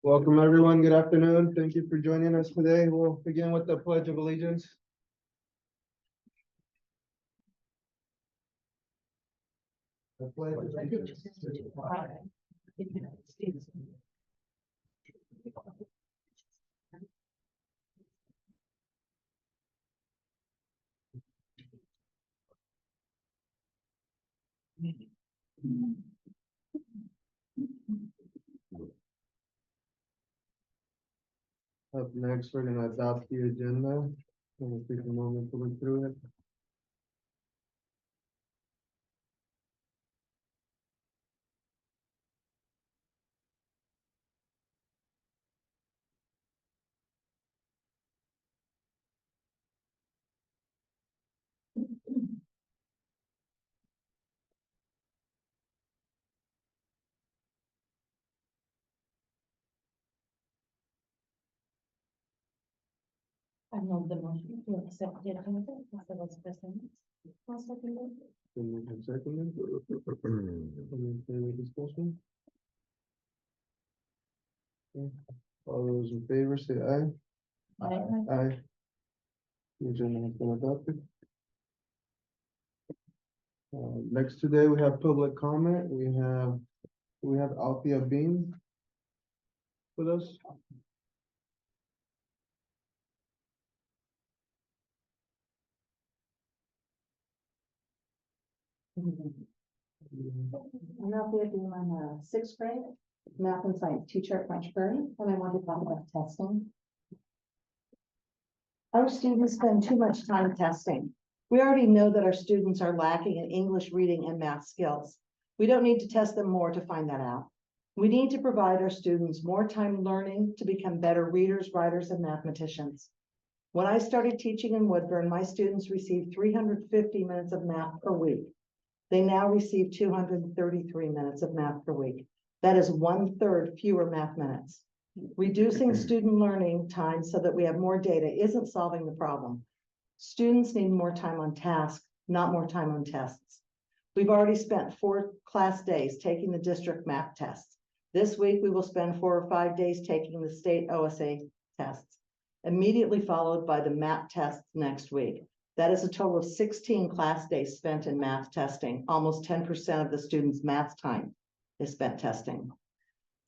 Welcome, everyone. Good afternoon. Thank you for joining us today. We'll begin with the Pledge of Allegiance. The pledge of allegiance to the flag of the United States. Up next, we're gonna adopt the agenda. We'll take a moment to look through it. I move the motion to accept the agenda as it was presented. I'll second it. Then we can second it. Any discussion? Okay. All those in favor say aye. Aye. Aye. The agenda has been adopted. Next today, we have public comment. We have Althea Bean with us. I'm Althea Beam. I'm a sixth grade math and science teacher at French Prairie, and I want to talk about testing. Our students spend too much time testing. We already know that our students are lacking in English reading and math skills. We don't need to test them more to find that out. We need to provide our students more time learning to become better readers, writers, and mathematicians. When I started teaching in Woodburn, my students received 350 minutes of math per week. They now receive 233 minutes of math per week. That is 1/3 fewer math minutes. Reducing student learning time so that we have more data isn't solving the problem. Students need more time on task, not more time on tests. We've already spent 4 class days taking the district math tests. This week, we will spend 4 or 5 days taking the state OSA tests, immediately followed by the MAP tests next week. That is a total of 16 class days spent in math testing. Almost 10% of the students' math time is spent testing.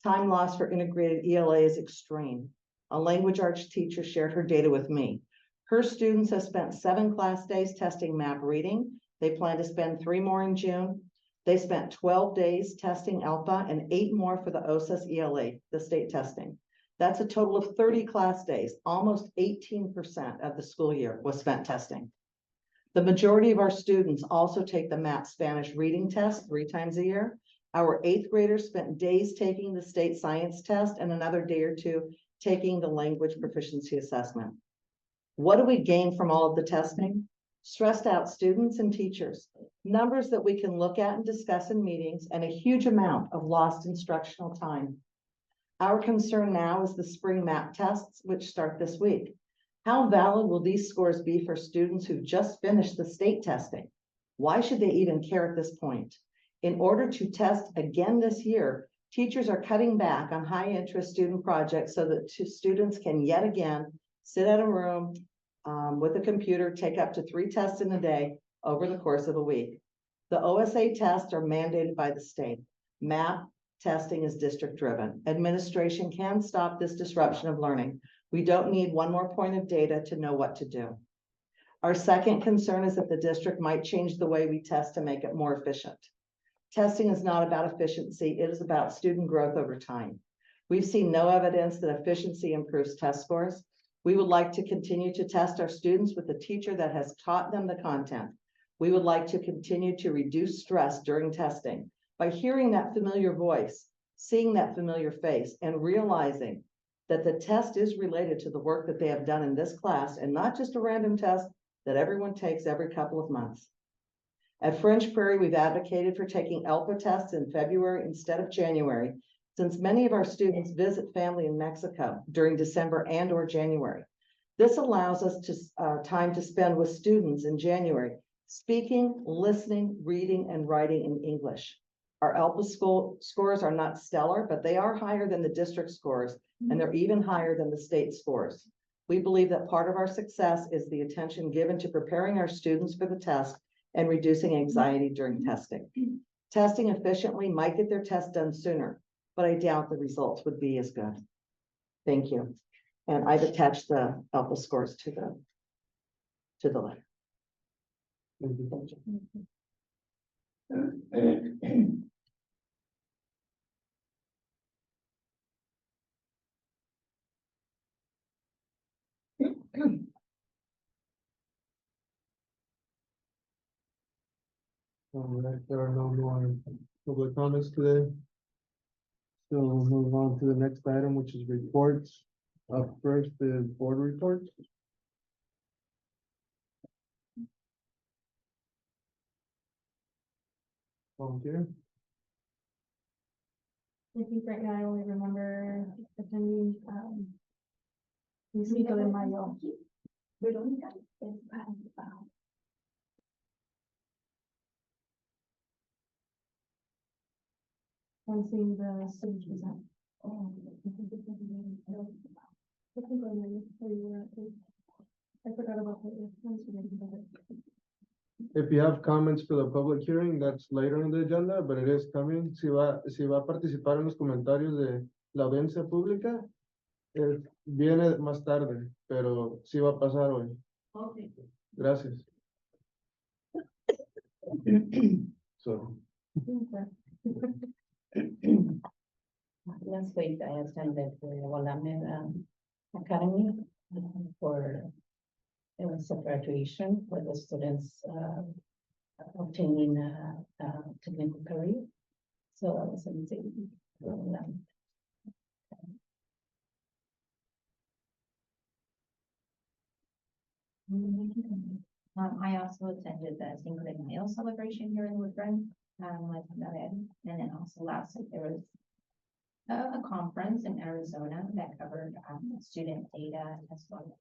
Time lost for integrated ELA is extreme. A language arts teacher shared her data with me. Her students have spent 7 class days testing map reading. They plan to spend 3 more in June. They spent 12 days testing ELPA and 8 more for the OSAS ELA, the state testing. That's a total of 30 class days. Almost 18% of the school year was spent testing. The majority of our students also take the MAP Spanish reading test 3 times a year. Our 8th graders spent days taking the state science test and another day or 2 taking the language proficiency assessment. What do we gain from all of the testing? Stressed out students and teachers, numbers that we can look at and discuss in meetings, and a huge amount of lost instructional time. Our concern now is the spring MAP tests, which start this week. How valid will these scores be for students who've just finished the state testing? Why should they even care at this point? In order to test again this year, teachers are cutting back on high interest student projects so that students can yet again sit at a room with a computer, take up to 3 tests in a day over the course of a week. The OSA tests are mandated by the state. MAP testing is district driven. Administration can stop this disruption of learning. We don't need one more point of data to know what to do. Our second concern is that the district might change the way we test to make it more efficient. Testing is not about efficiency, it is about student growth over time. We've seen no evidence that efficiency improves test scores. We would like to continue to test our students with a teacher that has taught them the content. We would like to continue to reduce stress during testing by hearing that familiar voice, seeing that familiar face, and realizing that the test is related to the work that they have done in this class and not just a random test that everyone takes every couple of months. At French Prairie, we've advocated for taking ELPA tests in February instead of January, since many of our students visit family in Mexico during December and/or January. This allows us time to spend with students in January, speaking, listening, reading, and writing in English. Our ELPA school scores are not stellar, but they are higher than the district scores, and they're even higher than the state scores. We believe that part of our success is the attention given to preparing our students for the test and reducing anxiety during testing. Testing efficiently might get their test done sooner, but I doubt the results would be as good. Thank you. And I've attached the ELPA scores to the letter. Thank you. All right, there are no more public comments today. So we'll move on to the next item, which is reports. Up first is board reports. Volunteer. I think right now I only remember attending, the Cinco de Mayo. And seeing the students present. I forgot about the. If you have comments for the public hearing, that's later on the agenda, but it is coming. Si va a participar en los comentarios de la audiencia pública, viene más tarde, pero sí va a pasar hoy. Okay. Gracias. So, Last week I attended the Willamette Academy for, it was a graduation for the students obtaining a technical career. So that was amazing. I also attended the Cinco de Mayo celebration here in Woodburn, with David. And then also last week there was a conference in Arizona that covered student data as well.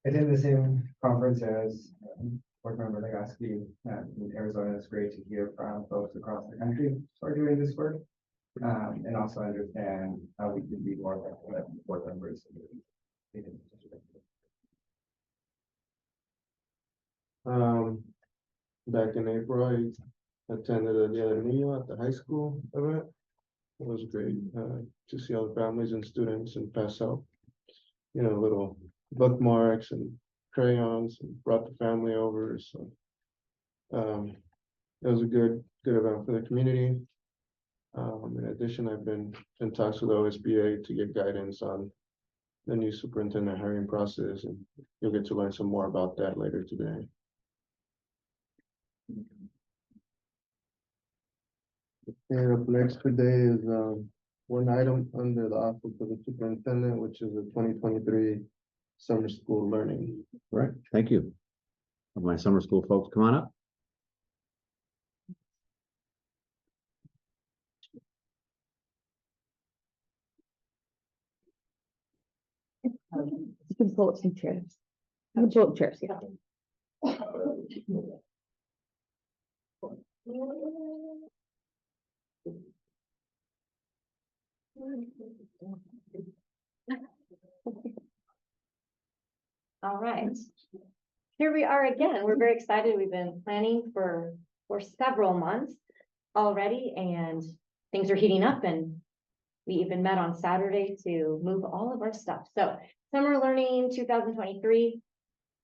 I did the same conference as board member Legaspi in Arizona. It's great to hear from folks across the country who are doing this work, and also understand how we can be more effective as board members. Back in April, I attended the Dia del Niño at the high school event. It was great to see all the families and students and pass out, little bookmarks and crayons, and brought the family over. So it was a good event for the community. In addition, I've been in talks with OSBA to get guidance on the new superintendent hiring process, and you'll get to learn some more about that later today. And up next today is one item under the office of the superintendent, which is the 2023 summer school learning. All right, thank you. My summer school folks, come on up. You can pull up some chairs. You can pull up chairs, yeah. All right. Here we are again. We're very excited. We've been planning for several months already, and things are heating up, and we even met on Saturday to move all of our stuff. So summer learning 2023,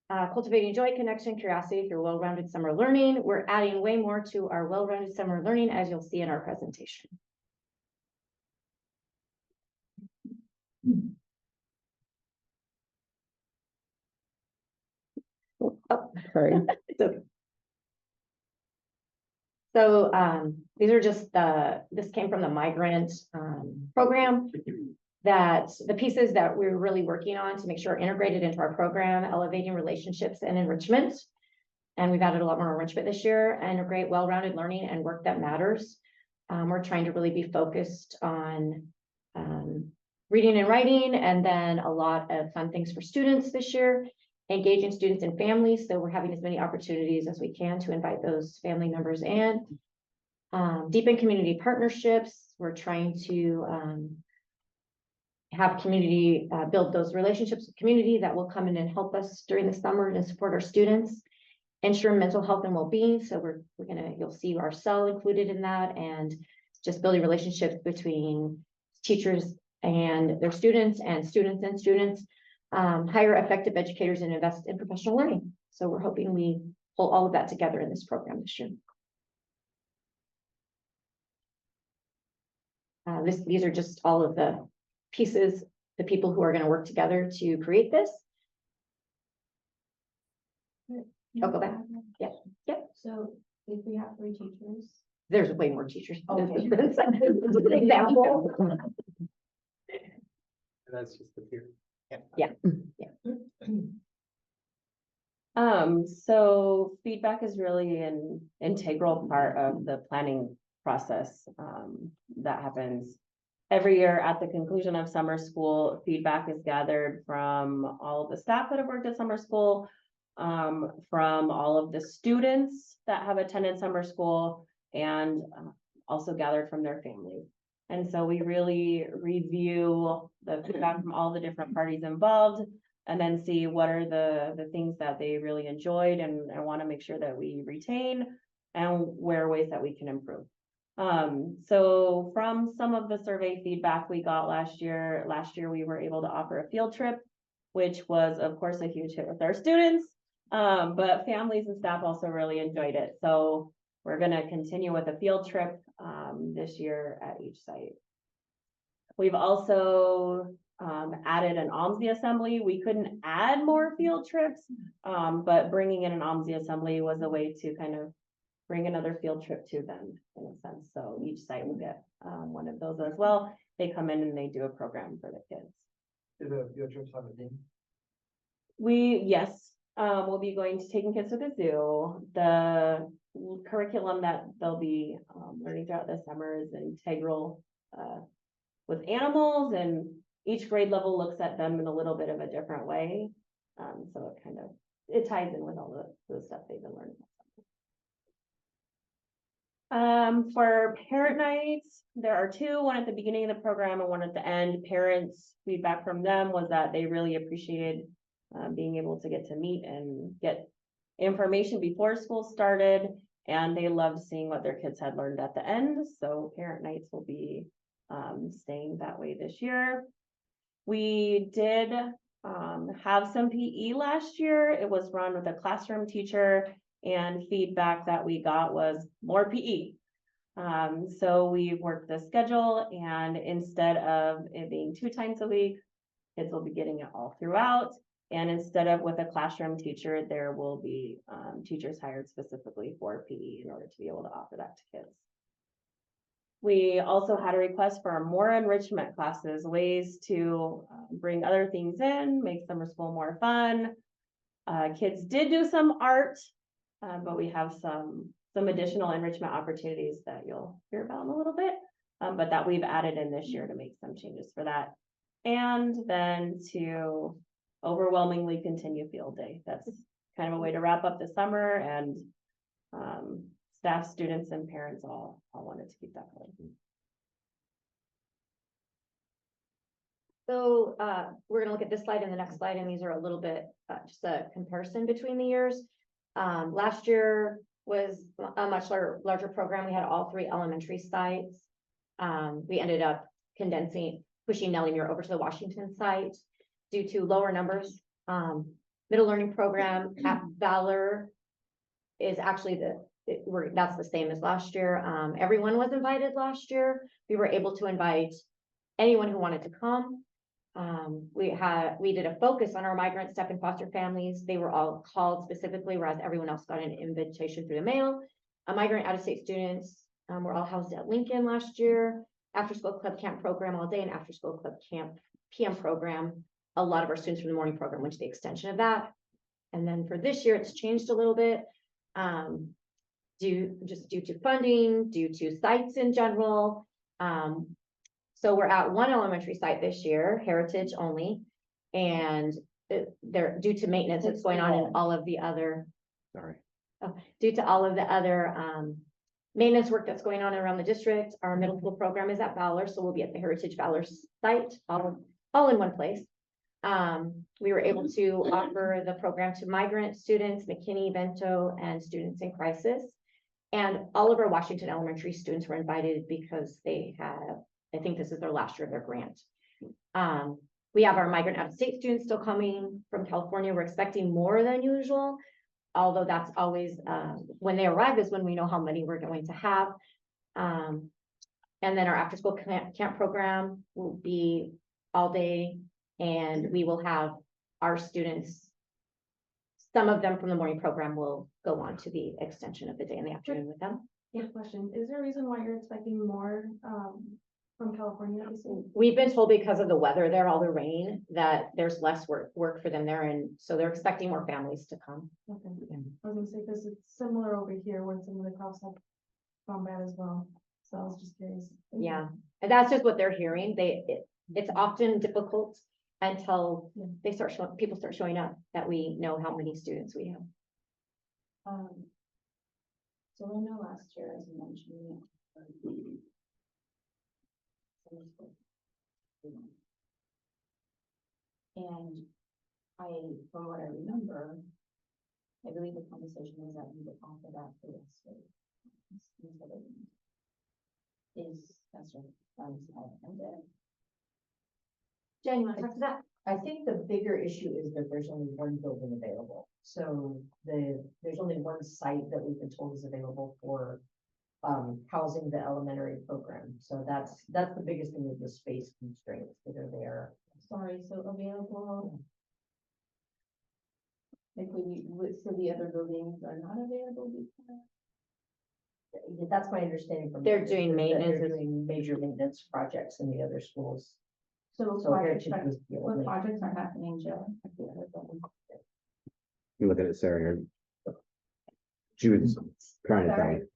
cultivating joy, connection, curiosity through well-rounded summer learning. We're adding way more to our well-rounded summer learning, as you'll see in our presentation. Oh, sorry. So these are just this came from the migrant program, that the pieces that we're really working on to make sure are integrated into our program, elevating relationships and enrichment. And we've added a lot more enrichment this year, integrate well-rounded learning and work that matters. We're trying to really be focused on reading and writing, and then a lot of fun things for students this year. engaging students and families. So we're having as many opportunities as we can to invite those family members in. Deepen community partnerships. We're trying to have community, build those relationships with community that will come in and help us during the summer and support our students. Ensure mental health and well-being. So you'll see our cell included in that, and just building relationships between teachers and their students and students and students. Hire effective educators and invest in professional learning. So we're hoping we pull all of that together in this program this year. These are just all of the pieces, the people who are going to work together to create this. I'll go back. Yeah. Yep. So if we have 3 teachers. There's way more teachers. Okay. That's an example. That's just the peer. So feedback is really an integral part of the planning process, that happens every year at the conclusion of summer school. Feedback is gathered from all of the staff that have worked at summer school, from all of the students that have attended summer school, and also gathered from their families. And so we really review the feedback from all the different parties involved, and then see what are the things that they really enjoyed and want to make sure that we retain, and where are ways that we can improve. So from some of the survey feedback we got last year we were able to offer a field trip, which was of course a huge hit with our students, but families and staff also really enjoyed it. So we're going to continue with a field trip this year at each site. We've also added an OMSI assembly. We couldn't add more field trips, but bringing in an OMSI assembly was a way to kind of bring another field trip to them in a sense. So each site will get one of those as well. They come in and they do a program for the kids. Do the field trips have a theme? Yes, we'll be going to taking kids to the zoo. The curriculum that they'll be learning throughout the summer is integral with animals, and each grade level looks at them in a little bit of a different way. So it ties in with all the stuff they've been learning. For parent nights, there are 2, one at the beginning of the program and one at the end. Parents' feedback from them was that they really appreciated being able to get to meet and get information before school started, and they loved seeing what their kids had learned at the end. So parent nights will be staying that way this year. We did have some PE last year. It was run with a classroom teacher, and feedback that we got was more PE. So we worked the schedule, and instead of it being 2 times a week, kids will be getting it all throughout. And instead of with a classroom teacher, there will be teachers hired specifically for PE in order to be able to offer that to kids. We also had a request for more enrichment classes, ways to bring other things in, make summer school more fun. Kids did do some art, but we have some additional enrichment opportunities that you'll hear about in a little bit, but that we've added in this year to make some changes for that. And then to overwhelmingly continue field day. That's kind of a way to wrap up the summer, and staff, students, and parents all wanted to keep that going. So we're going to look at this slide and the next slide, and these are a little bit just a comparison between the years. Last year was a much larger program. We had all 3 elementary sites. We ended up pushing Nellie Muir over to the Washington site due to lower numbers. Middle learning program at Valor is actually that's the same as last year. Everyone was invited last year. We were able to invite anyone who wanted to come. We did a focus on our migrant, step, and foster families. They were all called specifically, whereas everyone else got an invitation through the mail. Migrant out-of-state students were all housed at Lincoln last year. After school club camp program all day, and after school club camp PM program. A lot of our students from the morning program went to the extension of that. And then for this year, it's changed a little bit. Due to funding, due to sites in general. So we're at 1 elementary site this year, Heritage only, and they're due to maintenance that's going on in all of the other, Sorry. due to all of the other, maintenance work that's going on around the district. Our middle school program is at Valor, so we'll be at the Heritage Valor site, all in one place. We were able to offer the program to migrant students, McKinney, Bento, and students in crisis. And all of our Washington Elementary students were invited because they have, I think this is their last year of their grant. We have our migrant out-of-state students still coming from California. We're expecting more than usual, although that's always, when they arrive is when we know how many we're going to have. And then our after-school camp program will be all day, and we will have our students, some of them from the morning program will go on to the extension of the day in the afternoon with them. Good question. Is there a reason why you're expecting more, from California this year? We've been told because of the weather there, all the rain, that there's less work for them there, and so they're expecting more families to come. Okay. I was gonna say, because it's similar over here when some of the crops have gone bad as well. So I was just curious. Yeah, and that's just what they're hearing. It's often difficult until they start people start showing up that we know how many students we have. So I know last year, as you mentioned. And from what I remember, I believe the conversation was that we would offer that for the state. Is that's right. Jen, you want to talk to that? I think the bigger issue is that there's only one building available. So there's only one site that we've been told is available for housing the elementary program. So that's the biggest thing with the space constraints that are there. Sorry, so available. Like so the other buildings are not available because. That's my understanding from. They're doing that maintenance. They're doing major maintenance projects in the other schools. So So Heritage was the what only. projects are happening, Jill? You look at it, Sarah, here. She was trying to tell you.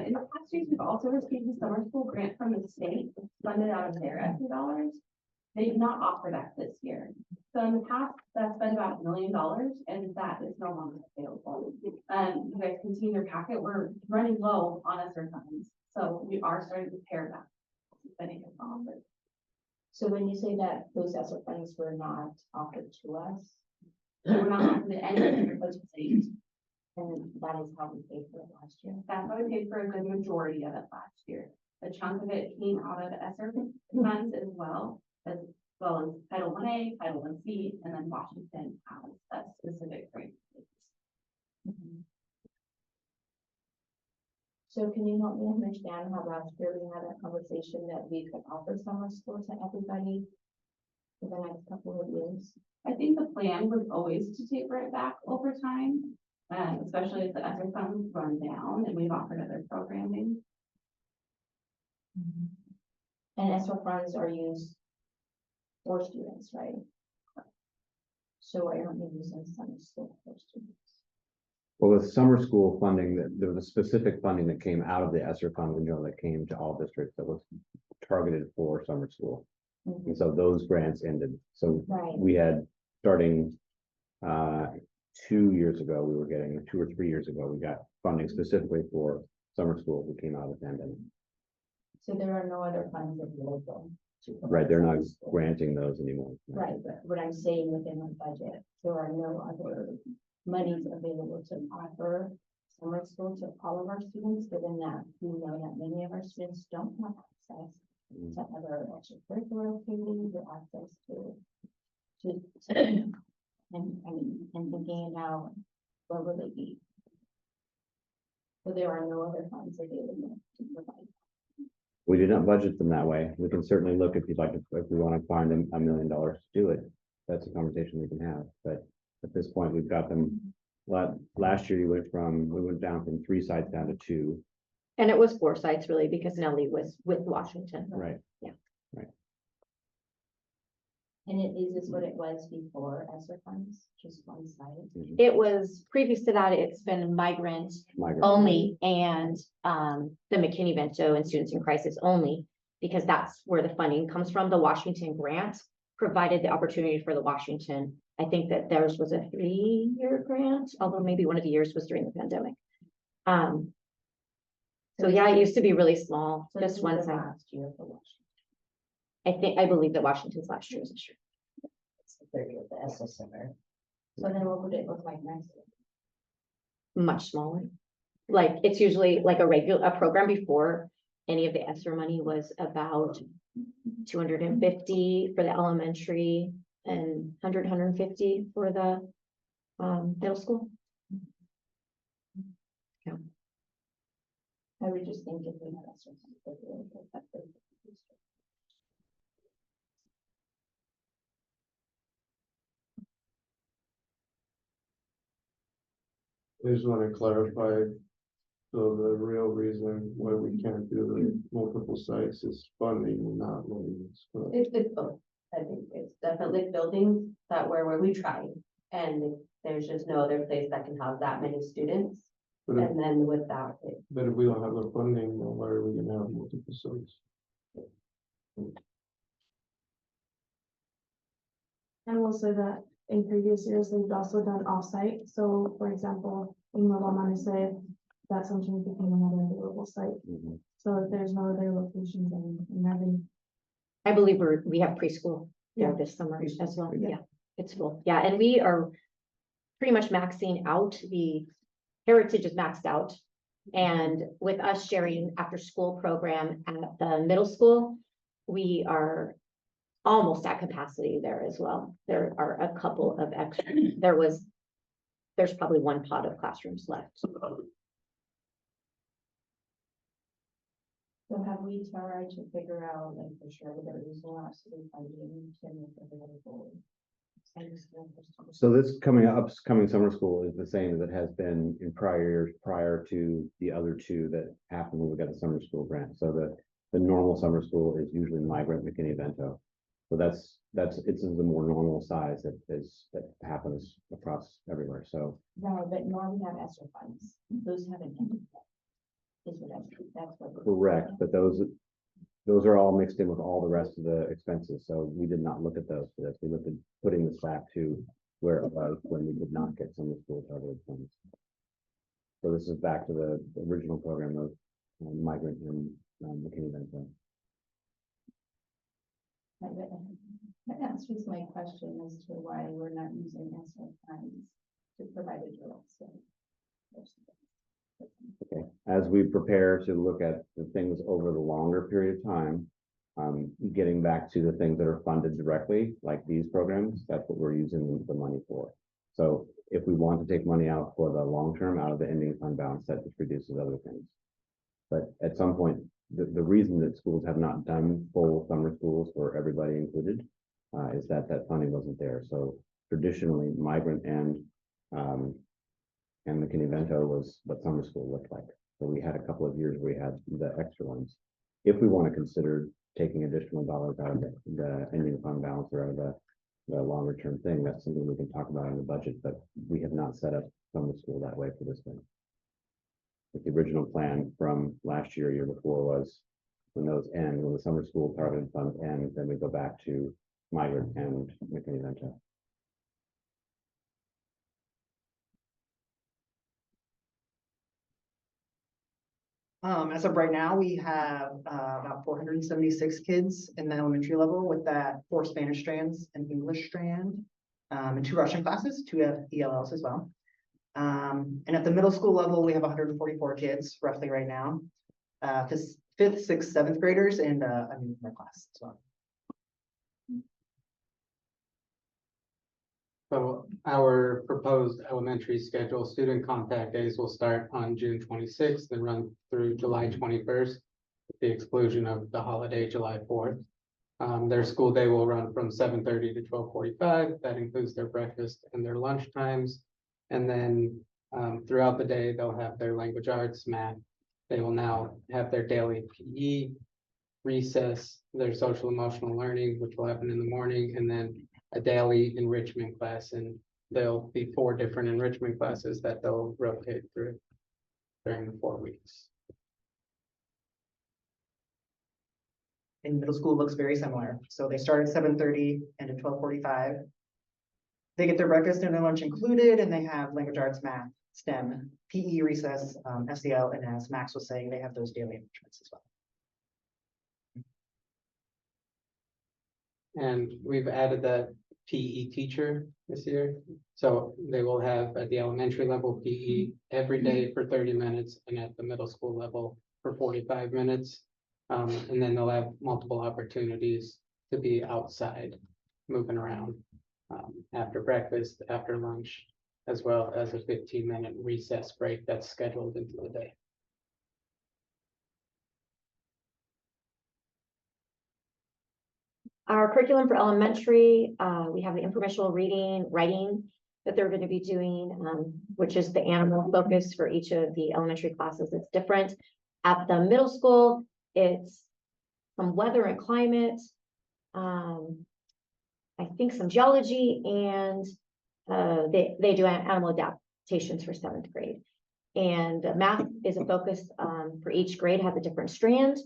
In the past years, we've also received a summer school grant from the state, funded out of their ESSER dollars. They did not offer that this year. So in the past, that's been about $1 million, and that is no longer available. You guys can see in your packet, we're running low on ESSER funds, so we are starting to pare back. Spending is on, but So when you say that those ESSER funds were not offered to us, we're not offered any of your budget cities. and that is how we paid for it last year. That's how we paid for a good majority of it last year. A chunk of it came out of ESSER funds as well as Title I-A, Title I-C, and then Washington has that specific grant. So can you help me understand how last year we had a conversation that we could offer summer school to everybody for the next couple of years? I think the plan was always to taper it back over time, especially if the ESSER funds run down and we've offered other programming. And ESSER funds are used for students, right? So why aren't we using summer school for students? Well, with summer school funding, there was a specific funding that came out of the ESSER fund, that came to all districts that was targeted for summer school. Mhm. And so those grants ended. So Right. we had, starting 2 years ago, we were getting 2 or 3 years ago, we got funding specifically for summer school that came out of the pandemic. So there are no other funds available to. Right, they're not provide summer school. granting those anymore. Right, but what I'm saying within our budget, there are no other monies available to offer summer school to all of our students, given that we know that many of our students don't have access to other extracurricular activities or access to and I mean, and thinking about what would it be? So there are no other funds available to provide. We did not budget them that way. We can certainly look if you'd like, if we want to find $1 million to do it. That's a conversation we can have, but at this point, we've got them. Last year, we went down from 3 sites down to 2. And it was 4 sites really, because Nellie was with Washington. Right. And is this what it was before ESSER funds, just one side? It was, previous to that, it's been migrant Migrant. only and the McKinney Bento and students in crisis only, because that's where the funding comes from. The Washington grant provided the opportunity for the Washington I think that theirs was a 3-year grant, although maybe one of the years was during the pandemic. So yeah, it used to be really small, So just this one is the side. last year for Washington. I believe that Washington's last year is this year. It's the third year, the SSMR. So then what would it look like next year? Much smaller. Like, it's usually like a program before any of the ESSER money was about 250 for the elementary and 150 for the middle school. I would just think if we had a certain. It would affect the- I just want to clarify. So the real reason why we can't do the multiple sites is funding, not loans. correct? It's both. I think it's definitely buildings that where we tried. And there's just no other place that can have that many students. But if, And then with that, but if we don't have the funding, then why are we gonna have multiple sites? I will say that in previous years, they've also done offsite. So for example, in Mamanesee, that's something became another available site. Mhm. So if there's no other locations in having. I believe we have preschool there Yeah. this summer as well. Yeah. Yeah, it's full. Yeah, and we are pretty much maxing out. The Heritage is maxed out. And with us sharing after school program at the middle school, we are almost at capacity there as well. There are a couple of extra, there's probably one pod of classrooms left. So have we tried to figure out, like, for sure, there is no absolute funding to make available? So this upcoming summer school is the same as it has been in prior years, prior to the other two that happened when we got the summer school grant. So the normal summer school is usually Migrant McKinney-Vento. So it's the more normal size that happens across everywhere. So No, but now we have ESSER funds. Those haven't ended yet. Is what that's what. correct, but those are all mixed in with all the rest of the expenses. So we did not look at those for this. We looked at putting this back to where it was when we did not get summer school targeted funds. So this is back to the original program of Migrant and McKinney-Vento. That answers my question as to why we're not using ESSER funds to provide a direct. Okay, as we prepare to look at the things over the longer period of time, getting back to the things that are funded directly, like these programs, that's what we're using the money for. So if we want to take money out for the long term out of the ending fund balance, that just reduces other things. But at some point, the reason that schools have not done full summer schools for everybody included is that funding wasn't there. So traditionally, Migrant and McKinney-Vento was what summer school looked like. So we had a couple of years where we had the extra ones. If we want to consider taking additional dollars out of the ending fund balance or out of the longer term thing, that's something we can talk about in the budget, but we have not set up summer school that way for this thing. But the original plan from last year before was when those end, when the summer school targeted funds end, then we go back to Migrant and McKinney-Vento. As of right now, we have about 476 kids in the elementary level with that 4 Spanish strands, an English strand, and 2 Russian classes, 2 ELLs as well. And at the middle school level, we have 144 kids roughly right now. 5th, 6th, 7th graders and a newcomer class as well. So our proposed elementary schedule, student contact days will start on June 26th and run through July 21st, with the exclusion of the holiday, July 4th. Their school day will run from 7:30 to 12:45. That includes their breakfast and their lunch times. And then throughout the day, they'll have their language arts, math. They will now have their daily PE, recess, their social emotional learning, which will happen in the morning, and then a daily enrichment class. And there'll be 4 different enrichment classes that they'll rotate through during the 4 weeks. And middle school looks very similar. So they start at 7:30 and at 12:45. they get their breakfast and their lunch included, and they have language arts, math, STEM, PE recess, SEL, and as Max was saying, they have those daily enrichments as well. And we've added that PE teacher this year. So they will have at the elementary level PE every day for 30 minutes and at the middle school level for 45 minutes. And then they'll have multiple opportunities to be outside, moving around after breakfast, after lunch, as well as a 15-minute recess break that's scheduled into the day. Our curriculum for elementary, we have the informational reading, writing that they're going to be doing, which is the animal focus for each of the elementary classes. It's different. At the middle school, it's some weather and climate, I think some geology, and they do animal adaptations for 7th grade. And math is a focus for each grade, has a different strand.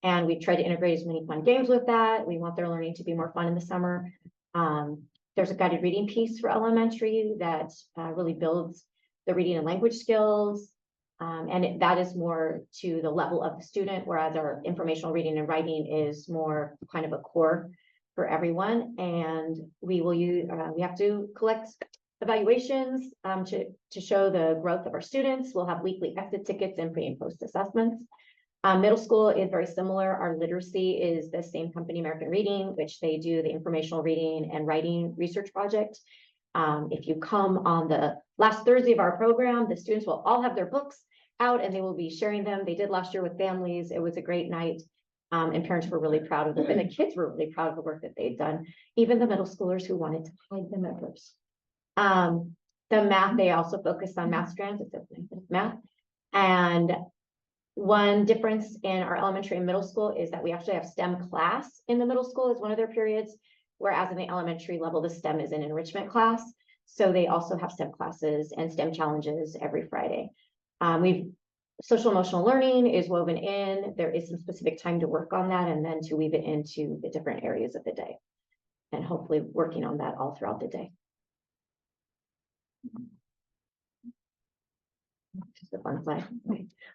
And we try to integrate as many fun games with that. We want their learning to be more fun in the summer. There's a guided reading piece for elementary that really builds the reading and language skills. That is more to the level of the student, whereas our informational reading and writing is more kind of a core for everyone. And we will use, we have to collect evaluations to show the growth of our students. We'll have weekly exit tickets and pre and post assessments. Middle school is very similar. Our literacy is the same company, American Reading, which they do the informational reading and writing research project. If you come on the last Thursday of our program, the students will all have their books out and they will be sharing them. They did last year with families. It was a great night. And parents were really proud of them. And the kids were really proud of the work that they'd done. Even the middle schoolers who wanted to hide them at first. The math, they also focus on math strands. It's math. And one difference in our elementary and middle school is that we actually have STEM class in the middle school as one of their periods, whereas in the elementary level, the STEM is an enrichment class. So they also have STEM classes and STEM challenges every Friday. Social emotional learning is woven in. There is some specific time to work on that and then to weave it into the different areas of the day. And hopefully working on that all throughout the day. Just a fun slide.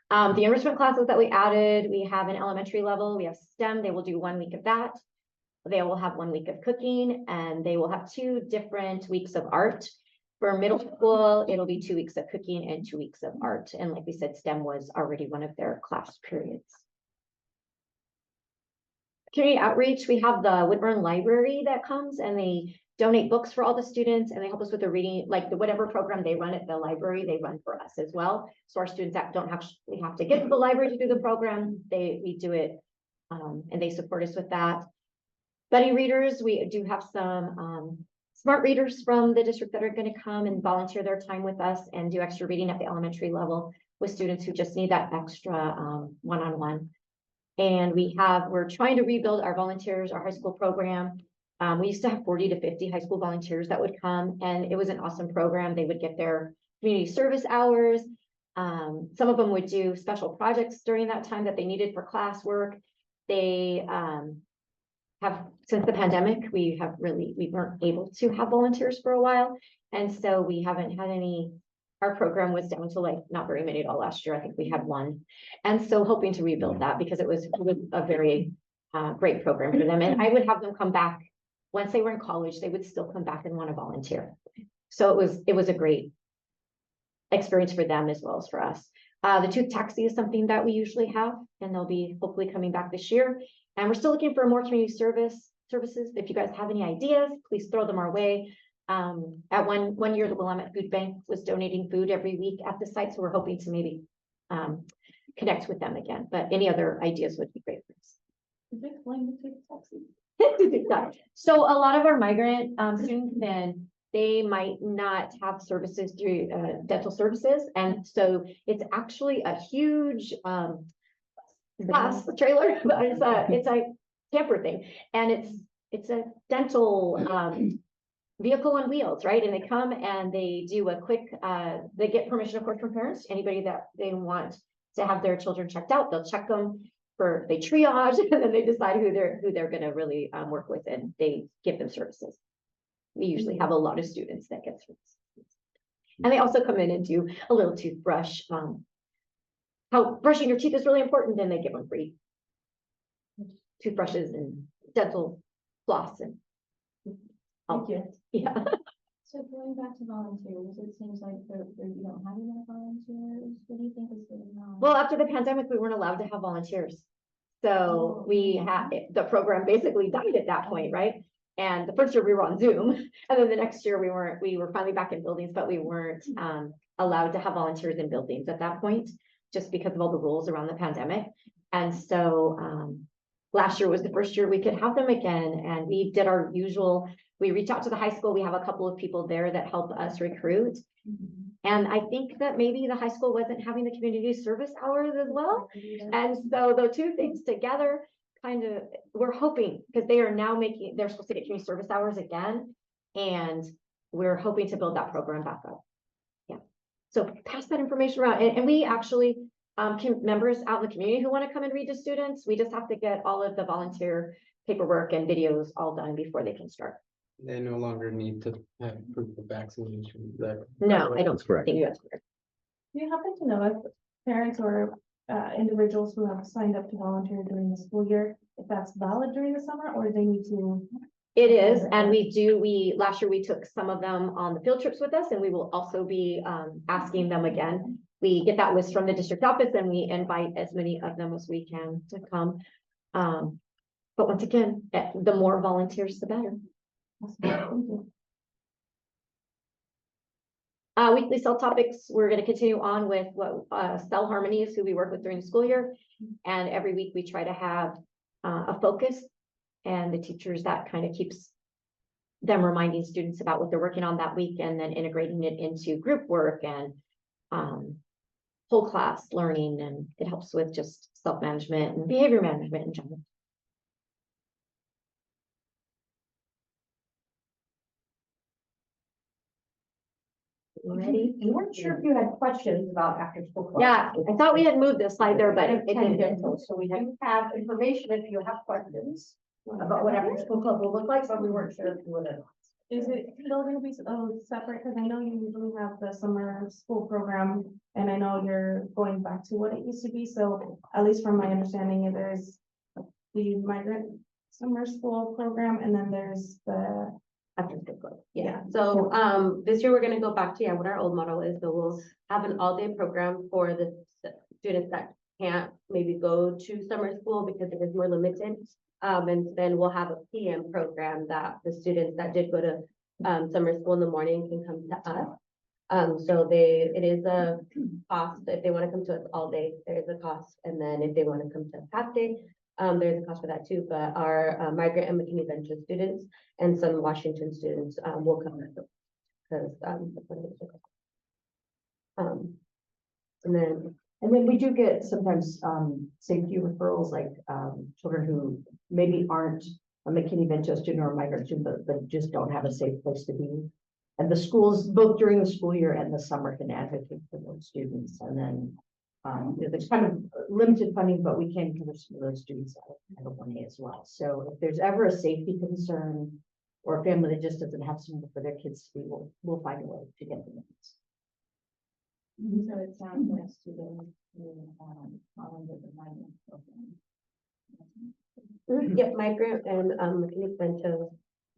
The enrichment classes that we added, we have an elementary level, we have STEM, they will do 1 week of that. They will have 1 week of cooking and they will have 2 different weeks of art. For middle school, it'll be 2 weeks of cooking and 2 weeks of art. And like we said, STEM was already one of their class periods. Community outreach, we have the Woodburn Library that comes and they donate books for all the students and they help us with the reading, like the whatever program they run at the library, they run for us as well. So our students that don't actually have to get to the library to do the program, we do it and they support us with that. Buddy readers, we do have some smart readers from the district that are going to come and volunteer their time with us and do extra reading at the elementary level with students who just need that extra one-on-one. And we're trying to rebuild our volunteers, our high school program. We used to have 40 to 50 high school volunteers that would come and it was an awesome program. They would get their community service hours. Some of them would do special projects during that time that they needed for classwork. They have, since the pandemic, we weren't able to have volunteers for a while. And so we haven't had any, our program was down to like not very many at all last year. I think we had 1. And so hoping to rebuild that because it was a very great program for them. And I would have them come back once they were in college, they would still come back and want to volunteer. So it was a great experience for them as well as for us. The tooth taxi is something that we usually have, and they'll be hopefully coming back this year. And we're still looking for more community services. If you guys have any ideas, please throw them our way. At one year, the Willamette Food Bank was donating food every week at the site, so we're hoping to maybe connect with them again. But any other ideas would be great for us. So a lot of our migrant students, then they might not have services through dental services. And so it's actually a huge bus trailer. It's a camper thing. And it's a dental vehicle on wheels, right? And they come and they do a quick, they get permission, of course, from parents, anybody that they want to have their children checked out, they'll check them. They triage and then they decide who they're going to really work with and they give them services. We usually have a lot of students that get through. And they also come in and do a little toothbrush. How brushing your teeth is really important, and they give them free toothbrushes and dental floss and. Thank you. Yeah. So going back to volunteers, it seems like you don't have enough volunteers. What do you think is going on? Well, after the pandemic, we weren't allowed to have volunteers. So we had, the program basically died at that point, right? And the first year we were on Zoom, and then the next year we were finally back in buildings, but we weren't allowed to have volunteers in buildings at that point, just because of all the rules around the pandemic. And so last year was the first year we could have them again, and we did our usual, we reach out to the high school. We have a couple of people there that help us recruit. And I think that maybe the high school wasn't having the community service hours as well. And so the two things together kind of, we're hoping, because they are now they're supposed to get community service hours again. And we're hoping to build that program back up. Yeah. So pass that information around. And we actually, members out in the community who want to come and read to students, we just have to get all of the volunteer paperwork and videos all done before they can start. They no longer need to have proof of vaccination. No, I don't That's correct. think that's correct. Do you happen to know if parents or individuals who have signed up to volunteer during the school year, if that's valid during the summer, or they need to? It is, and last year we took some of them on the field trips with us, and we will also be asking them again. We get that list from the district office and we invite as many of them as we can to come. But once again, the more volunteers, the better. Weekly cell topics, we're going to continue on with what Cell Harmonies, who we work with during the school year. And every week we try to have a focus, and the teachers, that kind of keeps them reminding students about what they're working on that week, and then integrating it into group work and whole class learning. And it helps with just self-management and behavior management in general. Ready? You weren't sure if you had questions about after school club. Yeah, I thought we had moved this slide there, but it didn't. So we do have information if you have questions about what after school club will look like, but we weren't sure if you would have. Is it still gonna be separate? Because I know you usually have the summer school program, and I know you're going back to what it used to be. So at least from my understanding, there's the migrant summer school program, and then there's the After school club. Yeah. Yeah, so this year we're gonna go back to what our old model is. So we'll have an all-day program for the students that can't maybe go to summer school because it is more limited. And then we'll have a PM program that the students that did go to summer school in the morning can come to us. So it is a cost. If they want to come to us all day, there is a cost. And then if they want to come to half day, there's a cost for that too. But our migrant and McKinney Venture students and some Washington students will come because And then we do get sometimes safety referrals, like children who maybe aren't a McKinney Vento student or a migrant student, but just don't have a safe place to be. And the schools, both during the school year and the summer, can advocate for those students. And then there's kind of limited funding, but we can cover some of those students out of 1A as well. So if there's ever a safety concern or a family that just doesn't have somewhere for their kids to be, we'll find a way to get them. So it sounds like students who fall under the migrant program. Yep, migrant and McKinney Vento.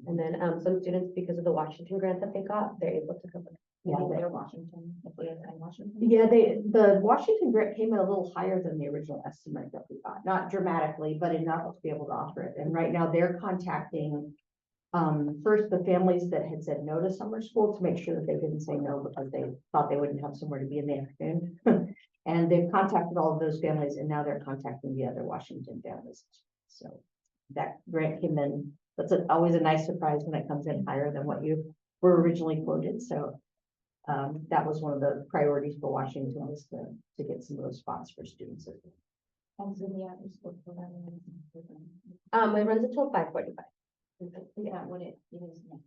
And then some students, because of the Washington grant that they got, they're able to cover. Yeah, They're Washington, if we have Washington. Yeah, the Washington grant came in a little higher than the original estimate that we got, not dramatically, but enough to be able to offer it. And right now they're contacting first the families that had said no to summer school to make sure that they didn't say no because they thought they wouldn't have somewhere to be in the afternoon. And they've contacted all of those families, and now they're contacting the other Washington families. So that grant came in. That's always a nice surprise when it comes in higher than what you were originally quoted. So that was one of the priorities for Washington, was to get some of those spots for students. And so the after school program. It runs until 5:45. Is that what it is now?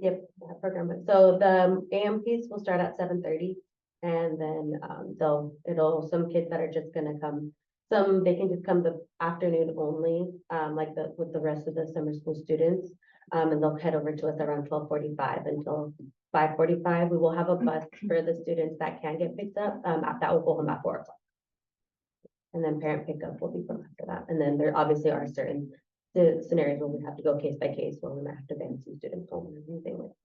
Yep, that program. So the AM piece will start at 7:30, and then some kids that are just gonna come, they can just come the afternoon only, with the rest of the summer school students. And they'll head over to us around 12:45 until 5:45. We will have a bus for the students that can get picked up. That will go home at 4 o'clock. And then parent pickup will be from after that. And then there obviously are certain scenarios where we have to go case by case, where we might have to advance some students home and everything like.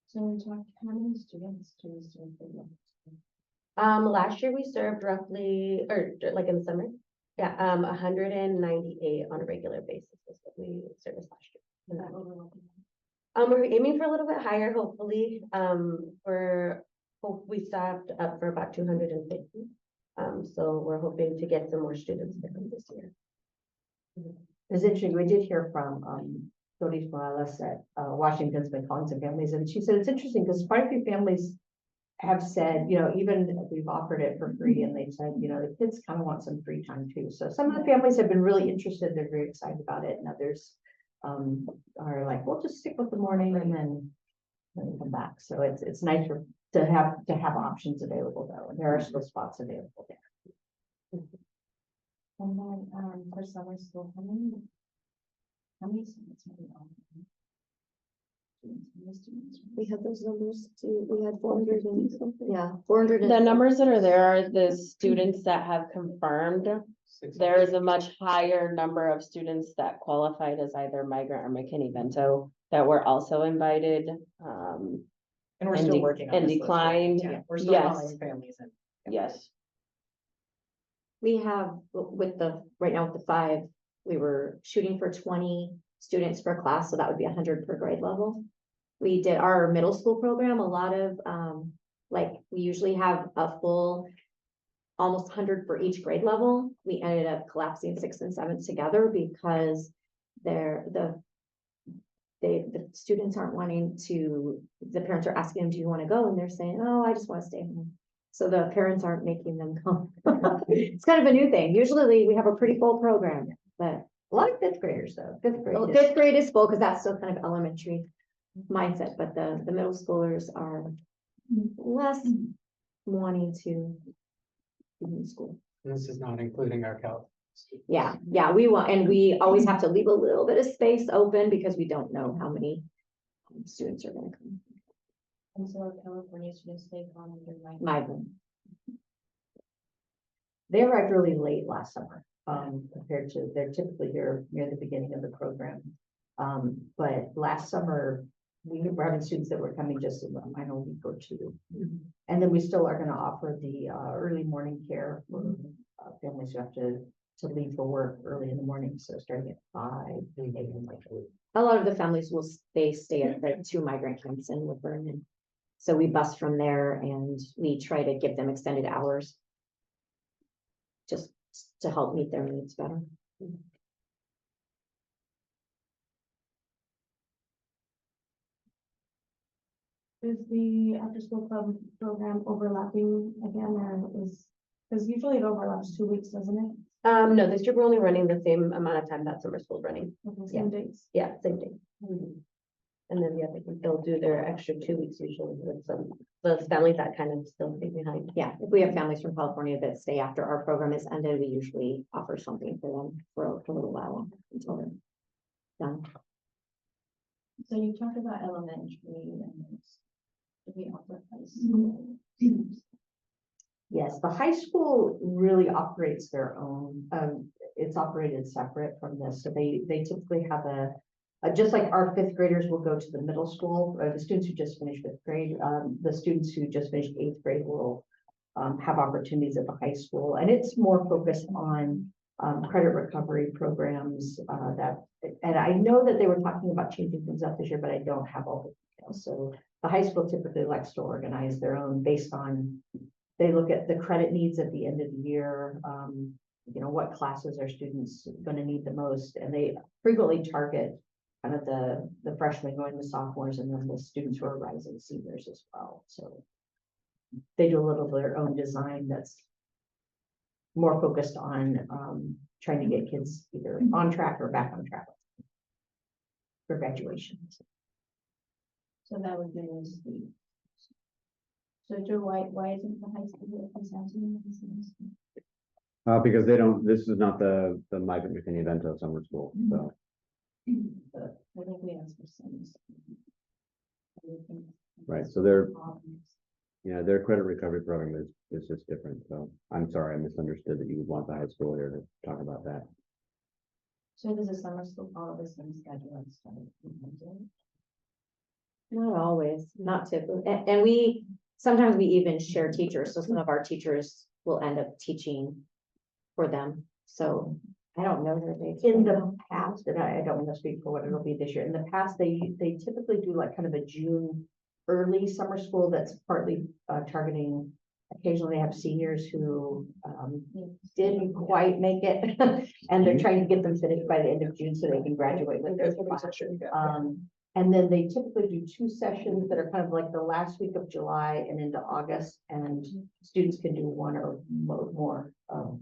So in talk, how many students do we serve for you? Last year we served roughly, or like in the summer, 198 on a regular basis is what we serviced last year. We're aiming for a little bit higher, hopefully. We stopped up for about 250. So we're hoping to get some more students there this year. It's interesting, we did hear from, Doris Morales at, Washington's been calling some families, and she said it's interesting because quite a few families have said, you know, even if we've offered it for free, and they said, you know, the kids kind of want some free time too. So some of the families have been really interested, they're very excited about it, and others are like, we'll just stick with the morning and then come back. So it's nice to have options available though, and there are still spots available there. And then, for summer school, how many students are we on? We had those numbers too. We had 400 and something. Yeah, 400. The numbers that are there are the students that have confirmed. There is a much higher number of students that qualified as either migrant or McKinney-Vento that were also invited. And we're And still de- working on and this list, right? declined. Yeah, we're still Yes. calling families in. Yes. We have right now with the 5, we were shooting for 20 students per class, so that would be 100 per grade level. We did our middle school program, a lot of, we usually have a full almost 100 for each grade level. We ended up collapsing 6th and 7th together because the students aren't wanting to, the parents are asking them, do you want to go? And they're saying, oh, I just want to stay home. So the parents aren't making them come. It's kind of a new thing. Usually we have a pretty full program, but A lot of fifth graders though, fifth grade is full because that's still kind of elementary mindset, but the middle schoolers are less wanting to be in school. This is not including our Cal. Yeah, we want, and we always have to leave a little bit of space open because we don't know how many students are gonna come. And so California students, they come under Migrant. They arrived really late last summer, compared to, they're typically here near the beginning of the program. But last summer, we were having students that were coming just in a week or two. And then we still are gonna offer the early morning care for families who have to leave for work early in the morning, so starting at 5, 8 a.m. A lot of the families will stay at the 2 migrant camps in Woodburn, and so we bus from there and we try to give them extended hours just to help meet their needs better. Is the after-school club program overlapping again, or because usually it overlaps 2 weeks, doesn't it? No, this year we're only running the same amount of time that summer school's running. Okay, same dates. Yeah, same day. And then, they'll do their extra 2 weeks usually with those families that kind of still stay behind. Yeah, if we have families from California that stay after our program is ended, we usually offer something for them for a little while until they're done. So you talked about elementary and we offer high school. Yes, the high school really operates their own, it's operated separate from this, so they typically have just like our 5th graders will go to the middle school, the students who just finished 5th grade, the students who just finished 8th grade will have opportunities at the high school, and it's more focused on credit recovery programs and I know that they were talking about changing things up this year, but I don't have all the details. So the high school typically likes to organize their own based on, they look at the credit needs at the end of the year, what classes are students going to need the most, and they frequently target kind of the freshmen going to sophomores and then the students who are rising seniors as well. So they do a little of their own design that's more focused on trying to get kids either on track or back on track for graduation. So that would be the. So Joe, why isn't the high school presenting? Because they don't, this is not the migrant McKinney-Vento summer school, so. But I think we asked for some. Right, so they're, yeah, their credit recovery program is just different, so I'm sorry, I misunderstood that you would want the high school here to talk about that. So does the summer school follow the same schedule and stuff? Not always, not typically, and we, sometimes we even share teachers, so some of our teachers will end up teaching for them, so I don't know their dates. In the past, and I don't want to speak for what it'll be this year, in the past, they typically do like kind of a June early summer school that's partly targeting, occasionally they have seniors who didn't quite make it, and they're trying to get them finished by the end of June so they can graduate with their class. And then they typically do 2 sessions that are kind of like the last week of July and into August, and students can do 1 or more of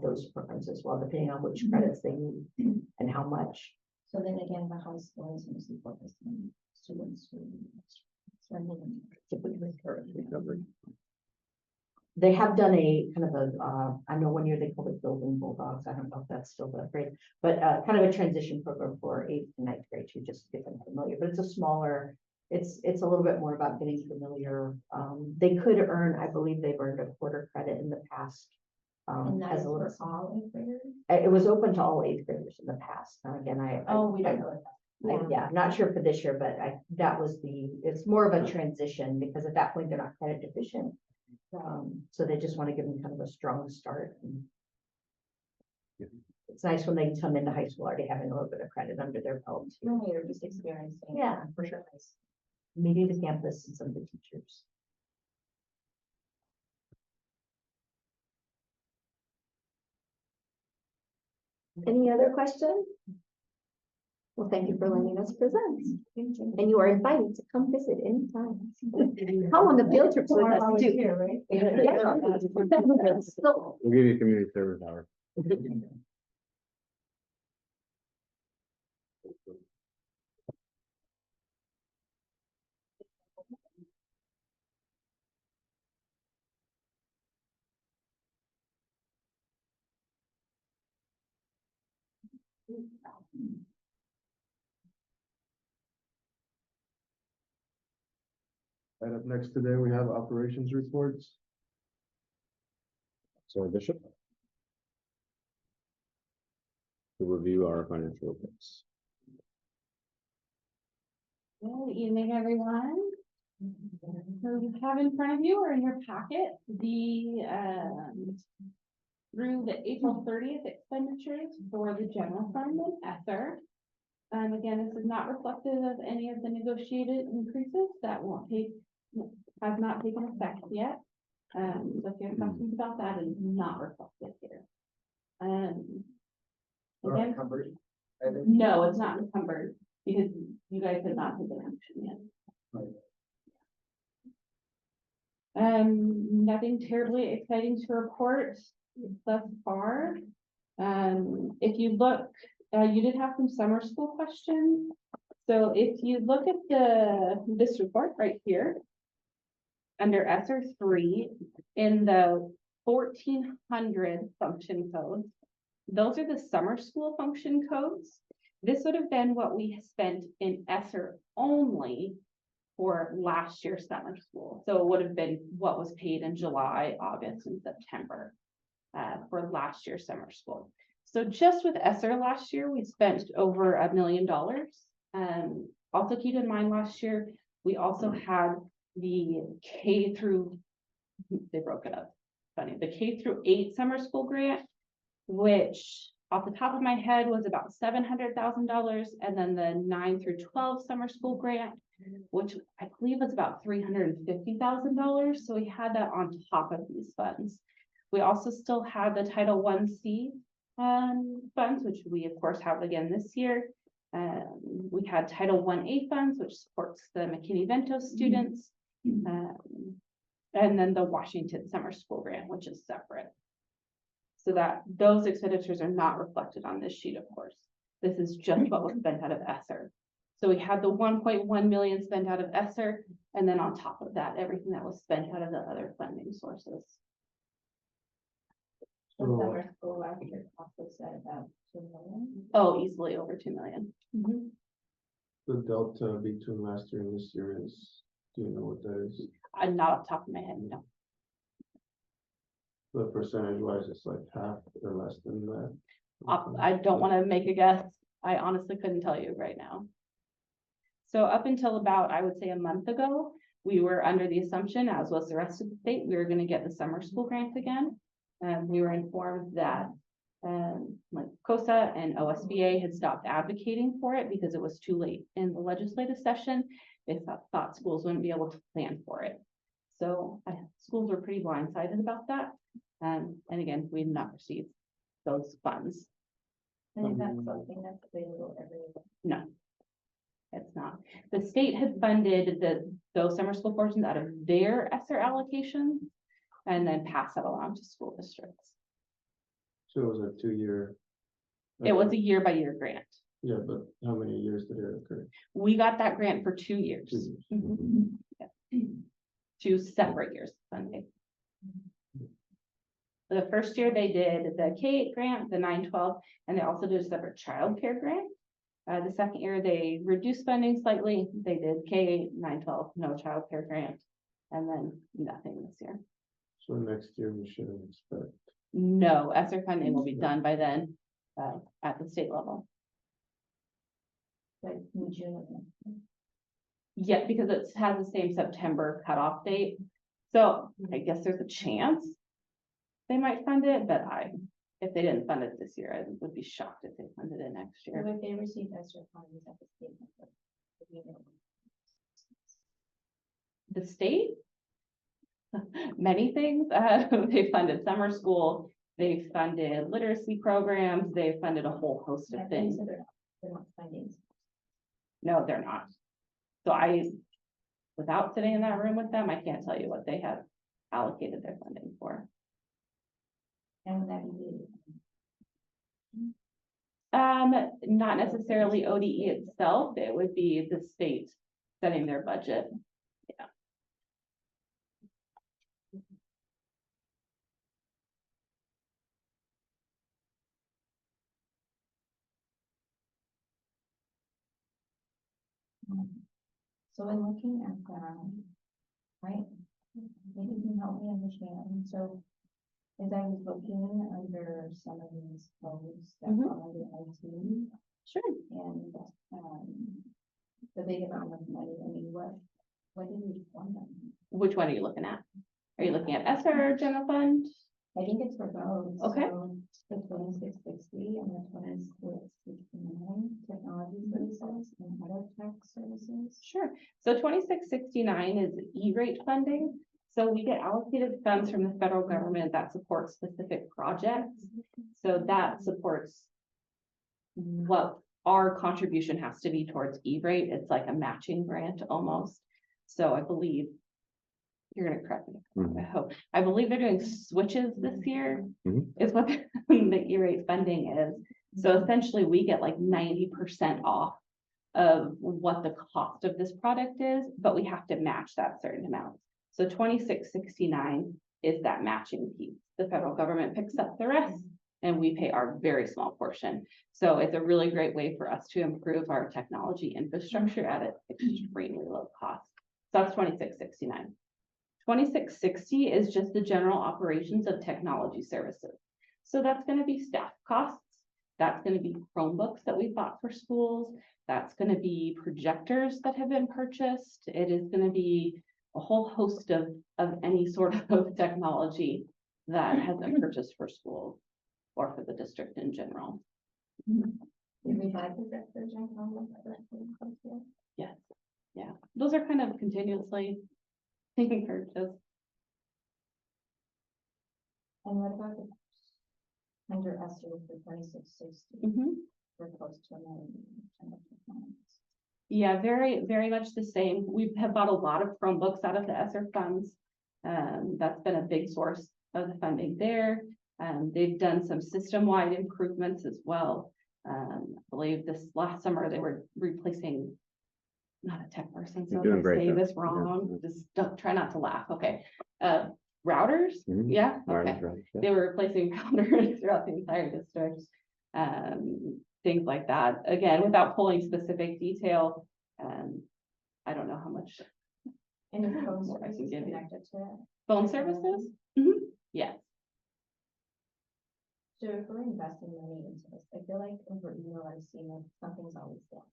those programs as well, depending on which credits they need and how much. So then again, the high school is mostly focused on students who. Typically recovery. They have done a kind of a, I know one year they called it Building Bulldogs. I don't know if that's still the phrase, but kind of a transition program for 8th and 9th grade to just get them familiar. But it's a smaller, it's a little bit more about getting familiar. They could earn, I believe they've earned a quarter credit in the past. And that as is a little, for all 8th graders? it was open to all 8th graders in the past. Now, again, We don't know that. yeah, not sure for this year, but that was it's more of a transition because at that point they're not credit deficient. So they just want to give them kind of a strong start. It's nice when they come into high school already having a little bit of credit under their belt. You're just experiencing. Yeah, for sure. Meeting the campus and some of the teachers. Any other questions? Well, thank you for letting us present, and you are invited to come visit anytime. Come on the field trips with us too. Yeah. So, We'll give you a community service hour. Right up next today, we have operations reports. So Bishop. To review our financial reports. Good evening, everyone. So you have in front of you or in your packet, the, through the April 30th expenditures for the general fund and ESSER. Again, this is not reflective of any of the negotiated increases that have not taken effect yet. So if you have questions about that, it is not reflected here. Again, no, it's not encumbered because you guys have not taken action yet. Nothing terribly exciting to report thus far. If you look, you did have some summer school questions. So if you look at this report right here, under ESSER 3, in the 1400 function codes, those are the summer school function codes. This would have been what we spent in ESSER only for last year's summer school. So it would have been what was paid in July, August, and September for last year's summer school. So just with ESSER last year, we spent over $1 million. Also keep in mind last year, we also had the K through, they broke it up, funny, the K through 8 summer school grant, which off the top of my head was about $700,000, and then the 9 through 12 summer school grant, which I believe was about $350,000. So we had that on top of these funds. We also still had the Title I-C funds, which we of course have again this year. We had Title I-A funds, which supports the McKinney-Vento students, and then the Washington Summer School Grant, which is separate. So that those expenditures are not reflected on this sheet, of course. This is just what was spent out of ESSER. So we had the 1.1 million spent out of ESSER, and then on top of that, everything that was spent out of the other funding sources. The summer school last year also said about Oh, easily over 2 million. The delta between last year and this year is, do you know what that is? I'm not off the top of my head, no. The percentage wise, it's like half or less than that. I don't want to make a guess. I honestly couldn't tell you right now. So up until about, I would say, a month ago, we were under the assumption, as was the rest of the state, we were going to get the summer school grant again. We were informed that like COSA and OSBA had stopped advocating for it because it was too late in the legislative session. They thought schools wouldn't be able to plan for it. So schools were pretty blindsided about that. And again, we did not receive those funds. And is that something that's available everywhere? No, it's not. The state had funded those summer school portions out of their ESSER allocation and then pass that along to school districts. So it was a 2-year. It was a year by year grant. Yeah, but how many years did it occur? We got that grant for 2 years. 2 years. Mhm. Yeah. 2 separate years of funding. The first year they did the K-8 grant, the 9-12, and they also did a separate childcare grant. The second year they reduced funding slightly. They did K-8, 9-12, no childcare grant, and then nothing this year. So next year we shouldn't expect. No, ESSER funding will be done by then, at the state level. Like in June. Yeah, because it has the same September cutoff date. So I guess there's a chance they might fund it, but if they didn't fund it this year, I would be shocked if they funded it next year. Would they receive extra funds at the state level? The state? Many things. They funded summer school, they funded literacy programs, they funded a whole host of things. They're not funding. No, they're not. So without sitting in that room with them, I can't tell you what they have allocated their funding for. And that you. Not necessarily ODE itself, it would be the state setting their budget. Yeah. So in looking at, right, maybe you can help me understand, so as I was looking under some of these codes that Mhm. are under IT Sure. and, the big amount of money, I mean, what did we fund them? Which one are you looking at? Are you looking at ESSER or general fund? I think it's for both. Okay. So the 2660 and the 2669 technology services and other tech services. Sure. So 2669 is E-rate funding. So we get allocated funds from the federal government that supports specific projects. So that supports what our contribution has to be towards E-rate. It's like a matching grant almost. So I believe you're gonna correct me. I hope. I believe they're doing switches this year is what the E-rate funding is. So essentially we get like 90% off of what the cost of this product is, but we have to match that certain amount. So 2669 is that matching piece. The federal government picks up the rest and we pay our very small portion. So it's a really great way for us to improve our technology infrastructure at an extremely low cost. So that's 2669. 2660 is just the general operations of technology services. So that's going to be staff costs. That's going to be Chromebooks that we bought for schools. That's going to be projectors that have been purchased. It is going to be a whole host of any sort of technology that has been purchased for schools or for the district in general. Did we buy projectors and Chromebooks? Yes, yeah, those are kind of continuously being purchased. And what about the under ESSER for 2660? We're close to $1 million. Yeah, very, very much the same. We have bought a lot of Chromebooks out of the ESSER funds. That's been a big source of the funding there. They've done some system-wide improvements as well. I believe this last summer they were replacing, not a tech person, so You're doing if I great, say though. this wrong, just don't try not to laugh. Okay. Routers, Mhm. yeah, Wireless okay. routers, yeah. They were replacing routers throughout the entire district. things like that. Again, without pulling specific detail, I don't know how much And your phone more I can services give you. connected to it. Phone services? Mhm. Yes. So if we're investing money into this, I feel like over email I've seen like something's always down.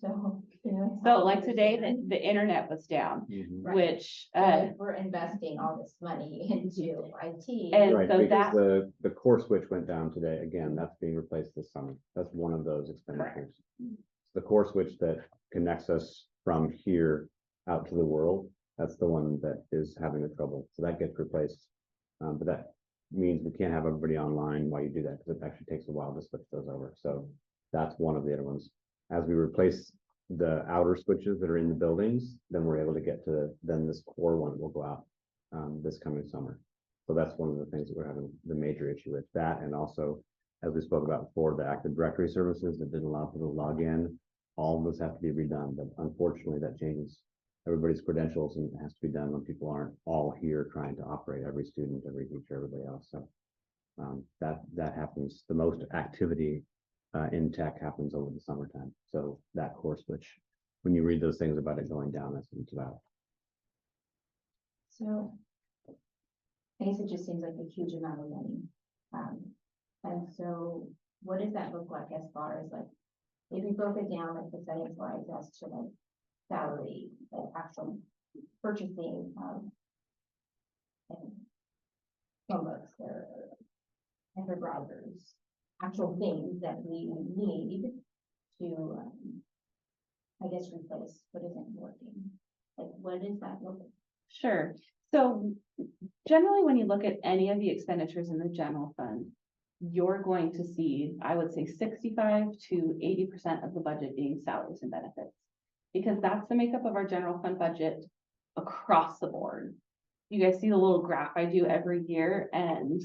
So. can you So help like today, understand? the internet was down, Right. which, So if we're investing all this money into IT. And Right, so because that- the core switch went down today. Again, that's being replaced this summer. That's one of those expenditures. The core switch that connects us from here out to the world, that's the one that is having the trouble. So that gets replaced. But that means we can't have everybody online while you do that, because it actually takes a while to switch those over. So that's one of the other ones. As we replace the outer switches that are in the buildings, then we're able to get to, then this core one will go out this coming summer. So that's one of the things that we're having the major issue with that. And also, as we spoke about before, the Active Directory services that didn't allow people to log in, all of those have to be redone. But unfortunately, that changes everybody's credentials and it has to be done when people aren't all here trying to operate, every student, every teacher, everybody else. So that happens. The most activity in tech happens over the summertime. So that core switch, when you read those things about it going down, that's what it's about. So. I guess it just seems like a huge amount of money. And so what does that look like as far as like, if we broke it down like percentage wise as to like salary, like actual purchasing, and Chromebooks or paper browsers, actual things that we need to, I guess, replace what isn't working. Like, what does that look like? Sure. So generally, when you look at any of the expenditures in the general fund, you're going to see, I would say 65 to 80% of the budget being salaries and benefits. Because that's the makeup of our general fund budget across the board. You guys see the little graph I do every year, and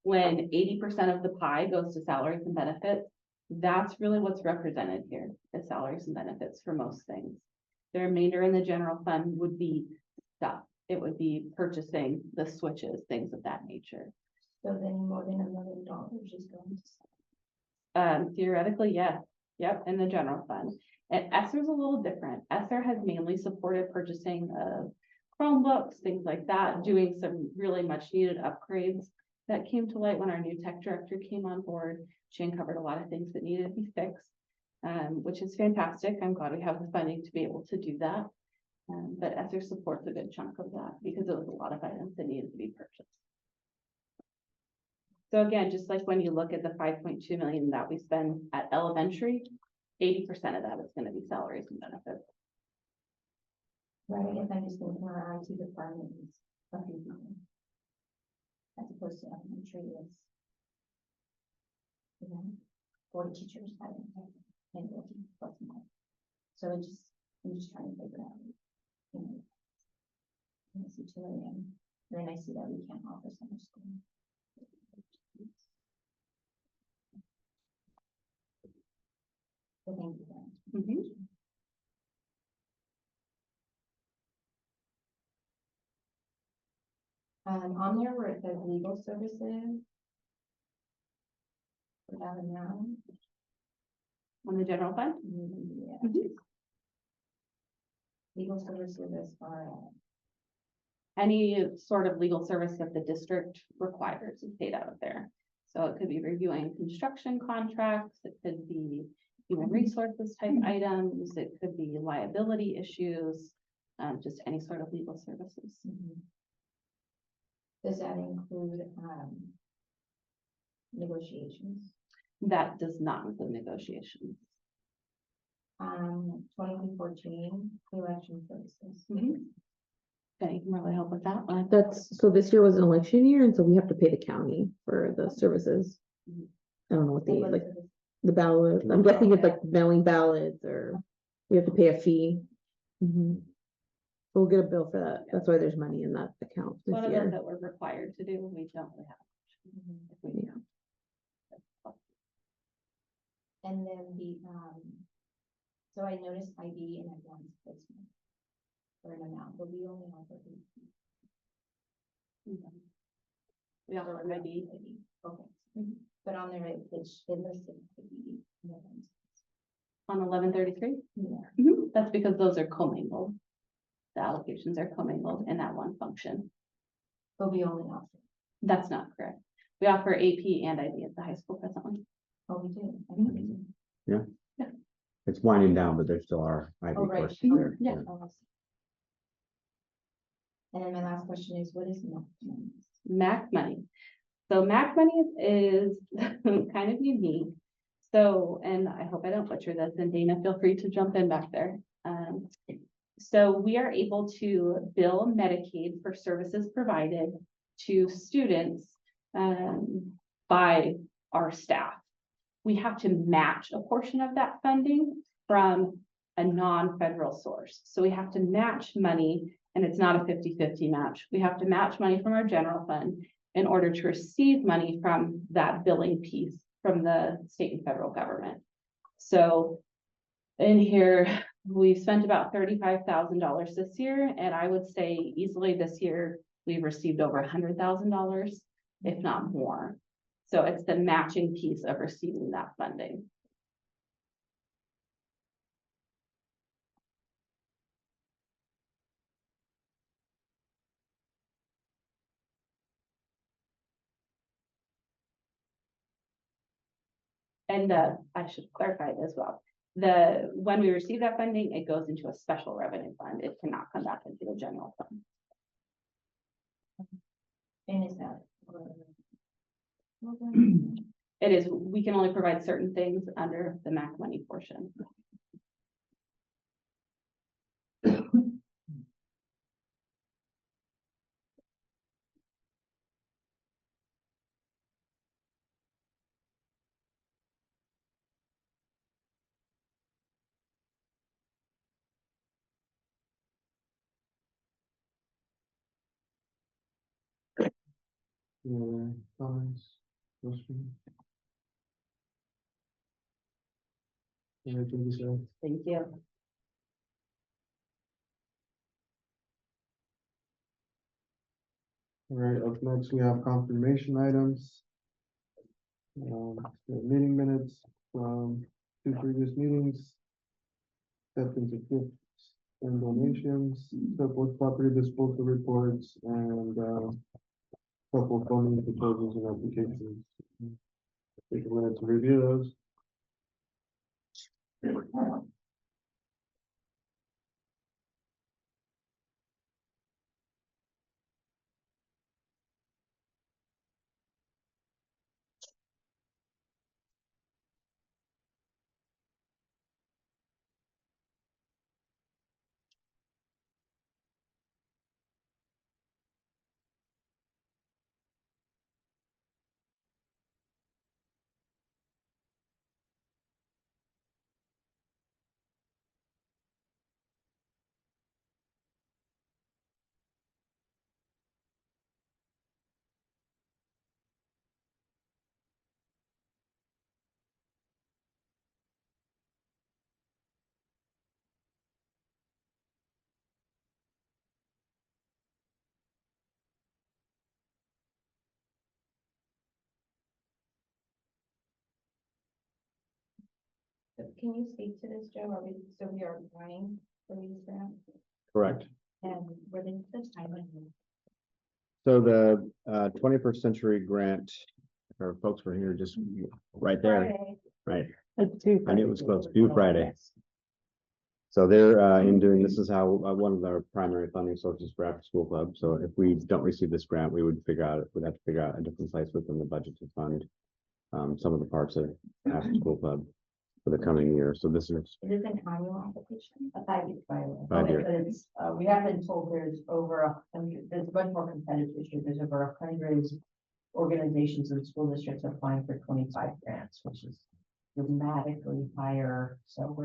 when 80% of the pie goes to salaries and benefits, that's really what's represented here, is salaries and benefits for most things. The remainder in the general fund would be stuff. It would be purchasing the switches, things of that nature. So then more than $1 million is going to. Theoretically, yes. Yep, in the general fund. And ESSER's a little different. ESSER has mainly supported purchasing of Chromebooks, things like that, doing some really much needed upgrades that came to light when our new tech director came on board. She uncovered a lot of things that needed to be fixed, which is fantastic. I'm glad we have the funding to be able to do that. But ESSER supports a good chunk of that because it was a lot of items that needed to be purchased. So again, just like when you look at the 5.2 million that we spend at elementary, 80% of that is going to be salaries and benefits. Right, I guess I'm just thinking our IT department is a few people. As opposed to elementary is. 40 teachers having and working plus more. So I'm just trying to figure out. I see 2 million, and then I see that we can't offer summer school. So thank you for that. On there where it says legal services. Put that in now. On the general fund? Yeah. Legal services as far as. Any sort of legal service that the district requires is paid out of there. So it could be reviewing construction contracts, it could be human resources type items, it could be liability issues, just any sort of legal services. Does that include, negotiations? That does not include negotiations. 2014 election services. Benny can really help with that one. That's, so this year was an election year, and so we have to pay the county for the services. I don't know what the, like, the ballot, I'm guessing it's like mailing ballots, or we have to pay a fee. We'll get a bill for that, that's why there's money in that account this One of those year. that we're required to do, we don't really have. Yeah. And then the, so I noticed ID and advanced placement. For an amount, but we only offer. We offer ID. Okay. But on there, it's listed. On 1133. Yeah. That's because those are commingled. The allocations are commingled in that one function. But we only offer. That's not correct. We offer AP and IB at the high school presently. Oh, we do. I thought we did. It's winding down, but there still are IB Oh, right. courses Oh, there. yeah. Oh, I see. And then my last question is, what is the MAC money. So MAC money is kind of unique. So, and I hope I don't butcher this, and Dana, feel free to jump in back there. So we are able to bill Medicaid for services provided to students by our staff. We have to match a portion of that funding from a non-federal source. So we have to match money, and it's not a 50-50 match. We have to match money from our general fund in order to receive money from that billing piece from the state and federal government. So in here, we've spent about $35,000 this year, and I would say easily this year, we've received over $100,000, if not more. So it's the matching piece of receiving that funding. And I should clarify it as well. When we receive that funding, it goes into a special revenue fund. It cannot come back into the general fund. And is that? It is, we can only provide certain things under the MAC money portion. Comments, questions? Yeah, thank you, sir. Thank you. All right, up next, we have confirmation items. The meeting minutes from 2 previous meetings. Acceptance of gifts and donations, surplus property disposal reports, and couple of funding proposals and applications. Take a minute to review those. Can you speak to this, Joe? We are applying for these grants, Correct. and where they this timeline? So the 21st Century Grant, our folks were here just right there, right? I knew it was close, due Friday. So they're in doing, this is how one of our primary funding sources for after school club. So if we don't receive this grant, we'd have to figure out a different place within the budget to fund some of the parts of after school club for the coming year. So this is Is this an annual application? A 5-year. 5-year. But it's, we have been told there's over 100, there's much more competitive issue. There's over 100 organizations and school districts applying for 25 grants, which is dramatically higher. So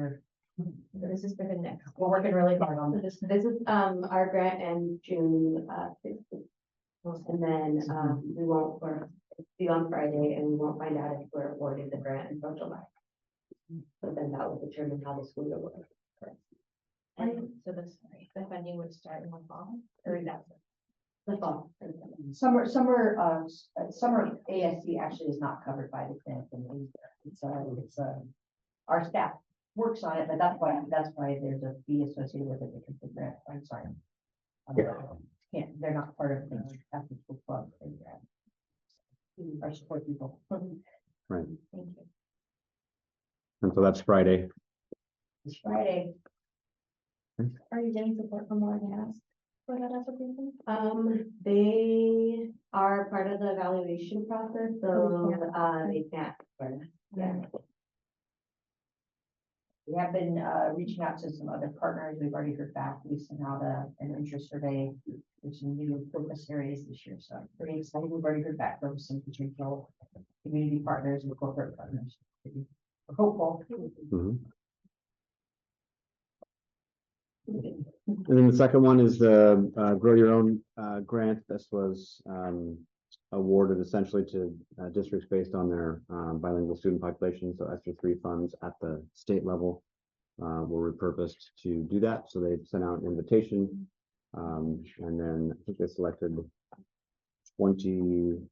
This is for the next. we're working really hard on this. This is, our grant and June, 15th. And then, we won't, be on Friday and we won't find out if we're awarded the grant until July. But then that will determine how the school year will work. And so the funding would start in the fall, or that's. Summer ASC actually is not covered by the grant. Our staff works on it, but that's why there's a fee associated with it because the grant, I'm sorry. They're not part of the after school club. Our support people. Right. Thank you. And so that's Friday. It's Friday. Are you getting support from Oregon for that application? They are part of the evaluation process, so, they can't. Yeah. We have been reaching out to some other partners. We've already heard back. We sent out an interest survey with some new focus areas this year. So I'm pretty excited. We've already heard back from some potential community partners and corporate partners. We're hopeful. Mhm. And then the second one is the Grow Your Own grant. This was awarded essentially to districts based on their bilingual student population. So ESSER 3 funds at the state level were repurposed to do that. So they sent out an invitation, and then I think they selected 20.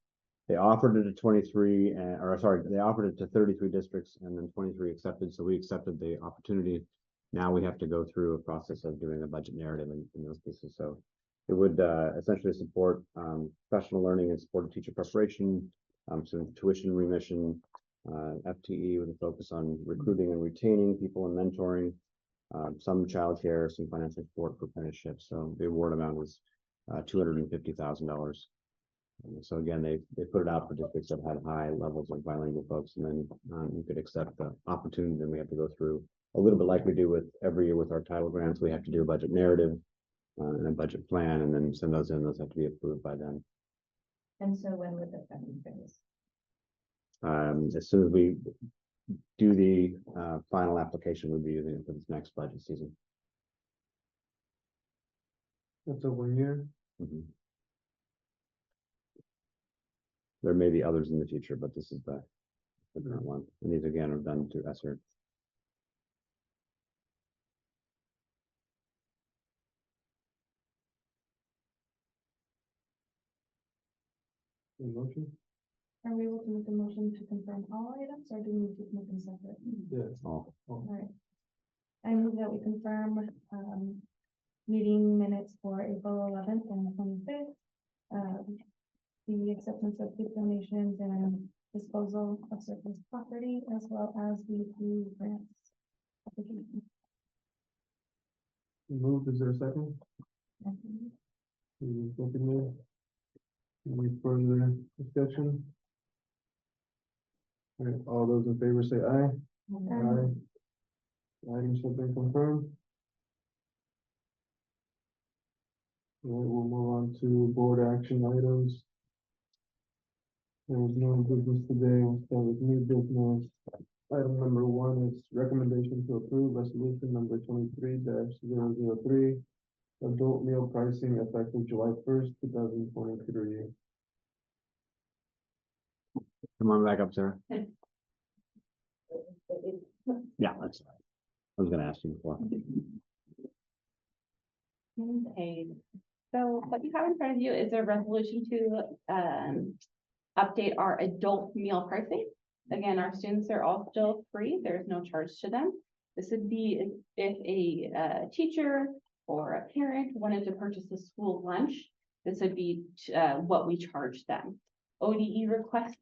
They offered it to 23, they offered it to 33 districts, and then 23 accepted. So we accepted the opportunity. Now we have to go through a process of doing a budget narrative in those cases. So it would essentially support professional learning and support teacher preparation, some tuition remission, FTE with a focus on recruiting and retaining people and mentoring, some childcare, some financial support for apprenticeships. So the award amount is $250,000. So again, they put it out for districts that had high levels of bilingual folks, and then you could accept the opportunity. Then we have to go through a little bit like we do with every year with our title grants. We have to do a budget narrative and a budget plan, and then send those in. Those have to be approved by them. And so when would the funding finish? As soon as we do the final application, we'll be using it for this next budget season. That's a 1 year. Mhm. There may be others in the future, but this is the current one. And these again are done through ESSER. Motion? Are we able to make a motion to confirm all items, or do we need to make them separate? Yes. Oh, All right. I move that we confirm, meeting minutes for April 11th and 25th. The acceptance of gift donations and disposal of surplus property, as well as the two grants application. Moved, is there a second? Second. Any further discussion? All right, all those in favor say aye. Aye. Items have been confirmed. All right, we'll move on to board action items. There was no business today. We'll start with new business. Item number 1 is recommendation to approve resolution number 23-003. Adult meal pricing effective July 1st, 2023. come on back up, Sarah. Yeah, that's. I was going to ask you before. Okay, so what you have in front of you is a resolution to update our adult meal pricing. Again, our students are all still free. There's no charge to them. This would be if a teacher or a parent wanted to purchase a school lunch, this would be what we charge them. ODE requests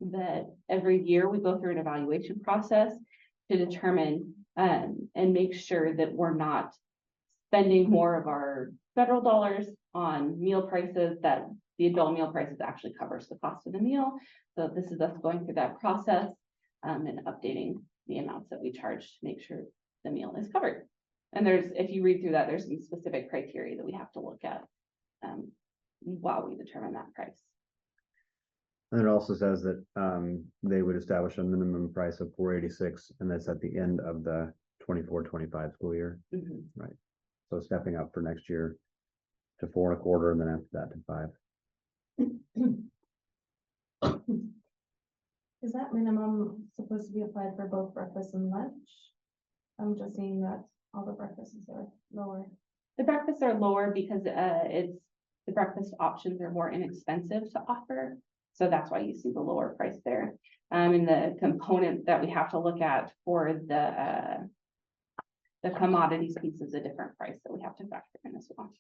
that every year we go through an evaluation process to determine and make sure that we're not spending more of our federal dollars on meal prices, that the adult meal prices actually covers the cost of the meal. So this is us going through that process and updating the amounts that we charge to make sure the meal is covered. And if you read through that, there's some specific criteria that we have to look at while we determine that price. And it also says that they would establish a minimum price of $4.86, and that's at the end of the 24-25 school year. Mhm. Right. So stepping up for next year to $4.25, and then after that to $5. Is that minimum supposed to be applied for both breakfast and lunch? I'm just seeing that all the breakfasts are lower. The breakfasts are lower because the breakfast options are more inexpensive to offer. So that's why you see the lower price there. And the component that we have to look at for the commodities piece is a different price that we have to factor in as well.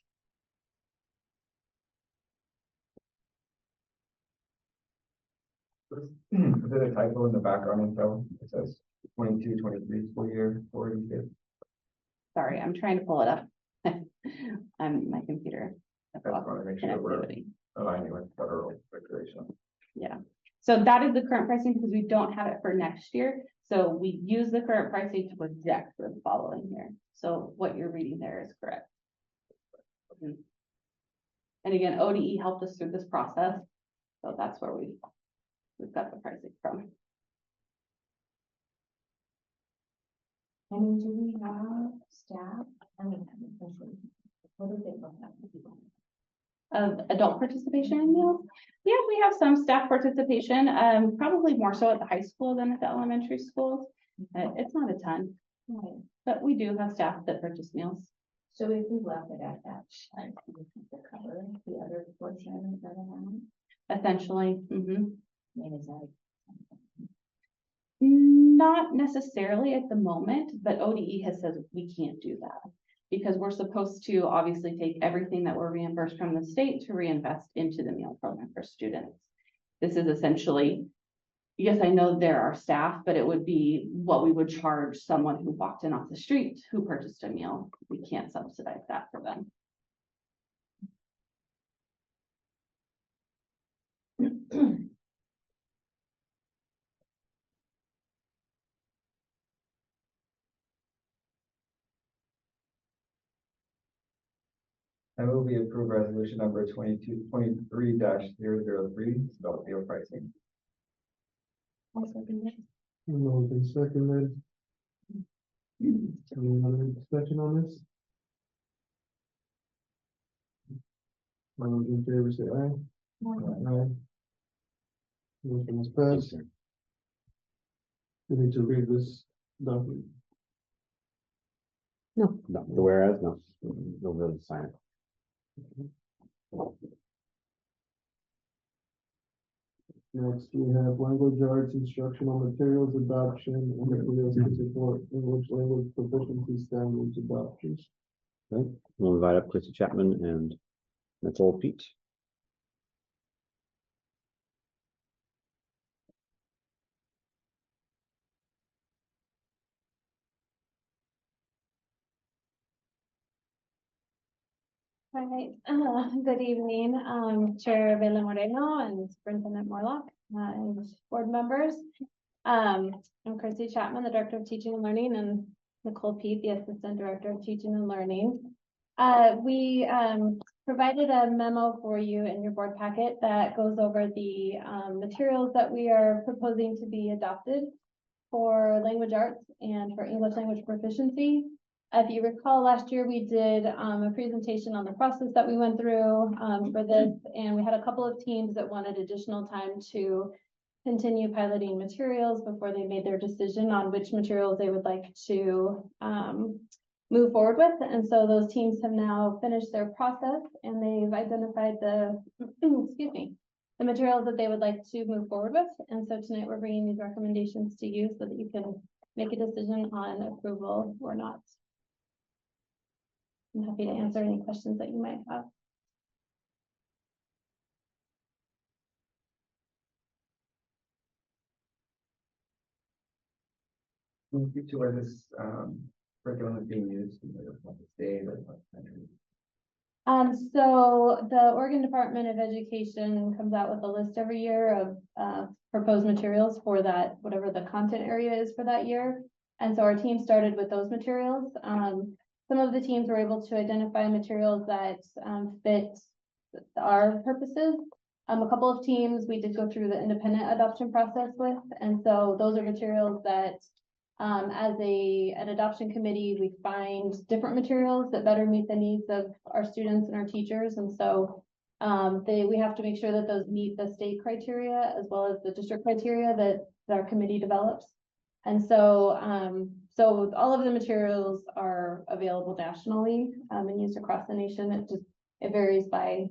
Is it a typo in the background info? It says 22-23 school year for these kids. Sorry, I'm trying to pull it up. My computer. That's why I make sure we're aligning with federal regulation. Yeah, so that is the current pricing because we don't have it for next year. So we use the current pricing to project for the following year. So what you're reading there is correct. And again, ODE helped us through this process. So that's where we've got the pricing from. And do we have staff? I mean, what do they look like? Of adult participation in meals. Yeah, we have some staff participation, probably more so at the high school than at the elementary schools. It's not a ton, but we do have staff that purchase meals. So if we left it at that, we could cover the other portion of the amount. Essentially, I mean, is that? not necessarily at the moment, but ODE has said we can't do that. Because we're supposed to obviously take everything that we're reimbursed from the state to reinvest into the meal program for students. This is essentially, yes, I know there are staff, but it would be what we would charge someone who walked in off the street who purchased a meal. We can't subsidize that for them. I move we approve resolution number 23-003, about meal pricing. Moved and seconded. Any other discussion on this? All those in favor say aye. Aye. Motion is passed. We need to read this document. No, the whereas, no, no really sign it. Next, we have language arts, instructional materials adoption, and materials to support English language proficiency standards adoptions. Okay, we'll invite up Chrissy Chapman and Nicole Pete. All right, good evening, Chair Bela Moreno and Superintendent Morlock, and board members. I'm Chrissy Chapman, the Director of Teaching and Learning, and Nicole Pete, the Assistant Director of Teaching and Learning. We provided a memo for you in your board packet that goes over the materials that we are proposing to be adopted for language arts and for English language proficiency. If you recall, last year we did a presentation on the process that we went through for this, and we had a couple of teams that wanted additional time to continue piloting materials before they made their decision on which materials they would like to move forward with. And so those teams have now finished their process and they've identified the, excuse me, the materials that they would like to move forward with. And so tonight we're bringing these recommendations to you so that you can make a decision on approval or not. I'm happy to answer any questions that you might have. Can you speak to where this curriculum is being used in the state or the country? So the Oregon Department of Education comes out with a list every year of proposed materials for that, whatever the content area is for that year. And so our team started with those materials. Some of the teams were able to identify materials that fit our purposes. A couple of teams we did go through the independent adoption process with, and so those are materials that as an adoption committee, we find different materials that better meet the needs of our students and our teachers. And so we have to make sure that those meet the state criteria as well as the district criteria that our committee develops. And so So all of the materials are available nationally, and used across the nation. It varies by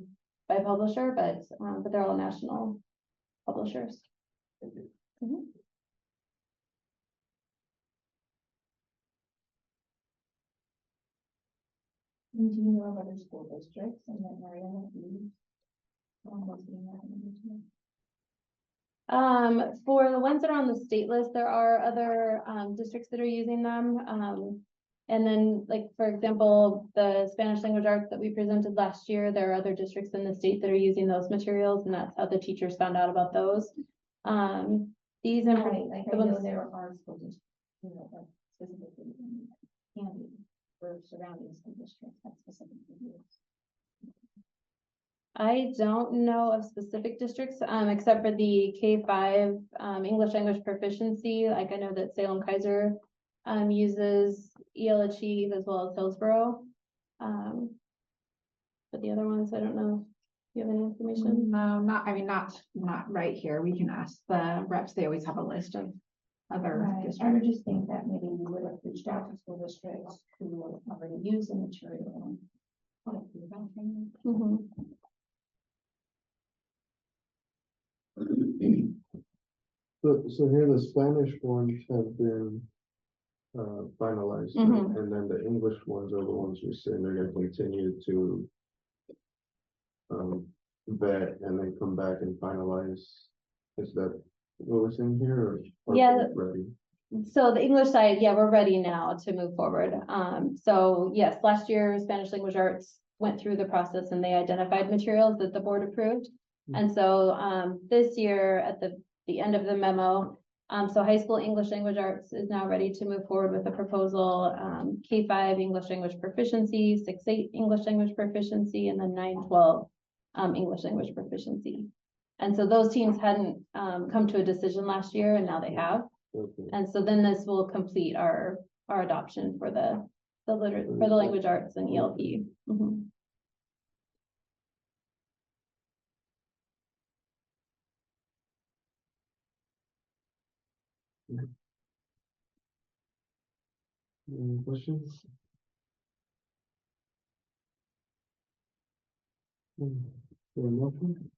publisher, but they're all national publishers. Mhm. Do you know of other school districts in that area that use? For the ones that are on the state list, there are other, districts that are using them. And then, like, for example, the Spanish language arts that we presented last year, there are other districts in the state that are using those materials, and that's how the teachers found out about those. These are. Right, like I the know ones- there are school districts, you know, like specifically in Candy or surrounding school districts that specifically use. I don't know of specific districts, except for the K-5, English language proficiency. Like I know that Salem Kaiser, uses EL Achieve as well as Hillsborough. But the other ones, I don't know. Do you have any information? No, not right here. We can ask the reps. They always have a list of other Right, I would districts. just think that maybe we would have reached out to school districts who already use the material. And what if we don't think- Mhm. So here the Spanish ones have been finalized, Mhm. and then the English ones are the ones we're saying they're gonna continue to vet and then come back and finalize. Is that what we're saying here, or? are Yeah. they ready? So the English side, yeah, we're ready now to move forward. So yes, last year Spanish language arts went through the process and they identified materials that the board approved. And so this year at the end of the memo, so high school English language arts is now ready to move forward with a proposal. K-5 English language proficiency, 6-8 English language proficiency, and then 9-12 English language proficiency. And so those teams hadn't come to a decision last year, and now they have. Okay. And so then this will complete our adoption for the language arts and ELP. Mhm. Any questions? Any motion?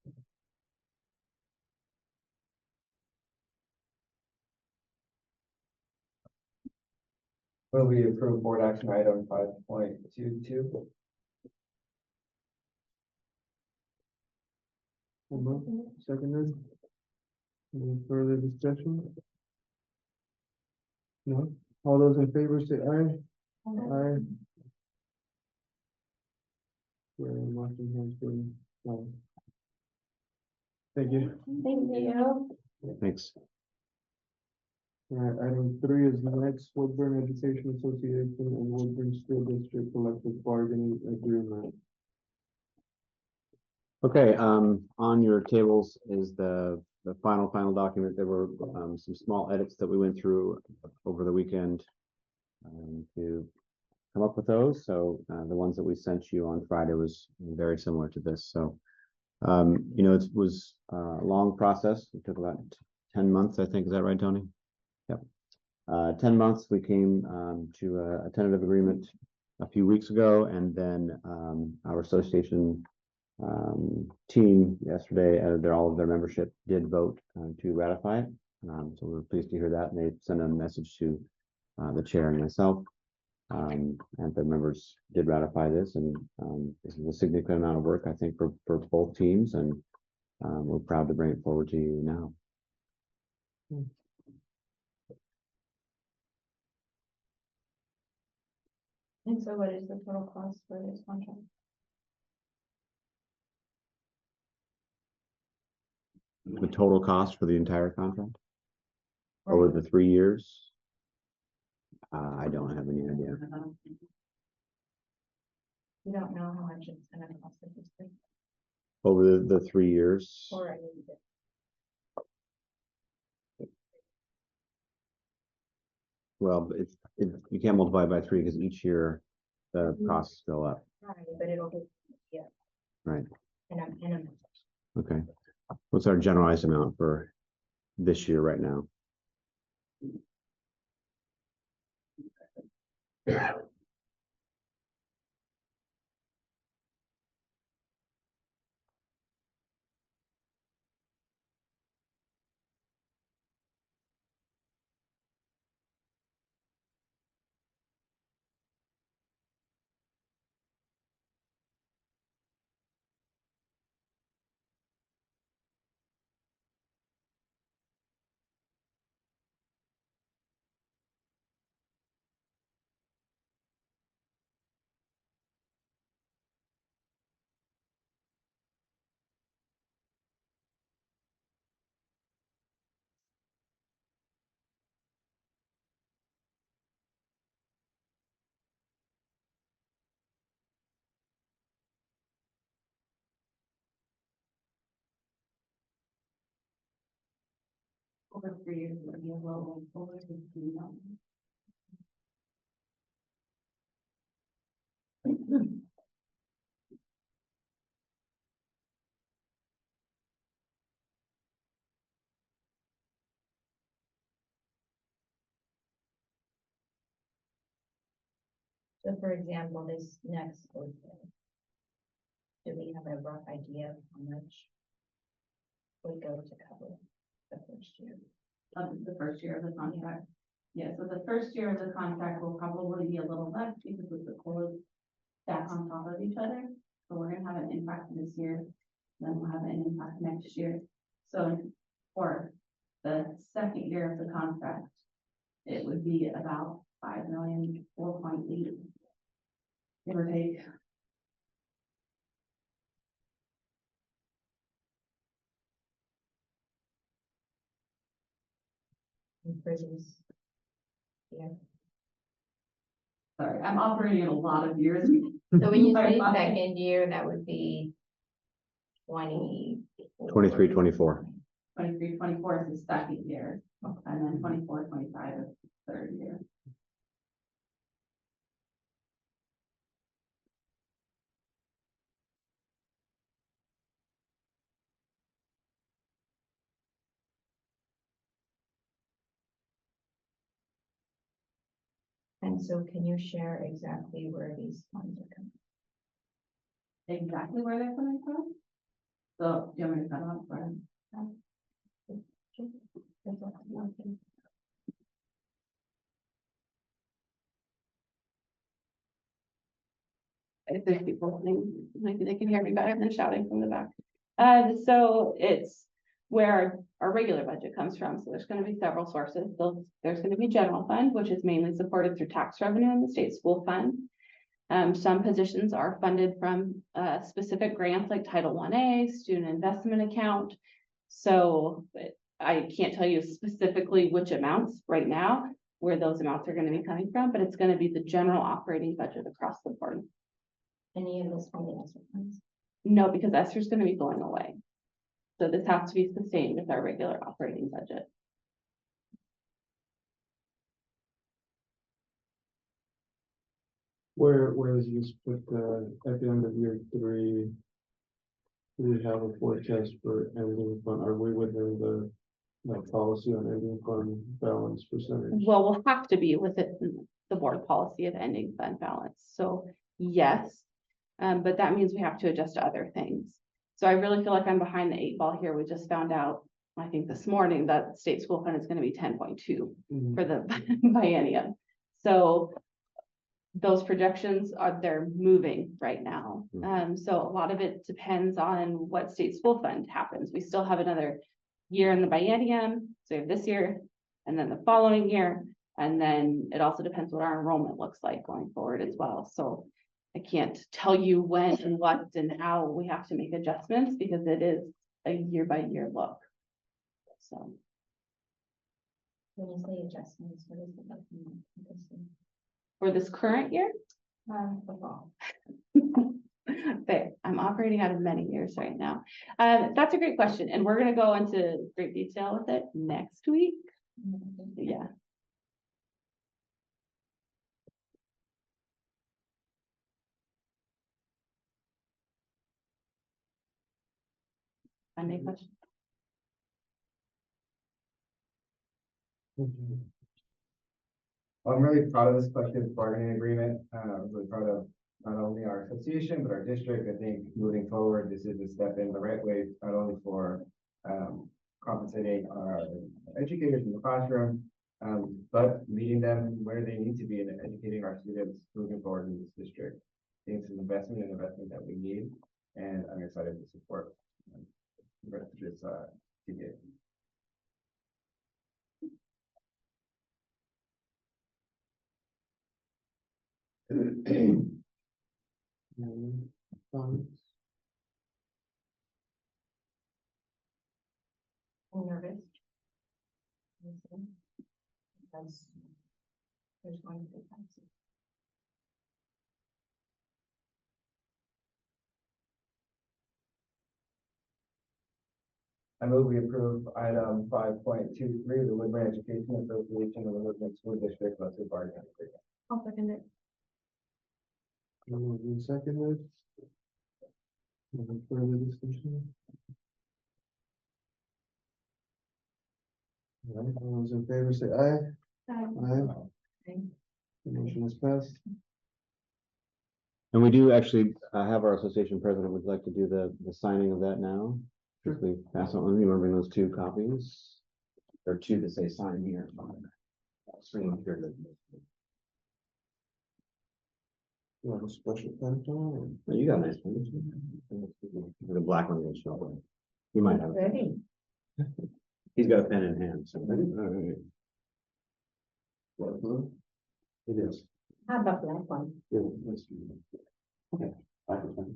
Will we approve board action item 5.22? Seconded. Any further discussion? No, all those in favor say aye. Aye. Yeah, motion has been, thank you. Thank you. Thanks. All right, item 3 is the next Woodburn Education Association and Woodburn School District Collective Bargaining Agreement. Okay, on your tables is the final document. There were some small edits that we went through over the weekend to come up with those. So the ones that we sent you on Friday was very similar to this. So you know, it was a long process. It took about 10 months, I think. Is that right, Tony? Yep. 10 months. We came to a tentative agreement a few weeks ago, and then our association team yesterday, all of their membership did vote to ratify it. So we're pleased to hear that, and they sent a message to the chair and myself. And the members did ratify this, and this is a significant amount of work, I think, for both teams, and we're proud to bring it forward to you now. And so what is the total cost for this contract? The total cost for the entire contract over the 3 years, I don't have any idea. You don't know how much it's gonna cost the district Over the 3 years, or well, you can't multiply by 3 because each year the costs go up. But it'll be, yeah. Right. And I'm. Okay. What's our generalized amount for this year right now? Over 3 years, it would be a little over 15 million. So for example, this next school year, do we have a rough idea of how much would go to cover the first year? The first year of the contract. Yeah, so the first year of the contract will probably be a little less because of the close stack on top of each other. So we're gonna have an impact this year, then we'll have an impact next year. So for the second year of the contract, it would be about 5 million, 4.8, give or take. For this year? Sorry, I'm operating at a lot of years. So when you Sorry say about that. second year, that would be 20. 23, 24. 23, 24 is the second year, and then 24, 25 is the third year. And so can you share exactly where these funds are coming? Exactly where they're coming from. So, do you want me to cut off, Brian? If there's people listening, maybe they can hear me better than shouting from the back. So it's where our regular budget comes from. So there's gonna be several sources. So there's gonna be general fund, which is mainly supported through tax revenue in the state school fund. Some positions are funded from, specific grants like Title I-A, student investment account. So I can't tell you specifically which amounts right now, where those amounts are gonna be coming from, but it's gonna be the general operating budget across the board. Any of this from the ESSER funds? No, because Esther's gonna be going away. So this has to be sustained with our regular operating budget. Where is this put, at the end of year 3? Do we have a forecast for ending fund? Are we within the policy on ending fund balance percentage? Well, we'll have to be within the board policy of ending fund balance. So yes, but that means we have to adjust to other things. So I really feel like I'm behind the 8 ball here. We just found out, I think this morning, that state school fund is going to be 10.2 for the biennium. So those projections they're moving right now. So a lot of it depends on what state school fund happens. We still have another year in the biennium, so we have this year and then the following year. And then it also depends what our enrollment looks like going forward as well. So I can't tell you when and what and how we have to make adjustments because it is a year by year look. So When you say adjustments, what is the? for this current year, The fall. Fair. I'm operating out of many years right now. That's a great question, and we're gonna go into great detail with it next week. Yeah. Any question? I'm really proud of this collective bargaining agreement. Really proud of not only our association, but our district. I think moving forward, this is a step in the right way, not only for compensating our educators in the classroom, but meeting them where they need to be and educating our students moving forward in this district. I think it's an investment that we need, and I'm excited to support the rest of this TBA. Comments? I'm nervous. Because there's going to be times. I move we approve item 5.23, the Woodburn Education Association of the Woodburn School District collective bargaining agreement. I'll second it. Moved and seconded. Any further discussion? All right, all those in favor say aye. Aye. The motion is passed. And we do actually have our association president would like to do the signing of that now. Sure. We pass on, you remember those 2 copies? There are 2 that say sign here. You have a special pen for it? Oh, you got a nice one. The black one will show up. You might have. Ready? He's got a pen in hand, so. All right. What, blue? It is. How about that one? Yeah, let's do that. Okay. I have a pen.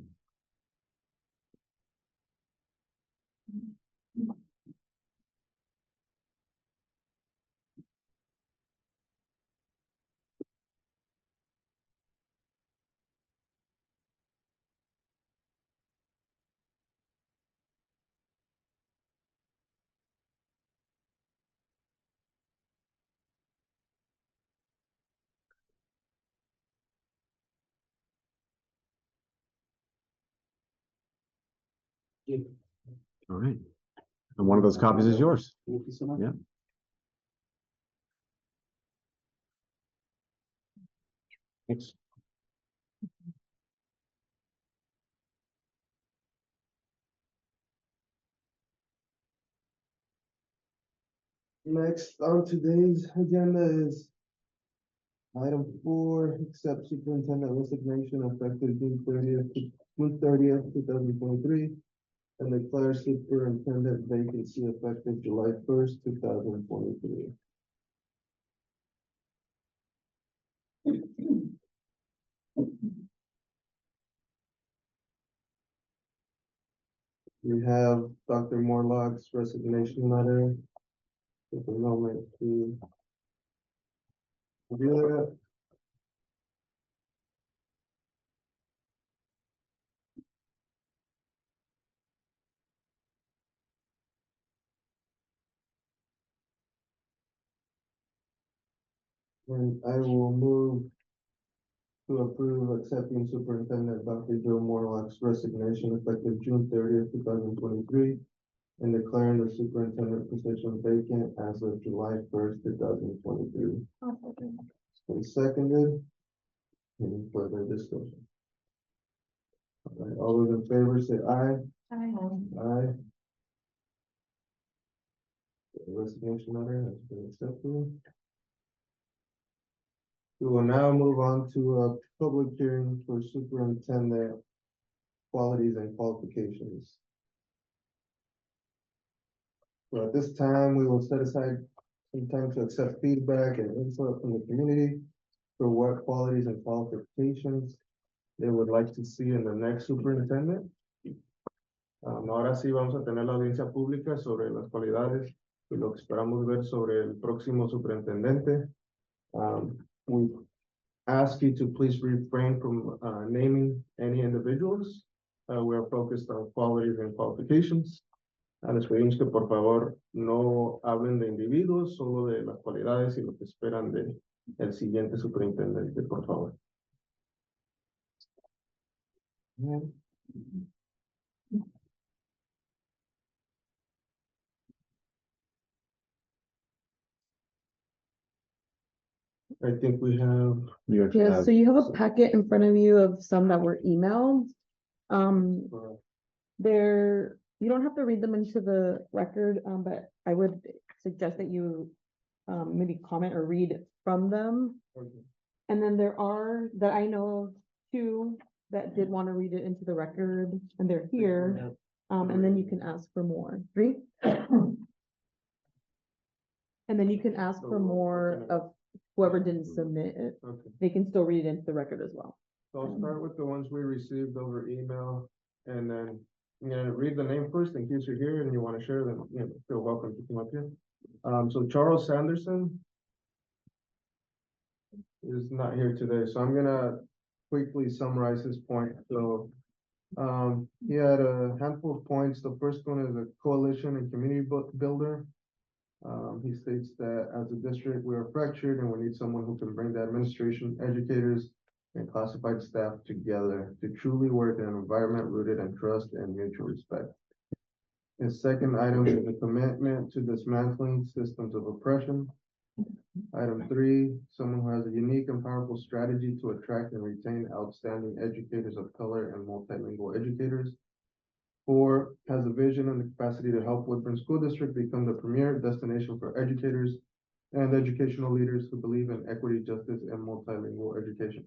All right. And one of those copies is yours. Thank you so much. Yeah. Thanks. Next on today's agenda is item 4, accept superintendent resignation effective June 30th, 2023, and declare superintendent vacancy effective July 1st, 2023. We have Dr. Morlock's resignation letter. Take a moment to review that. And I will move to approve accepting Superintendent Dr. Joe Morlock's resignation effective June 30th, 2023, and declaring the superintendent position vacant as of July 1st, 2023. It's been seconded. Any further discussion? All right, all those in favor say aye. Aye. The resignation letter has been accepted. We will now move on to a public hearing for superintendent qualities and qualifications. So at this time, we will set aside some time to accept feedback and input from the community for what qualities and qualifications they would like to see in the next superintendent. Ahora sí vamos a tener la audiencia pública sobre las cualidades y lo que esperamos ver sobre el próximo superintendente. We ask you to please refrain from naming any individuals. We are focused on qualities and qualifications. Les pedimos que por favor no hablen de individuos, solo de las cualidades y lo que esperan de el siguiente superintendente, por favor. Bien. I think we have, You actually Yeah, have, so you have a packet in front of you of some that were emailed. Um, They're, you don't have to read them into the record, but I would suggest that you maybe comment or read from them. And then there are, that I know of, two that did want to read it into the record, and they're here. And then you can ask for more. Three? And then you can ask for more of whoever didn't submit it. okay. They can still read it into the record as well. So I'll start with the ones we received over email, and then, read the name first in case you're here and you want to share them, feel welcome to come up here. So Charles Sanderson is not here today, so I'm gonna quickly summarize his point. So, he had a handful of points. The first one is a coalition and community builder. He states that as a district, we are fractured and we need someone who can bring the administration, educators, and classified staff together to truly work in an environment rooted in trust and mutual respect. His second item is a commitment to dismantling systems of oppression. Item 3, someone who has a unique and powerful strategy to attract and retain outstanding educators of color and multilingual educators. 4, has a vision and the capacity to help Woodburn School District become the premier destination for educators and educational leaders who believe in equity, justice, and multilingual education.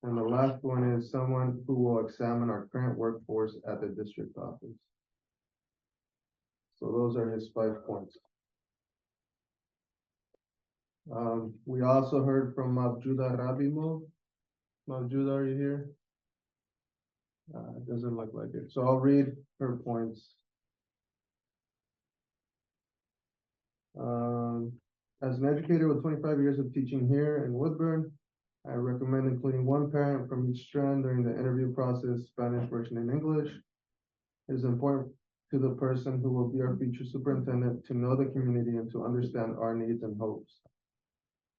And the last one is someone who will examine our current workforce at the district office. So those are his 5 points. We also heard from Mavjuda Rabimo. Mavjuda, are you here? It doesn't look like it. So I'll read her points. As an educator with 25 years of teaching here in Woodburn, I recommend including one parent from each strand during the interview process, Spanish version and English. It is important to the person who will be our future superintendent to know the community and to understand our needs and hopes.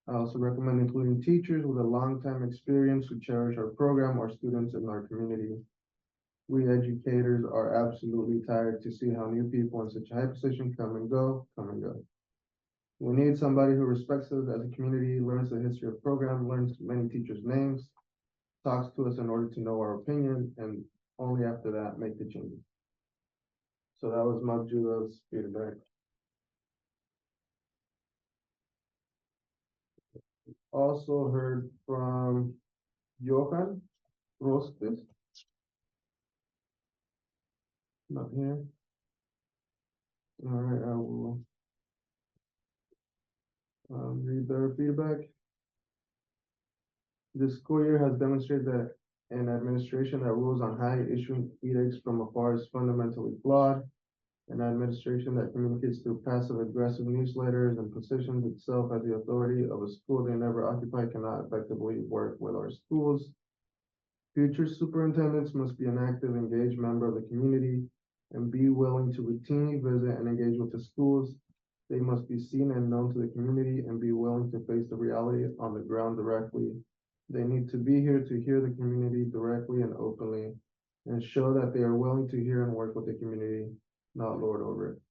I also recommend including teachers with a long time experience who cherish our program, our students, and our community. We educators are absolutely tired to see how new people in such a high position come and go. We need somebody who respects us as a community, learns the history of the program, learns many teachers' names, talks to us in order to know our opinion, and only after that make the changes. So that was Mavjuda's feedback. Also heard from Johan Rostes. Not here. All right, I will read their feedback. This school year has demonstrated that an administration that rules on high issuing edicts from afar is fundamentally flawed. An administration that communicates through passive aggressive newsletters and positions itself as the authority of a school they never occupy cannot effectively work with our schools. Future superintendents must be an active, engaged member of the community and be willing to routinely visit and engage with the schools. They must be seen and known to the community and be willing to face the reality on the ground directly. They need to be here to hear the community directly and openly and show that they are willing to hear and work with the community, not lord over it.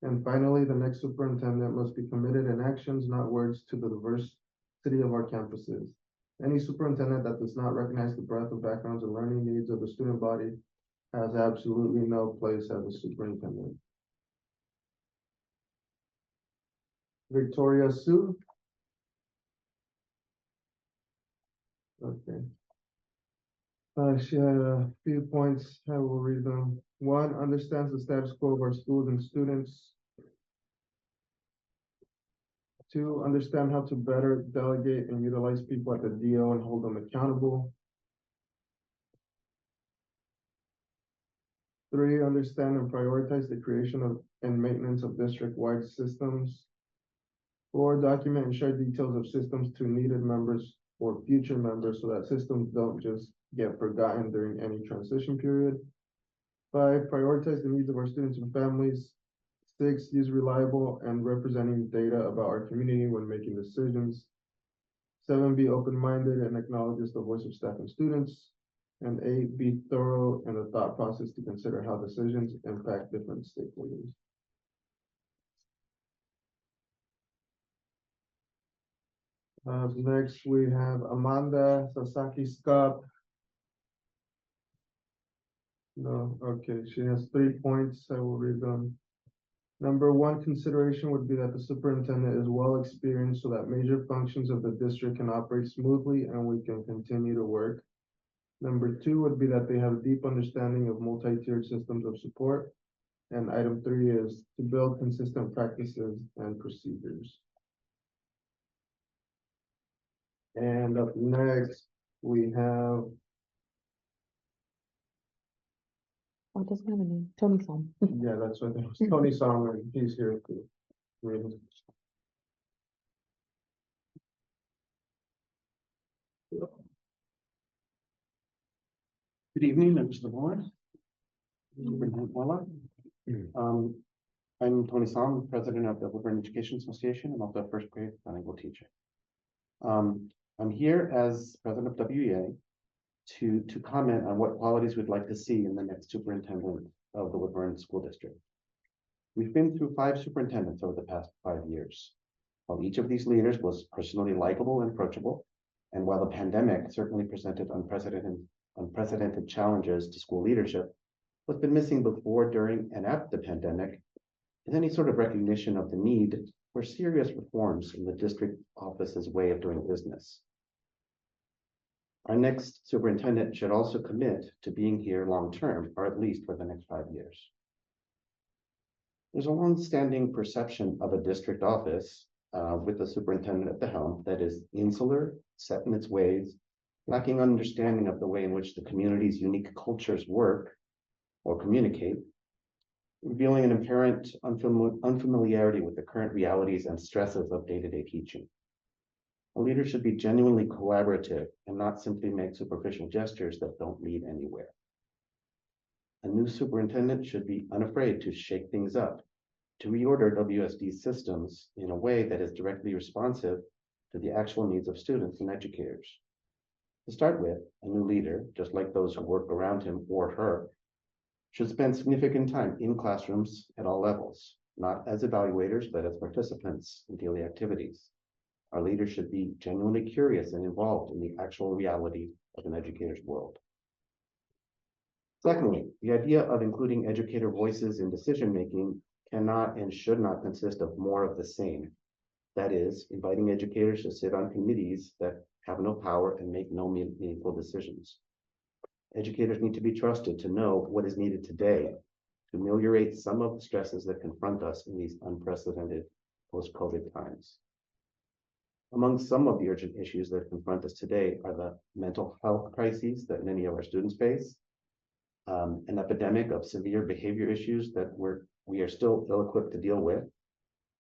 And finally, the next superintendent must be committed in actions, not words, to the diversity of our campuses. Any superintendent that does not recognize the breadth of backgrounds and learning needs of the student body has absolutely no place as a superintendent. Victoria Sue. Okay. She had a few points. I will read them. 1, understands the status quo of our schools and students. 2, understand how to better delegate and utilize people at the DO and hold them accountable. 3, understand and prioritize the creation of and maintenance of district-wide systems. 4, document and share details of systems to needed members or future members so that systems don't just get forgotten during any transition period. 5, prioritize the needs of our students and families. 6, use reliable and representing data about our community when making decisions. 7, be open-minded and acknowledges the voice of staff and students. And 8, be thorough in the thought process to consider how decisions impact different stakeholders. Next, we have Amanda Sasaki Scott. No, okay, she has 3 points. I will read them. Number one consideration would be that the superintendent is well experienced so that major functions of the district can operate smoothly and we can continue to work. Number two would be that they have a deep understanding of multi-tiered systems of support. And item three is to build consistent practices and procedures. And up next, we have Oh, it doesn't have a name. Tony Psalm. yeah, that's what it was. Tony Solomon, he's here too. Really. Good evening, members of the board. Superintendent Wella. I'm Tony Song, president of the Woodburn Education Association. I'm also a first grade bilingual teacher. I'm here as president of WEA to comment on what qualities we'd like to see in the next superintendent of the Woodburn School District. We've been through 5 superintendents over the past 5 years. While each of these leaders was personally likable and approachable, and while the pandemic certainly presented unprecedented challenges to school leadership, what's been missing before, during, and after the pandemic is any sort of recognition of the need for serious reforms in the district office's way of doing business. Our next superintendent should also commit to being here long-term, or at least for the next 5 years. There's a long-standing perception of a district office with the superintendent at the helm that is insular, set in its ways, lacking understanding of the way in which the community's unique cultures work or communicate, revealing an apparent unfamiliarity with the current realities and stresses of day-to-day teaching. A leader should be genuinely collaborative and not simply make superficial gestures that don't lead anywhere. A new superintendent should be unafraid to shake things up, to reorder WSD systems in a way that is directly responsive to the actual needs of students and educators. To start with, a new leader, just like those who work around him or her, should spend significant time in classrooms at all levels, not as evaluators, but as participants in daily activities. Our leaders should be genuinely curious and involved in the actual reality of an educator's world. Secondly, the idea of including educator voices in decision-making cannot and should not consist of more of the same. That is, inviting educators to sit on committees that have no power and make no meaningful decisions. Educators need to be trusted to know what is needed today to ameliorate some of the stresses that confront us in these unprecedented post-COVID times. Among some of the urgent issues that confront us today are the mental health crises that many of our students face, an epidemic of severe behavior issues that we are still ill-equipped to deal with,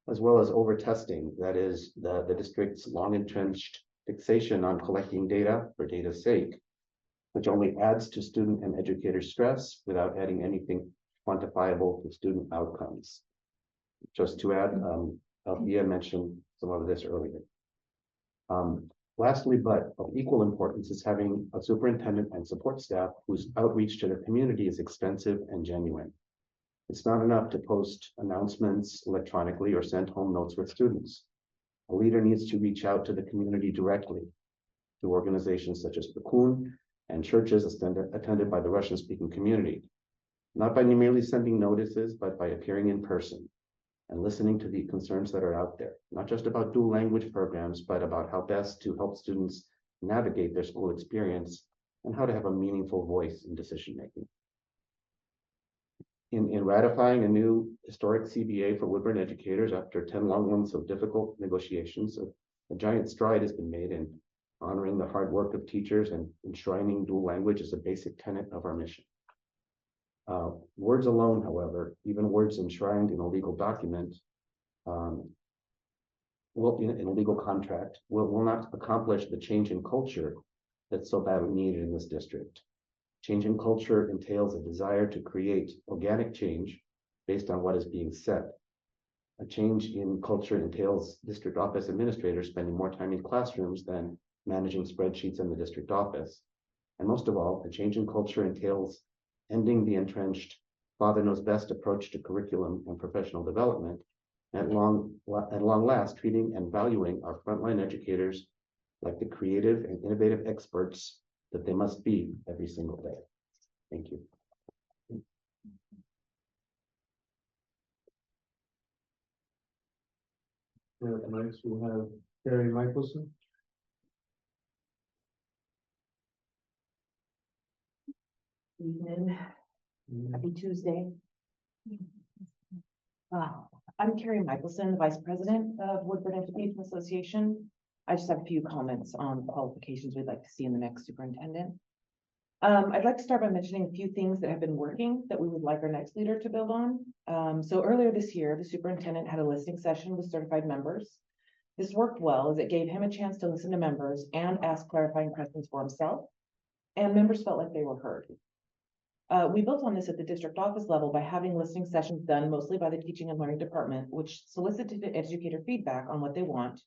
as well as over-testing, that is, the district's long-entrenched fixation on collecting data for data's sake, which only adds to student and educator stress without adding anything quantifiable to student outcomes. Just to add, Althea mentioned some of this earlier. Lastly, but of equal importance, is having a superintendent and support staff whose outreach to the community is extensive and genuine. It's not enough to post announcements electronically or send home notes with students. A leader needs to reach out to the community directly through organizations such as Bakun and churches attended by the Russian-speaking community, not by merely sending notices, but by appearing in person and listening to the concerns that are out there, not just about dual language programs, but about how best to help students navigate their school experience and how to have a meaningful voice in decision-making. In ratifying a new historic CBA for Woodburn educators after 10 long months of difficult negotiations, a giant stride has been made in honoring the hard work of teachers and enshrining dual language as a basic tenet of our mission. Words alone, however, even words enshrined in a legal document, in a legal contract, will not accomplish the change in culture that's so badly needed in this district. Change in culture entails a desire to create organic change based on what is being said. A change in culture entails district office administrators spending more time in classrooms than managing spreadsheets in the district office. And most of all, a change in culture entails ending the entrenched father knows best approach to curriculum and professional development At long last, treating and valuing our frontline educators like the creative and innovative experts that they must be every single day. Thank you. Next, we'll have Carrie Michelson. Evening, happy Tuesday. I'm Carrie Michelson, the Vice President of Woodburn Education Association. I just have a few comments on qualifications we'd like to see in the next superintendent. I'd like to start by mentioning a few things that have been working that we would like our next leader to build on. So earlier this year, the superintendent had a listening session with certified members. This worked well as it gave him a chance to listen to members and ask clarifying questions for himself, and members felt like they were heard. We built on this at the district office level by having listening sessions done mostly by the teaching and learning department, which solicited educator feedback on what they want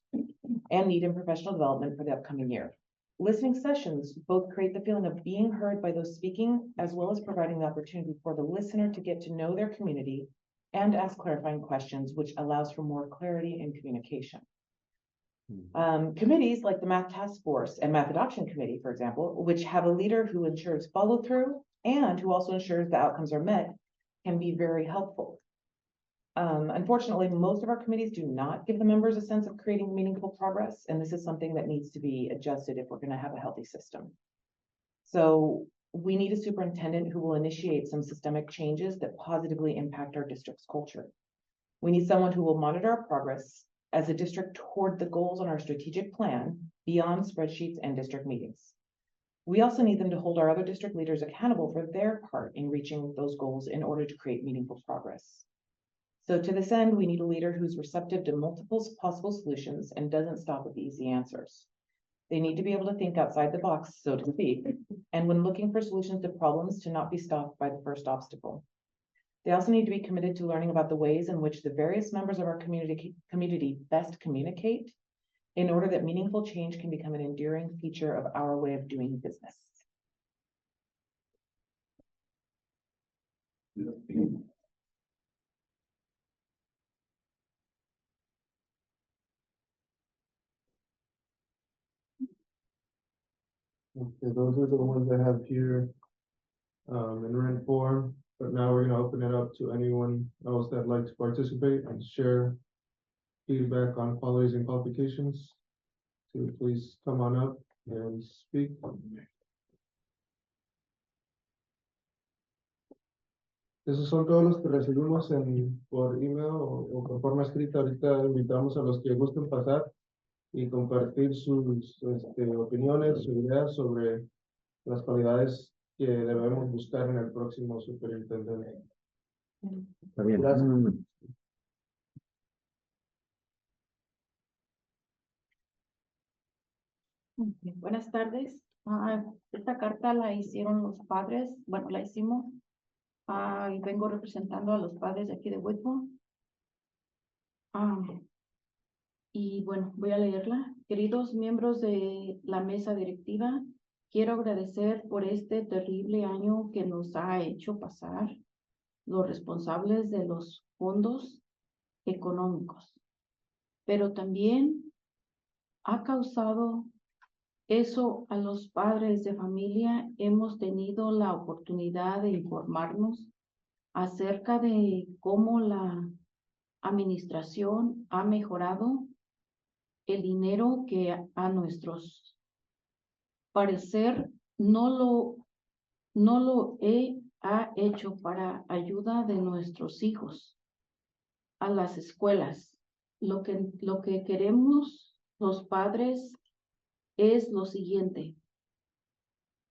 and need in professional development for the upcoming year. Listening sessions both create the feeling of being heard by those speaking, as well as providing the opportunity for the listener to get to know their community and ask clarifying questions, which allows for more clarity and communication. Committees like the Math Task Force and Math Adoption Committee, for example, which have a leader who ensures follow through and who also ensures the outcomes are met, can be very helpful. Unfortunately, most of our committees do not give the members a sense of creating meaningful progress, and this is something that needs to be adjusted if we're going to have a healthy system. So we need a superintendent who will initiate some systemic changes that positively impact our district's culture. We need someone who will monitor our progress as a district toward the goals on our strategic plan beyond spreadsheets and district meetings. We also need them to hold our other district leaders accountable for their part in reaching those goals in order to create meaningful progress. So to this end, we need a leader who's receptive to multiple possible solutions and doesn't stop with easy answers. They need to be able to think outside the box, so to speak, and when looking for solutions to problems, to not be stopped by the first obstacle. They also need to be committed to learning about the ways in which the various members of our community best communicate in order that meaningful change can become an enduring feature of our way of doing business. Okay, those are the ones I have here in written form, but now we're gonna open it up to anyone else that'd like to participate and share feedback on qualities and qualifications. So please come on up and speak. Esos son todos los que recibimos por email o por forma escrita. Ahorita invitamos a los que gusten pasar y compartir sus opiniones, sus ideas sobre las cualidades que debemos buscar en el próximo superintendente. Está bien. Gracias. Buenas tardes. Esta carta la hicieron los padres, bueno, la hicimos. Y vengo representando a los padres de aquí de Woodburn. Y bueno, voy a leerla. Queridos miembros de la mesa directiva, quiero agradecer por este terrible año que nos ha hecho pasar los responsables de los fondos económicos, pero también ha causado eso a los padres de familia. Hemos tenido la oportunidad de informarnos acerca de cómo la administración ha mejorado el dinero que a nuestros parecer no lo ha hecho para ayuda de nuestros hijos a las escuelas. Lo que queremos los padres es lo siguiente: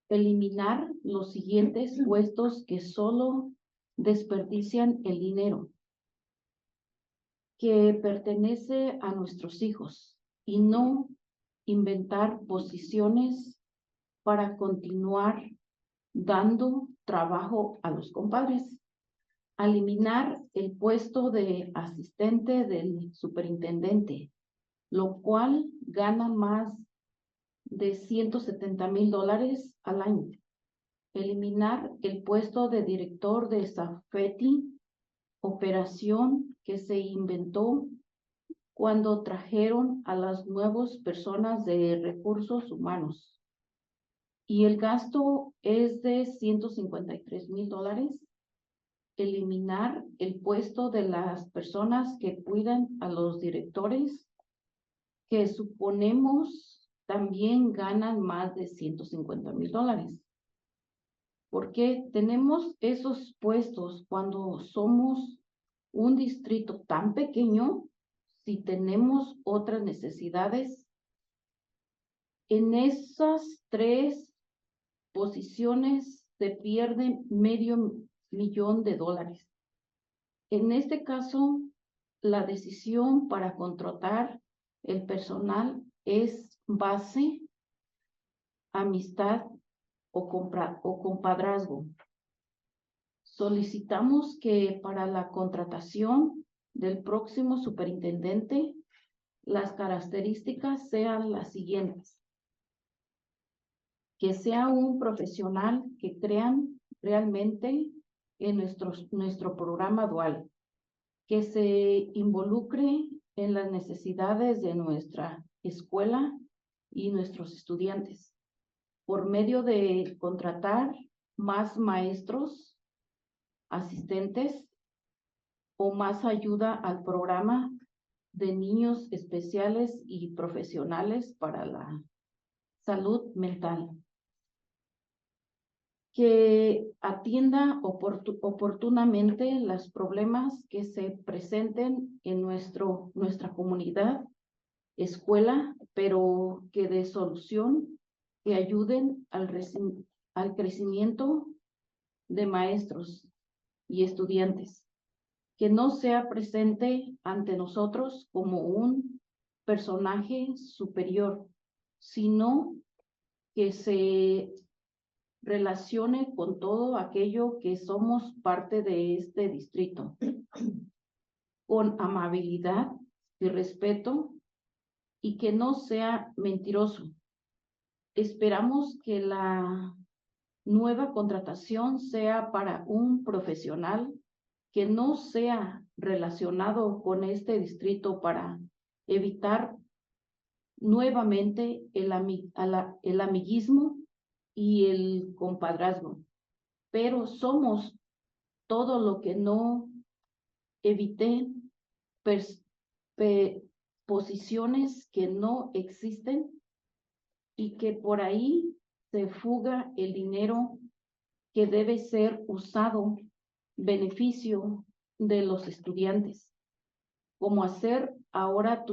eliminar los siguientes puestos que solo desperdician el dinero que pertenece a nuestros hijos y no inventar posiciones para continuar dando trabajo a los compadres. Eliminar el puesto de asistente del superintendente, lo cual gana más de $170,000 al año. Eliminar el puesto de director de Safety, operación que se inventó cuando trajeron a las nuevas personas de recursos humanos. Y el gasto es de $153,000. Eliminar el puesto de las personas que cuidan a los directores, que suponemos también ganan más de $150,000. Porque tenemos esos puestos cuando somos un distrito tan pequeño, si tenemos otras necesidades. En esas 3 posiciones se pierden $500,000. En este caso, la decisión para contratar el personal es base, amistad o compadrazgo. Solicitamos que para la contratación del próximo superintendente, las características sean las siguientes: que sea un profesional que crean realmente en nuestro programa dual, que se involucre en las necesidades de nuestra escuela y nuestros estudiantes, por medio de contratar más maestros, asistentes o más ayuda al programa de niños especiales y profesionales para la salud mental. Que atienda oportunamente los problemas que se presenten en nuestra comunidad, escuela, pero que dé solución, que ayuden al crecimiento de maestros y estudiantes, que no sea presente ante nosotros como un personaje superior, sino que se relacione con todo aquello que somos parte de este distrito, con amabilidad y respeto, y que no sea mentiroso. Esperamos que la nueva contratación sea para un profesional que no sea relacionado con este distrito, para evitar nuevamente el amiguismo y el compadrazgo. Pero somos todo lo que no evité, posiciones que no existen y que por ahí se fuga el dinero que debe ser usado beneficio de los estudiantes, como hacer ahora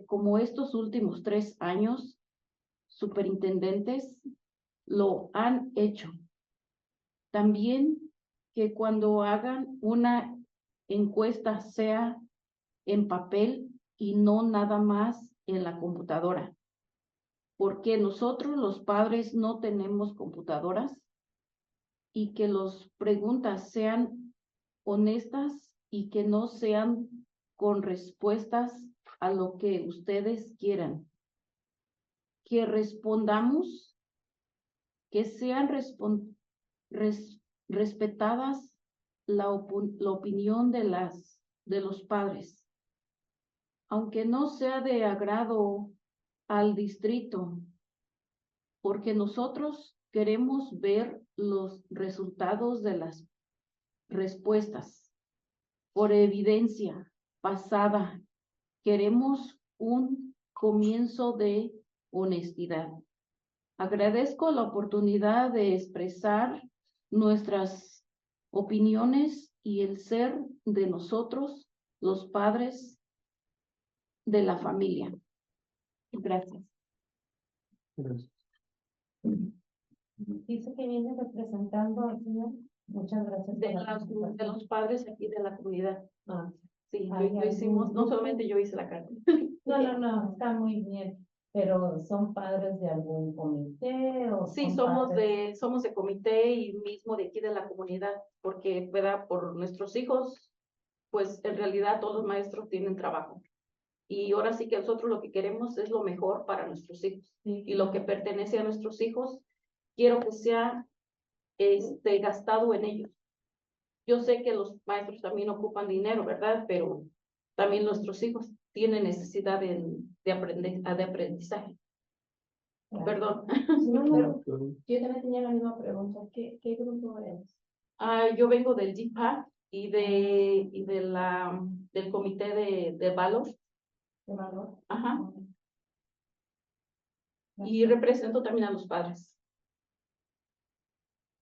como estos últimos 3 años superintendentes lo han hecho. También que cuando hagan una encuesta sea en papel y no nada más en la computadora, porque nosotros los padres no tenemos computadoras, y que las preguntas sean honestas y que no sean con respuestas a lo que ustedes quieran. Que respondamos, que sean respetadas la opinión de los padres, aunque no sea de agrado al distrito, porque nosotros queremos ver los resultados de las respuestas. Por evidencia pasada, queremos un comienzo de honestidad. Agradezco la oportunidad de expresar nuestras opiniones y el ser de nosotros, los padres de la familia. Gracias. Gracias. Dice que viene representando al señor. Muchas gracias. De los padres aquí de la comunidad. Ah, Sí, ¿hay lo hicimos, algún no grupo? solamente yo hice la carta. No, está muy bien. Pero ¿son padres de algún comité o Sí, son somos de comité y mismo de aquí de la comunidad, porque, ¿verdad? Por nuestros hijos, pues en realidad todos los maestros tienen trabajo. Y ahora sí que nosotros lo que queremos es lo mejor para nuestros hijos. Sí, Y lo que pertenece a nuestros hijos, quiero que sea gastado en ellos. yo sé que los maestros también ocupan dinero, ¿verdad? Pero también nuestros hijos tienen necesidad de aprender, de aprendizaje. Perdón. No, no, yo también tenía la misma pregunta. ¿Qué grupo es? Yo vengo del GPAC y del comité de valor. ¿De valor? Ajá. Y represento también a los padres.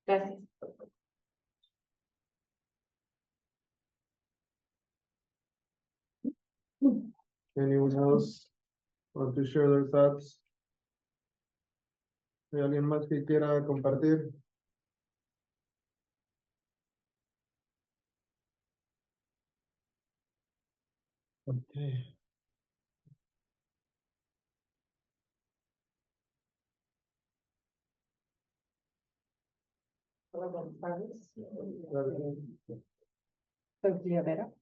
Gracias. Anyone else want to share their thoughts? ¿Hay alguien más que quiera compartir? Okay. Soy Julia Vera.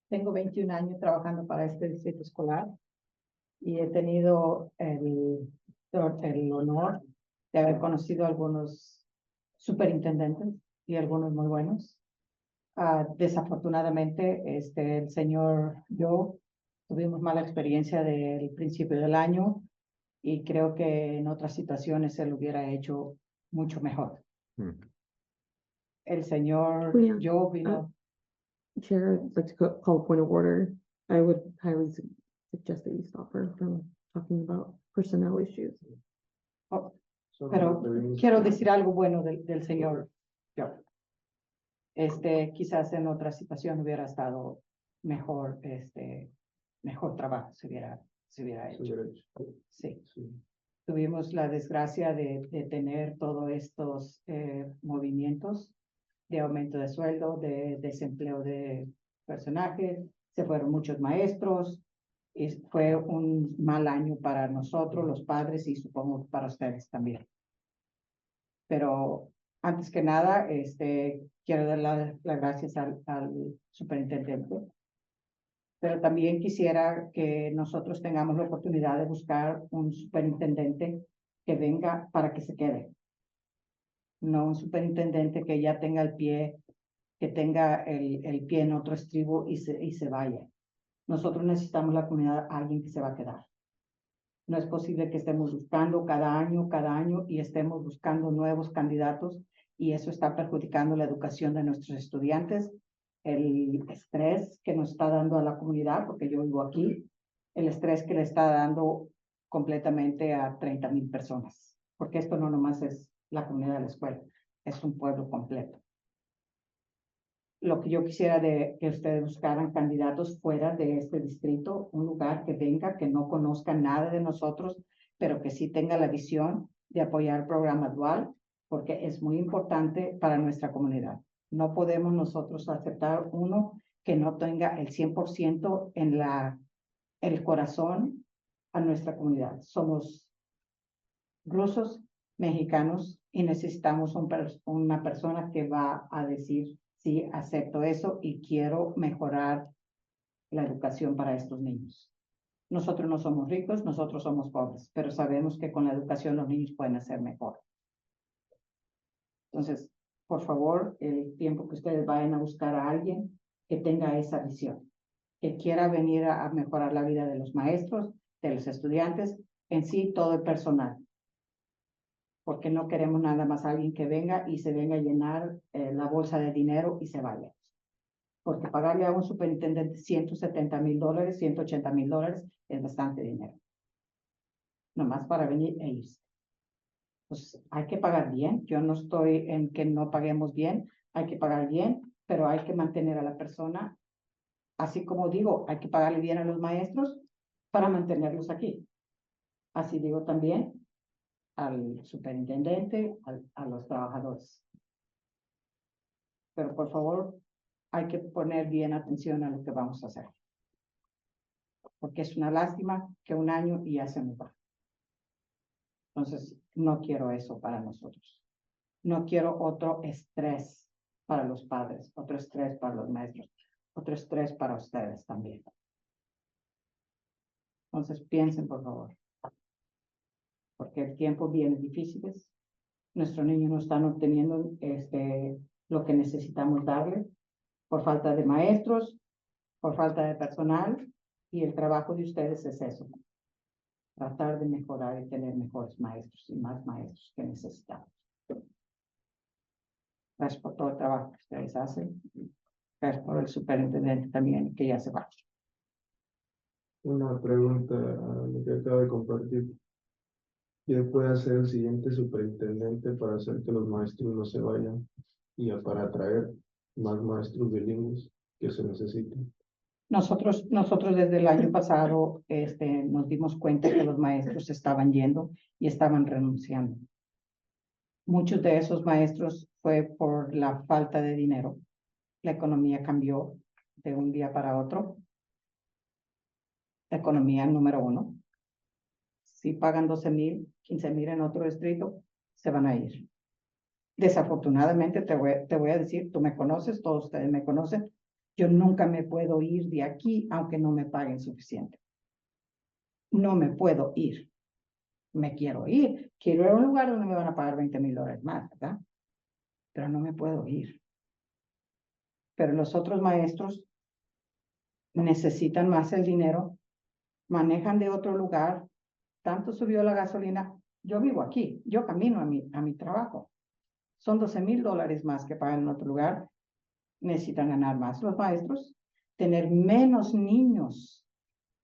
Tengo 21 años trabajando para este distrito escolar y he tenido el honor de haber conocido a algunos superintendentes y algunos muy buenos. Desafortunadamente, el señor yo tuvimos mala experiencia del principio del año y creo que en otras situaciones se lo hubiera hecho mucho mejor. El señor Julia, yo vino. Chair, I'd like to call a point of order. I would highly suggest that you stop her from talking about personnel issues. Pero quiero decir algo bueno del señor yo. Quizás en otra situación hubiera estado mejor, mejor trabajo se hubiera hecho. Sí. Tuvimos la desgracia de tener todos estos movimientos de aumento de sueldo, de desempleo de personajes, se fueron muchos maestros, y fue un mal año para nosotros, los padres, y supongo para ustedes también. Pero antes que nada, quiero dar las gracias al superintendente, pero también quisiera que nosotros tengamos la oportunidad de buscar un superintendente que venga para que se quede. No un superintendente que ya tenga que tenga el pie en otro estribo y se vaya. Nosotros necesitamos la comunidad, alguien que se va a quedar. No es posible que estemos buscando cada año y estemos buscando nuevos candidatos y eso está perjudicando la educación de nuestros estudiantes, el estrés que nos está dando a la comunidad, porque yo vivo aquí, el estrés que le está dando completamente a 30,000 personas, porque esto no nomás es la comunidad de la escuela, es un pueblo completo. Lo que yo quisiera que ustedes buscaran candidatos fuera de este distrito, un lugar que venga, que no conozca nada de nosotros, pero que sí tenga la visión de apoyar el programa dual, porque es muy importante para nuestra comunidad. No podemos nosotros aceptar uno que no tenga el 100% en el corazón a nuestra comunidad. Somos rusos, mexicanos, y necesitamos una persona que va a decir, sí, acepto eso y quiero mejorar la educación para estos niños. Nosotros no somos ricos, nosotros somos pobres, pero sabemos que con la educación los niños pueden hacer mejor. Entonces, por favor, el tiempo que ustedes vayan a buscar a alguien que tenga esa visión, que quiera venir a mejorar la vida de los maestros, de los estudiantes, en sí, todo el personal. Porque no queremos nada más alguien que venga y se venga a llenar la bolsa de dinero y se vaya. Porque pagarle a un superintendente $170,000, $180,000 es bastante dinero. Nomás para venir e irse. Pues hay que pagar bien. Yo no estoy en que no paguemos bien, hay que pagar bien, pero hay que mantener a la persona. Así como digo, hay que pagarle bien a los maestros para mantenerlos aquí. Así digo también al superintendente, a los trabajadores. Pero por favor, hay que poner bien atención a lo que vamos a hacer. Porque es una lástima que un año y ya se nos va. Entonces, no quiero eso para nosotros. No quiero otro estrés para los padres, otro estrés para los maestros, otro estrés para ustedes también. Entonces, piensen, por favor. Porque el tiempo viene difíciles. Nuestros niños no están obteniendo lo que necesitamos darle, por falta de maestros, por falta de personal, y el trabajo de ustedes es eso. Tratar de mejorar y tener mejores maestros y más maestros que necesitamos. Gracias por todo el trabajo que ustedes hacen. Gracias por el superintendente también, que ya se va. Una pregunta a lo que acaba de compartir. ¿Qué puede hacer el siguiente superintendente para hacer que los maestros no se vayan y para atraer más maestros bilingües que se necesitan? Nosotros desde el año pasado, nos dimos cuenta que los maestros estaban yendo y estaban renunciando. Muchos de esos maestros fue por la falta de dinero. La economía cambió de un día para otro. La economía número uno. Si pagan 12,000, 15,000 en otro distrito, se van a ir. Desafortunadamente, te voy a decir, tú me conoces, todos ustedes me conocen, yo nunca me puedo ir de aquí aunque no me paguen suficiente. No me puedo ir. Me quiero ir. Quiero ir a un lugar donde me van a pagar $20,000 más, ¿verdad? Pero no me puedo ir. Pero los otros maestros necesitan más el dinero, manejan de otro lugar, tanto subió la gasolina. Yo vivo aquí, yo camino a mi trabajo. Son $12,000 más que pagan en otro lugar. Necesitan ganar más los maestros, tener menos niños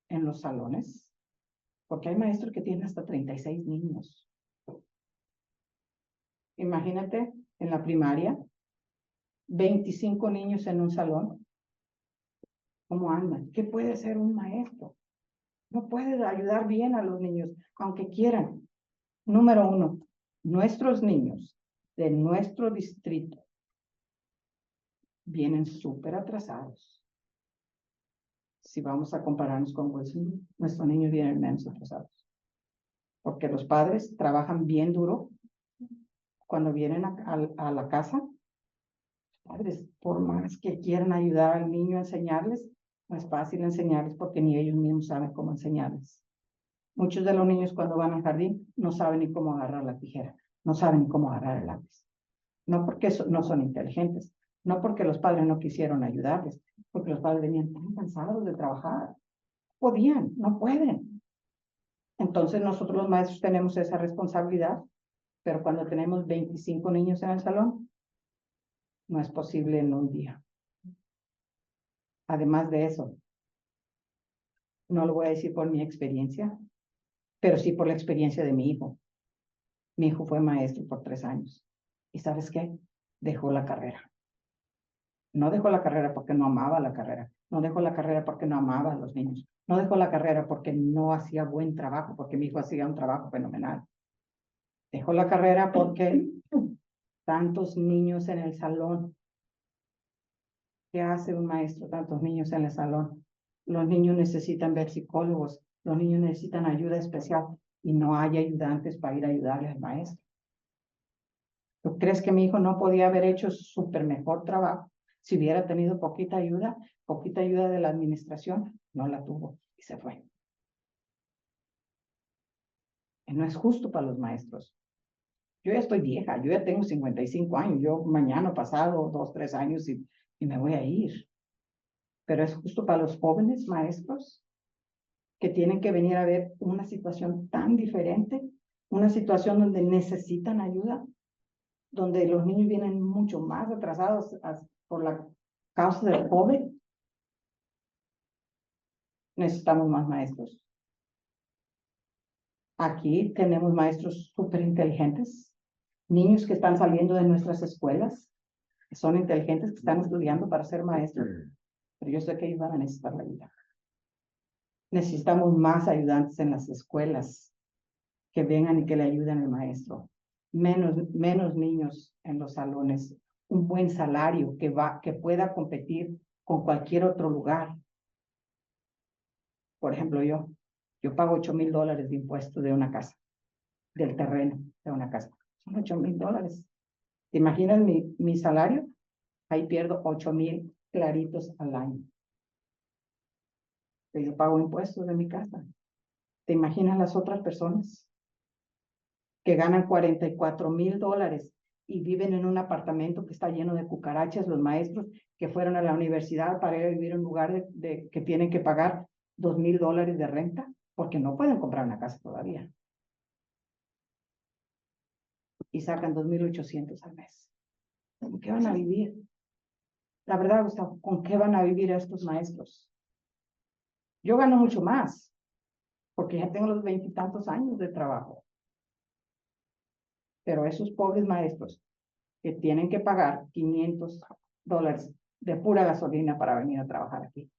en los salones, porque hay maestros que tienen hasta 36 niños. Imagínate, en la primaria, 25 niños en un salón. ¿Cómo andan? ¿Qué puede hacer un maestro? No puede ayudar bien a los niños, aunque quieran. Número uno, nuestros niños de nuestro distrito vienen súper atrasados. Si vamos a compararnos con Wilson, nuestros niños vienen menos atrasados. Porque los padres trabajan bien duro cuando vienen a la casa. Padres, por más que quieran ayudar al niño a enseñarles, no es fácil enseñarles porque ni ellos mismos saben cómo enseñarles. Muchos de los niños cuando van al jardín no saben ni cómo agarrar la tijera, no saben ni cómo agarrar el lápiz. No porque no son inteligentes, no porque los padres no quisieron ayudarles, porque los padres venían tan cansados de trabajar. Podían, no pueden. Entonces nosotros los maestros tenemos esa responsabilidad, pero cuando tenemos 25 niños en el salón, no es posible en un día. Además de eso, no lo voy a decir por mi experiencia, pero sí por la experiencia de mi hijo. Mi hijo fue maestro por 3 años. ¿Y sabes qué? Dejó la carrera. No dejó la carrera porque no amaba la carrera. No dejó la carrera porque no amaba a los niños. No dejó la carrera porque no hacía buen trabajo, porque mi hijo hacía un trabajo fenomenal. Dejó la carrera porque tantos niños en el salón. ¿Qué hace un maestro? Tantos niños en el salón. Los niños necesitan ver psicólogos. Los niños necesitan ayuda especial y no hay ayudantes para ir a ayudarle al maestro. ¿Tú crees que mi hijo no podía haber hecho súper mejor trabajo si hubiera tenido poquita ayuda de la administración? No la tuvo y se fue. Y no es justo para los maestros. Yo ya estoy vieja, yo ya tengo 55 años, yo mañana pasado 2, 3 años y me voy a ir. Pero es justo para los jóvenes maestros que tienen que venir a ver una situación tan diferente, una situación donde necesitan ayuda, donde los niños vienen mucho más atrasados por la causa del COVID. Necesitamos más maestros. Aquí tenemos maestros súper inteligentes, niños que están saliendo de nuestras escuelas, que son inteligentes, que están estudiando para ser maestros, pero yo sé que ellos van a necesitar la ayuda. Necesitamos más ayudantes en las escuelas que vengan y que le ayuden al maestro. Menos niños en los salones, un buen salario que pueda competir con cualquier otro lugar. Por ejemplo, yo pago $8,000 de impuestos de una casa, del terreno de una casa. Son $8,000. ¿Te imaginas mi salario? Ahí pierdo 8,000 claritos al año. Que yo pago impuestos de mi casa. ¿Te imaginas las otras personas que ganan $44,000 y viven en un apartamento que está lleno de cucarachas, los maestros que fueron a la universidad para ir a vivir en un lugar que tienen que pagar $2,000 de renta, porque no pueden comprar una casa todavía. Y sacan 2,800 al mes. ¿Con qué van a vivir? La verdad, Gustavo, ¿con qué van a vivir estos maestros? Yo gano mucho más, porque ya tengo los 20 y tantos años de trabajo. Pero esos pobres maestros que tienen que pagar $500 de pura gasolina para venir a trabajar aquí.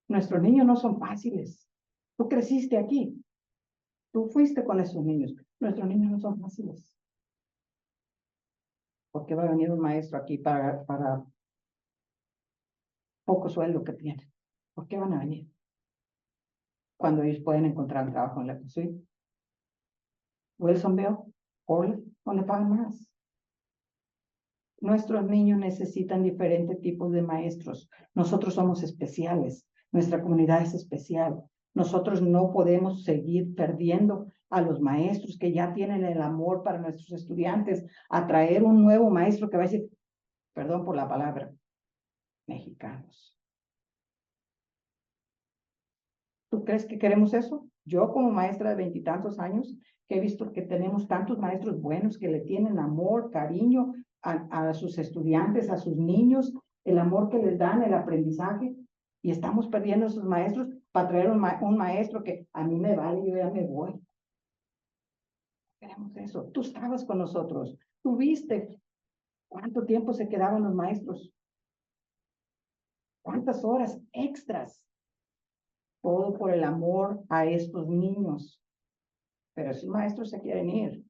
Nuestros niños no son fáciles. Tú creciste aquí. Tú fuiste con esos niños. Nuestros niños no son fáciles. ¿Por qué va a venir un maestro aquí para poco sueldo que tiene? ¿Por qué van a venir? Cuando ellos pueden encontrar un trabajo en la cocina. Wilsonville, Orly, donde pagan más. Nuestros niños necesitan diferentes tipos de maestros. Nosotros somos especiales. Nuestra comunidad es especial. Nosotros no podemos seguir perdiendo a los maestros que ya tienen el amor para nuestros estudiantes, a traer un nuevo maestro que va a decir, perdón por la palabra, mexicanos. ¿Tú crees que queremos eso? Yo como maestra de 20 y tantos años, que he visto que tenemos tantos maestros buenos que le tienen amor, cariño a sus estudiantes, a sus niños, el amor que les dan, el aprendizaje, y estamos perdiendo a esos maestros para traer un maestro que a mí me vale, yo ya me voy. Queremos eso. Tú estabas con nosotros, tú viste cuánto tiempo se quedaban los maestros, cuántas horas extras, todo por el amor a estos niños. Pero esos maestros se quieren ir,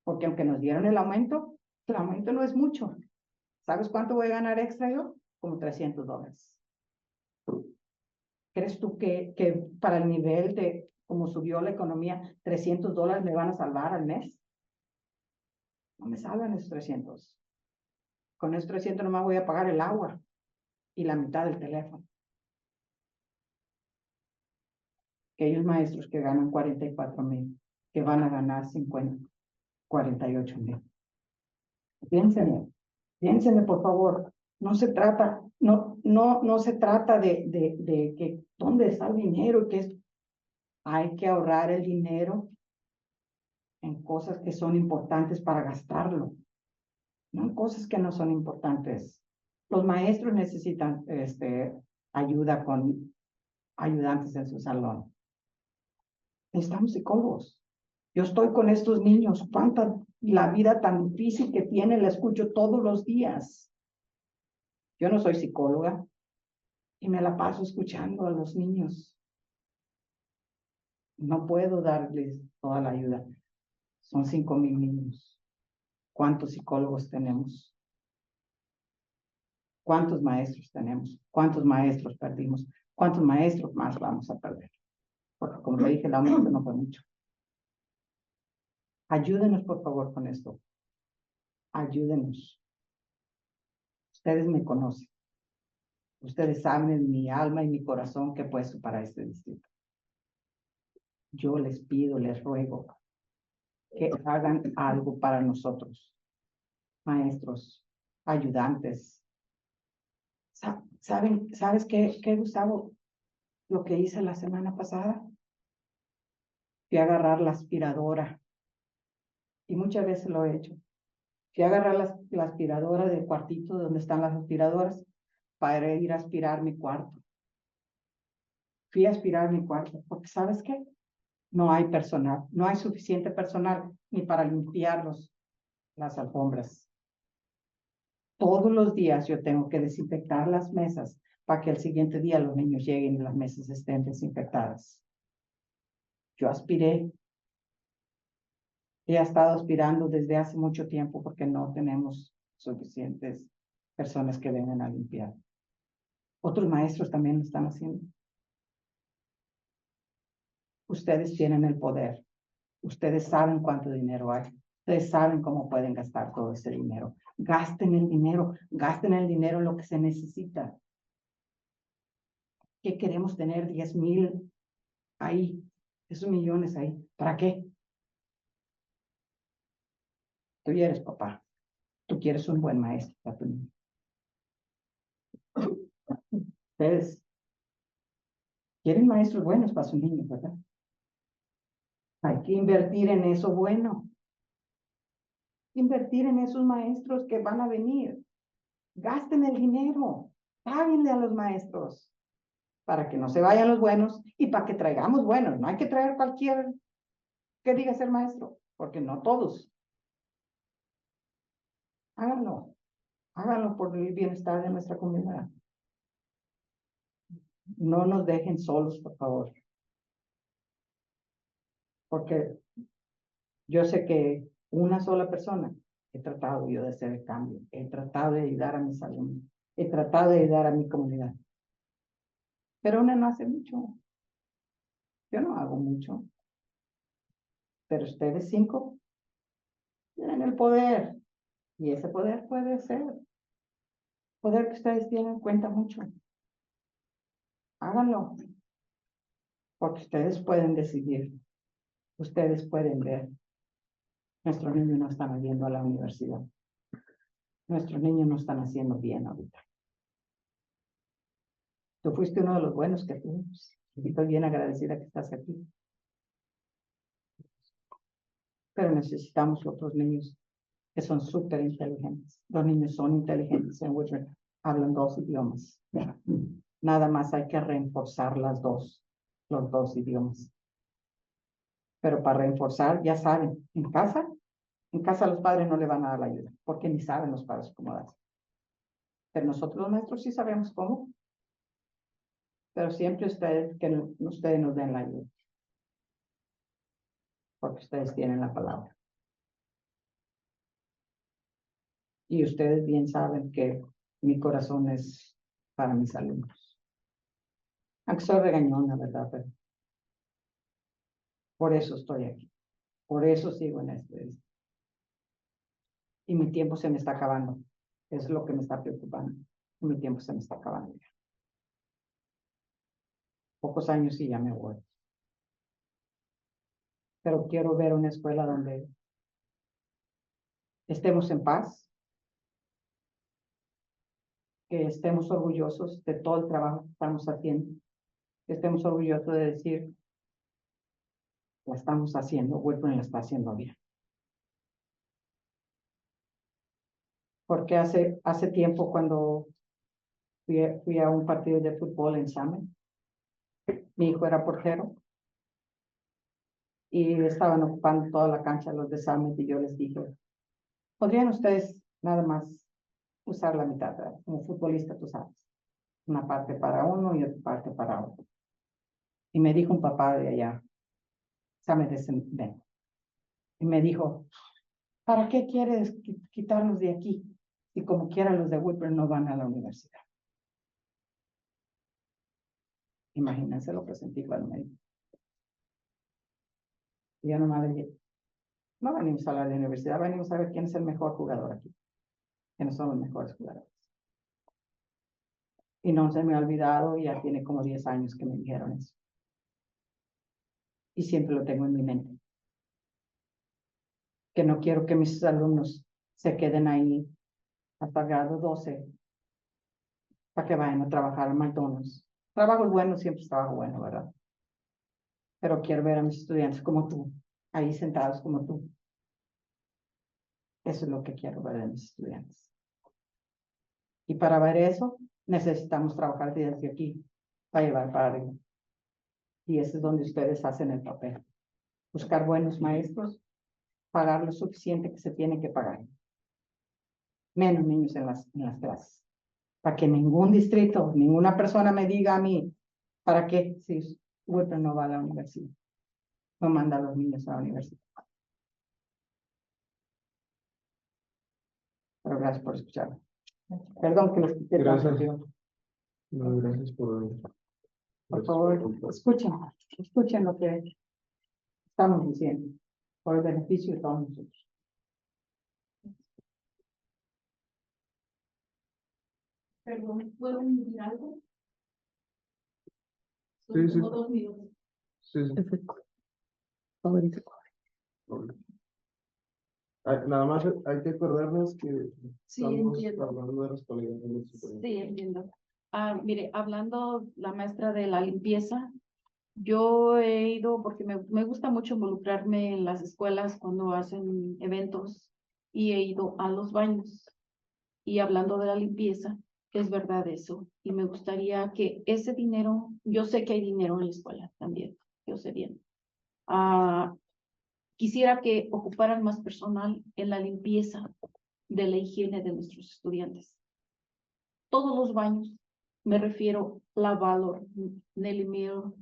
porque aunque nos dieron el aumento no es mucho. ¿Sabes cuánto voy a ganar extra yo? Como $300. ¿Crees tú que para el nivel de cómo subió la economía, $300 me van a salvar al mes? No me salvan esos 300. Con esos 300 nomás voy a pagar el agua y la mitad del teléfono. Aquellos maestros que ganan 44,000, que van a ganar 48,000. Piénsenle, por favor. No se trata, no se trata de que dónde está el dinero, hay que ahorrar el dinero en cosas que son importantes para gastarlo, no en cosas que no son importantes. Los maestros necesitan ayuda con ayudantes en su salón. Necesitamos psicólogos. Yo estoy con estos niños, la vida tan difícil que tienen, la escucho todos los días. Yo no soy psicóloga y me la paso escuchando a los niños. No puedo darles toda la ayuda. Son 5,000 niños. ¿Cuántos psicólogos tenemos? ¿Cuántos maestros tenemos? ¿Cuántos maestros perdimos? ¿Cuántos maestros más vamos a perder? Porque como le dije, el aumento no fue mucho. Ayúdenos, por favor, con esto. Ayúdenos. Ustedes me conocen. Ustedes saben en mi alma y mi corazón que he puesto para este distrito. Yo les pido, les ruego que hagan algo para nosotros. Maestros, ayudantes. ¿Sabes qué, Gustavo? Lo que hice la semana pasada. Fui a agarrar la aspiradora. Y muchas veces lo he hecho. Fui a agarrar la aspiradora del cuartito donde están las aspiradoras para ir a aspirar mi cuarto. Fui a aspirar mi cuarto, porque ¿sabes qué? No hay personal, no hay suficiente personal ni para limpiar las alfombras. Todos los días yo tengo que desinfectar las mesas para que el siguiente día los niños lleguen y las mesas estén desinfectadas. Yo aspiré. He estado aspirando desde hace mucho tiempo porque no tenemos suficientes personas que vengan a limpiar. Otros maestros también lo están haciendo. Ustedes tienen el poder. Ustedes saben cuánto dinero hay. Ustedes saben cómo pueden gastar todo ese dinero. Gasten el dinero en lo que se necesita. ¿Qué queremos tener? 10,000 ahí, esos millones ahí. ¿Para qué? Tú ya eres papá. Tú quieres un buen maestro para tu niño. Ustedes quieren maestros buenos para sus niños, ¿verdad? Hay que invertir en eso bueno. Invertir en esos maestros que van a venir. Gasten el dinero. Páguenle a los maestros para que no se vayan los buenos y para que traigamos buenos. No hay que traer cualquier que diga ser maestro, porque no todos. Háganlo. Háganlo por el bienestar de nuestra comunidad. No nos dejen solos, por favor. Porque yo sé que una sola persona he tratado yo de hacer el cambio. He tratado de ayudar a mis alumnos. He tratado de ayudar a mi comunidad. Pero una no hace mucho. Yo no hago mucho. Pero ustedes 5 tienen el poder. Y ese poder puede ser. Poder que ustedes tienen en cuenta mucho. Háganlo. Porque ustedes pueden decidir. Ustedes pueden ver. Nuestros niños no están yendo a la universidad. Nuestros niños no están haciendo bien ahorita. Tú fuiste uno de los buenos que fuimos. Y estoy bien agradecida que estás aquí. Pero necesitamos otros niños que son súper inteligentes. Los niños son inteligentes en Woodburn. Hablan 2 idiomas. Nada más hay que reforzar los dos idiomas. Pero para reforzar, ya saben, en casa los padres no le van a dar la ayuda, porque ni saben los padres cómo darse. Pero nosotros los maestros sí sabemos cómo. Pero siempre ustedes nos den la ayuda. Porque ustedes tienen la palabra. Y ustedes bien saben que mi corazón es para mis alumnos. Aunque soy regañona, ¿verdad? Pero por eso estoy aquí. Por eso sigo en este. Y mi tiempo se me está acabando. Es lo que me está preocupando. Mi tiempo se me está acabando ya. Pocos años y ya me voy. Pero quiero ver una escuela donde estemos en paz, que estemos orgullosos de todo el trabajo que estamos haciendo, que estemos orgullosos de decir, la estamos haciendo, Woodburn la está haciendo bien. Porque hace tiempo cuando fui a un partido de fútbol en Same, mi hijo era portero y estaban ocupando toda la cancha los de Same y yo les dije, ¿podrían ustedes nada más usar la mitad? Como futbolista, tú sabes, una parte para uno y otra parte para otro. Y me dijo un papá de allá, Same de Ven, y me dijo, ¿para qué quieres quitarlos de aquí? Y como quiera los de Woodburn no van a la universidad. Imagínense lo que sentí cuando me dijo. Y yo nomás le dije, no venimos a la universidad, venimos a ver quién es el mejor jugador aquí. Quiénes son los mejores jugadores. Y no se me ha olvidado, ya tiene como 10 años que me dijeron eso. Y siempre lo tengo en mi mente. Que no quiero que mis alumnos se queden ahí hasta grado 12 para que vayan a trabajar en McDonald's. Trabajo bueno, siempre es trabajo bueno, ¿verdad? Pero quiero ver a mis estudiantes como tú, ahí sentados como tú. Eso es lo que quiero ver de mis estudiantes. Y para ver eso, necesitamos trabajar desde aquí para llevar para arriba. Y ese es donde ustedes hacen el papel. Buscar buenos maestros, pagar lo suficiente que se tiene que pagar. Menos niños en las clases. Para que ningún distrito, ninguna persona me diga a mí, ¿para qué? Si Woodburn no va a la universidad. No manda a los niños a la universidad. Pero gracias por escucharme. Perdón que les quité tanto Gracias. tiempo. No, gracias Por favor, escuchen lo que estamos diciendo, por el beneficio de todos nosotros. Perdón, ¿puedo decir algo? Sí, sí. Como 2 minutos. Sí, sí. Nada más hay que acordarnos que Sí, estamos entiendo. hablando de responsabilidad del superintendente. Sí, entiendo. Mire, hablando la maestra de la limpieza, yo he ido porque me gusta mucho involucrarme en las escuelas cuando hacen eventos y he ido a los baños. Y hablando de la limpieza, es verdad eso. Y me gustaría que ese dinero, yo sé que hay dinero en la escuela también, yo sé bien. Quisiera que ocuparan más personal en la limpieza de la higiene de nuestros estudiantes. Todos los baños, me refiero la Valor, Nelly Mill,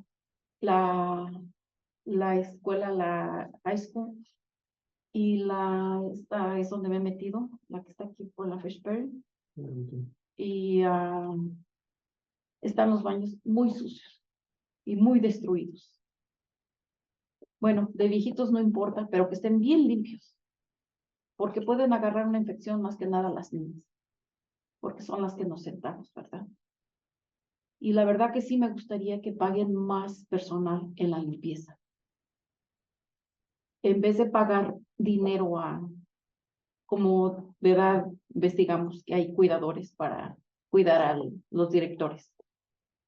la escuela, la high school, y esta es donde me he metido, la que está aquí por la Fishburne, y están los baños muy sucios y muy destruidos. Bueno, de viejitos no importa, pero que estén bien limpios, porque pueden agarrar una infección más que nada las niñas, porque son las que nos sentamos, ¿verdad? Y la verdad que sí me gustaría que paguen más personal en la limpieza. En vez de pagar dinero como, ¿verdad? Investigamos que hay cuidadores para cuidar a los directores.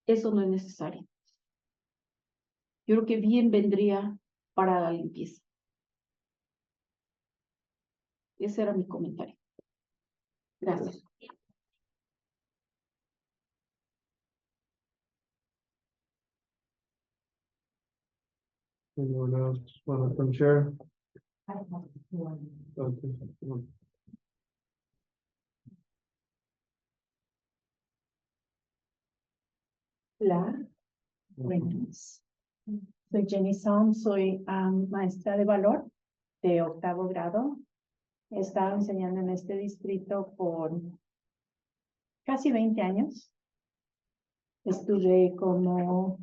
Eso no es necesario. Yo creo que bien vendría para la limpieza. Ese era mi comentario. Gracias. Anyone else want to come share? Okay. Hola, buenas. Soy Jenny Son, soy maestra de valor de 8º grado. He estado enseñando en este distrito por casi 20 años. Estuve como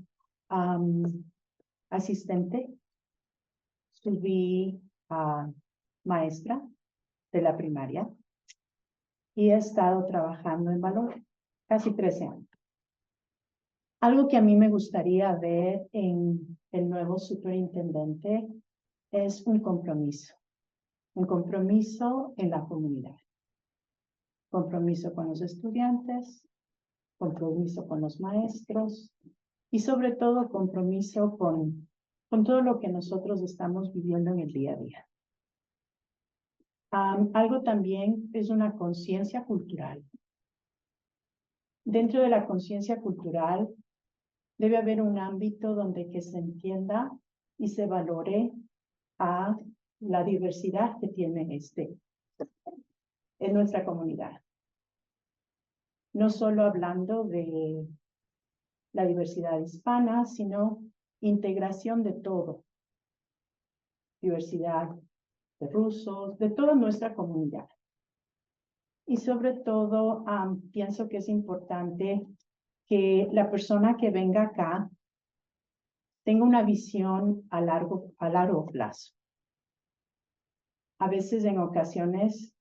asistente, subí a maestra de la primaria y he estado trabajando en valor casi 13 años. Algo que a mí me gustaría ver en el nuevo superintendente es un compromiso en la comunidad, compromiso con los estudiantes, compromiso con los maestros y sobre todo compromiso con todo lo que nosotros estamos viviendo en el día a día. Algo también es una conciencia cultural. Dentro de la conciencia cultural debe haber un ámbito donde que se entienda y se valore a la diversidad que tiene en nuestra comunidad. No solo hablando de la diversidad hispana, sino integración de todo. Diversidad de rusos, de toda nuestra comunidad. Y sobre todo, pienso que es importante que la persona que venga acá tenga una visión a largo plazo. A veces, en ocasiones,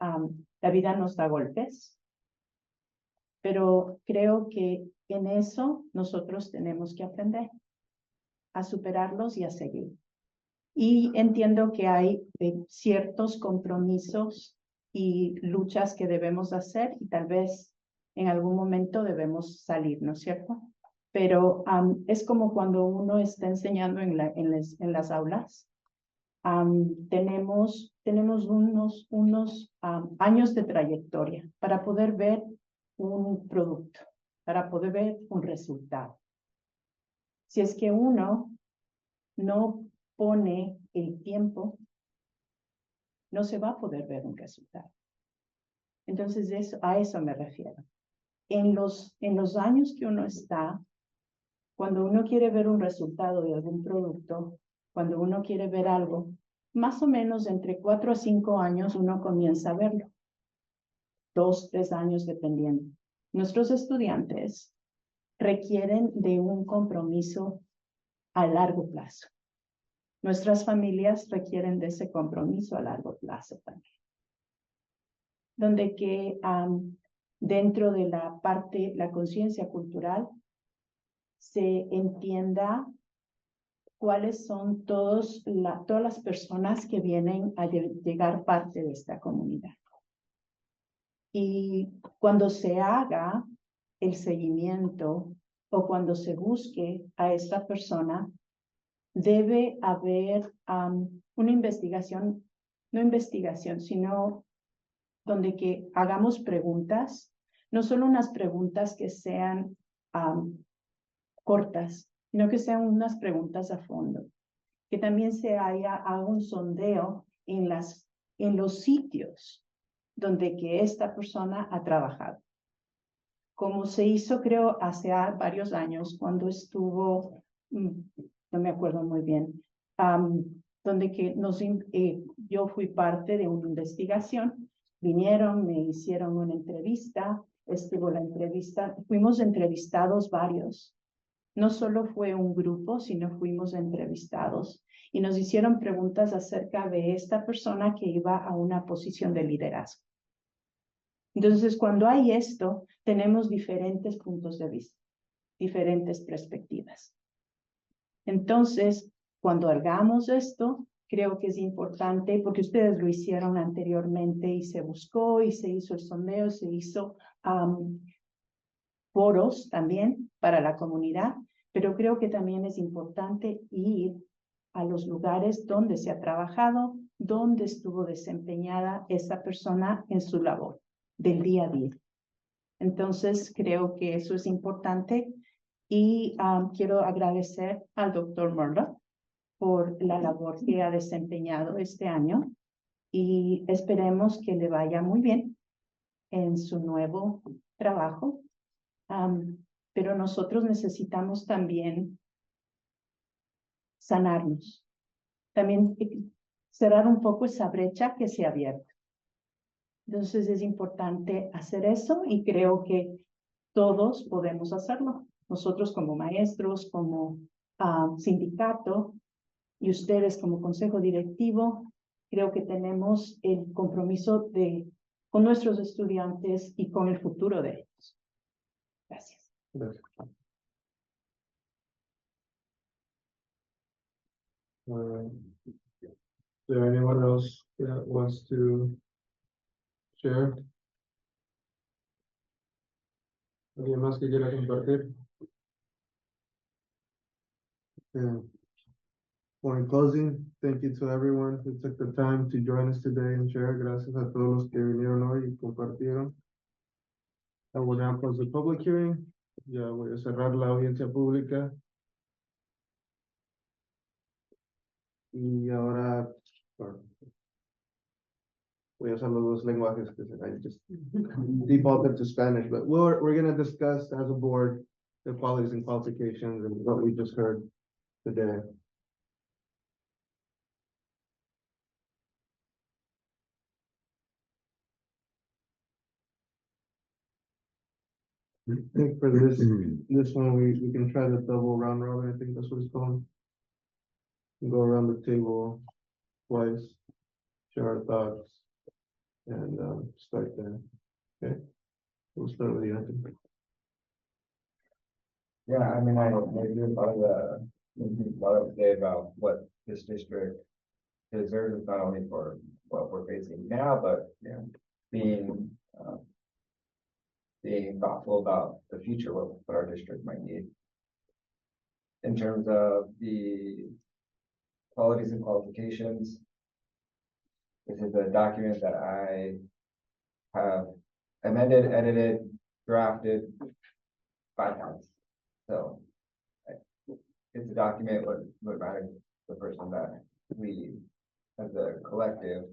la vida nos da golpes, pero creo que en eso nosotros tenemos que aprender a superarlos y a seguir. Y entiendo que hay ciertos compromisos y luchas que debemos hacer y tal vez en algún momento debemos salir, ¿no es cierto? Pero es como cuando uno está enseñando en las aulas. Tenemos unos años de trayectoria para poder ver un producto, para poder ver un resultado. Si es que uno no pone el tiempo, no se va a poder ver un resultado. Entonces, a eso me refiero. En los años que uno está, cuando uno quiere ver un resultado de algún producto, cuando uno quiere ver algo, más o menos entre 4 a 5 años uno comienza a verlo. 2, 3 años dependiendo. Nuestros estudiantes requieren de un compromiso a largo plazo. Nuestras familias requieren de ese compromiso a largo plazo también. Donde que dentro de la conciencia cultural se entienda cuáles son todas las personas que vienen a llegar parte de esta comunidad. Y cuando se haga el seguimiento o cuando se busque a esta persona, debe haber una investigación, no investigación, sino donde que hagamos preguntas, no solo unas preguntas que sean cortas, sino que sean unas preguntas a fondo, que también haga un sondeo en los sitios donde que esta persona ha trabajado. Como se hizo, creo, hace varios años, cuando estuvo, no me acuerdo muy bien, donde que yo fui parte de una investigación, vinieron, me hicieron una entrevista, estuvo la entrevista, fuimos entrevistados varios. No solo fue un grupo, sino fuimos entrevistados y nos hicieron preguntas acerca de esta persona que iba a una posición de liderazgo. Entonces, cuando hay esto, tenemos diferentes puntos de vista, diferentes perspectivas. Entonces, cuando hagamos esto, creo que es importante, porque ustedes lo hicieron anteriormente y se buscó y se hizo el sondeo, se hizo foros también para la comunidad, pero creo que también es importante ir a los lugares donde se ha trabajado, donde estuvo desempeñada esa persona en su labor del día a día. Entonces, creo que eso es importante y quiero agradecer al doctor Murdoch por la labor que ha desempeñado este año y esperemos que le vaya muy bien en su nuevo trabajo. Pero nosotros necesitamos también sanarnos, también cerrar un poco esa brecha que se ha abierto. Entonces es importante hacer eso y creo que todos podemos hacerlo. Nosotros como maestros, como sindicato y ustedes como consejo directivo, creo que tenemos el compromiso con nuestros estudiantes y con el futuro de ellos. Gracias. Gracias. Is there anyone else that wants to share? ¿Alguien más que quiera compartir? Yeah. For in closing, thank you to everyone who took the time to join us today and share. Gracias a todos los que vinieron hoy y compartieron. I will now close the public hearing. Ya voy a cerrar la audiencia pública. Y ahora, bueno, voy a usar los dos lenguajes que I just defaulted to Spanish, but we're going to discuss as a board the qualities and qualifications and what we just heard today. I think for this one, we can try the double round robin. I think that's what it's called. Go around the table twice, share our thoughts, and start there. Okay, we'll start with you. Yeah, I mean, I agree with what I would say about what this district deserves, not only for what we're facing now, but being thoughtful about the future, what our district might need. In terms of the qualities and qualifications, this is a document that I have amended, edited, drafted 5 times. So it's a document what matters the person that we as a collective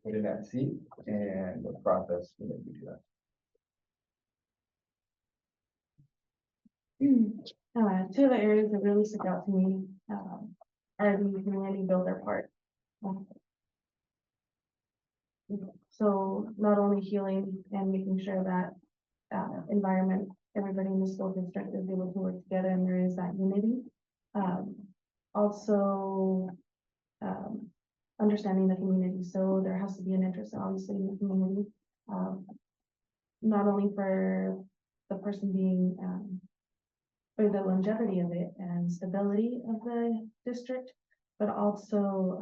put in that seat and the process we need to do that. Two of the areas that really stuck out to me are the community builder part. So not only healing and making sure that environment, everybody in the school district is able to work together and there is that unity. Also understanding the community. So there has to be an interest obviously in the community. Not only for the person being for the longevity of it and stability of the district, but also,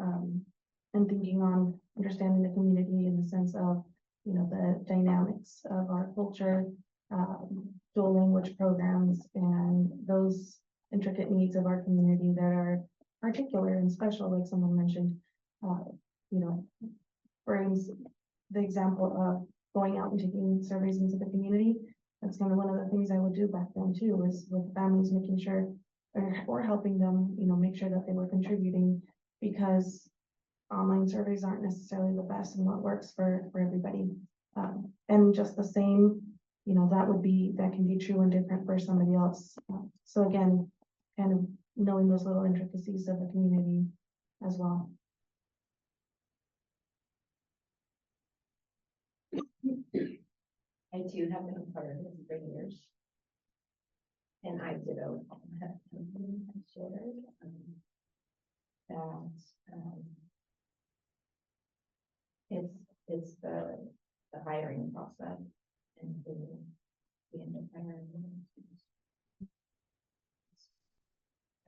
and thinking on understanding the community in the sense of, you know, the dynamics of our culture, dual language programs, and those intricate needs of our community that are particular and special, like someone mentioned, you know, brings the example of going out and taking surveys into the community. That's kind of one of the things I would do back then too, is with families, making sure or helping them, you know, make sure that they were contributing, because online surveys aren't necessarily the best and what works for everybody. And just the same, you know, that can be true and different for somebody else. So again, kind of knowing those little intricacies of the community as well. I too have been part of this for years. And I did have something I shared, that, it's the hiring process and the end of hiring.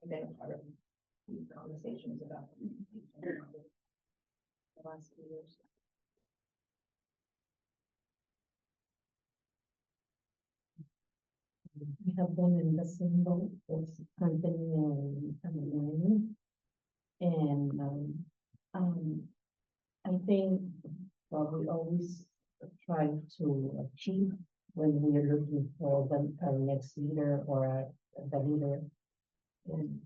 I've been a part of these conversations about the last few years. We have been in the same boat as company and I think what we always try to achieve when we are looking for our next leader or the leader, and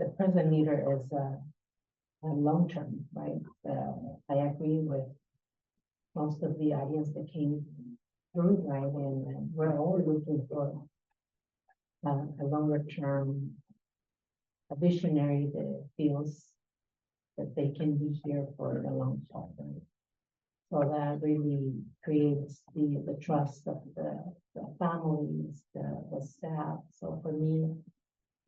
the present leader is a long term, right? I agree with most of the audience that came through, right? And we're all looking for a longer term, a visionary that feels that they can be here for the long term, right? So that really creates the trust of the families, the staff. So for me,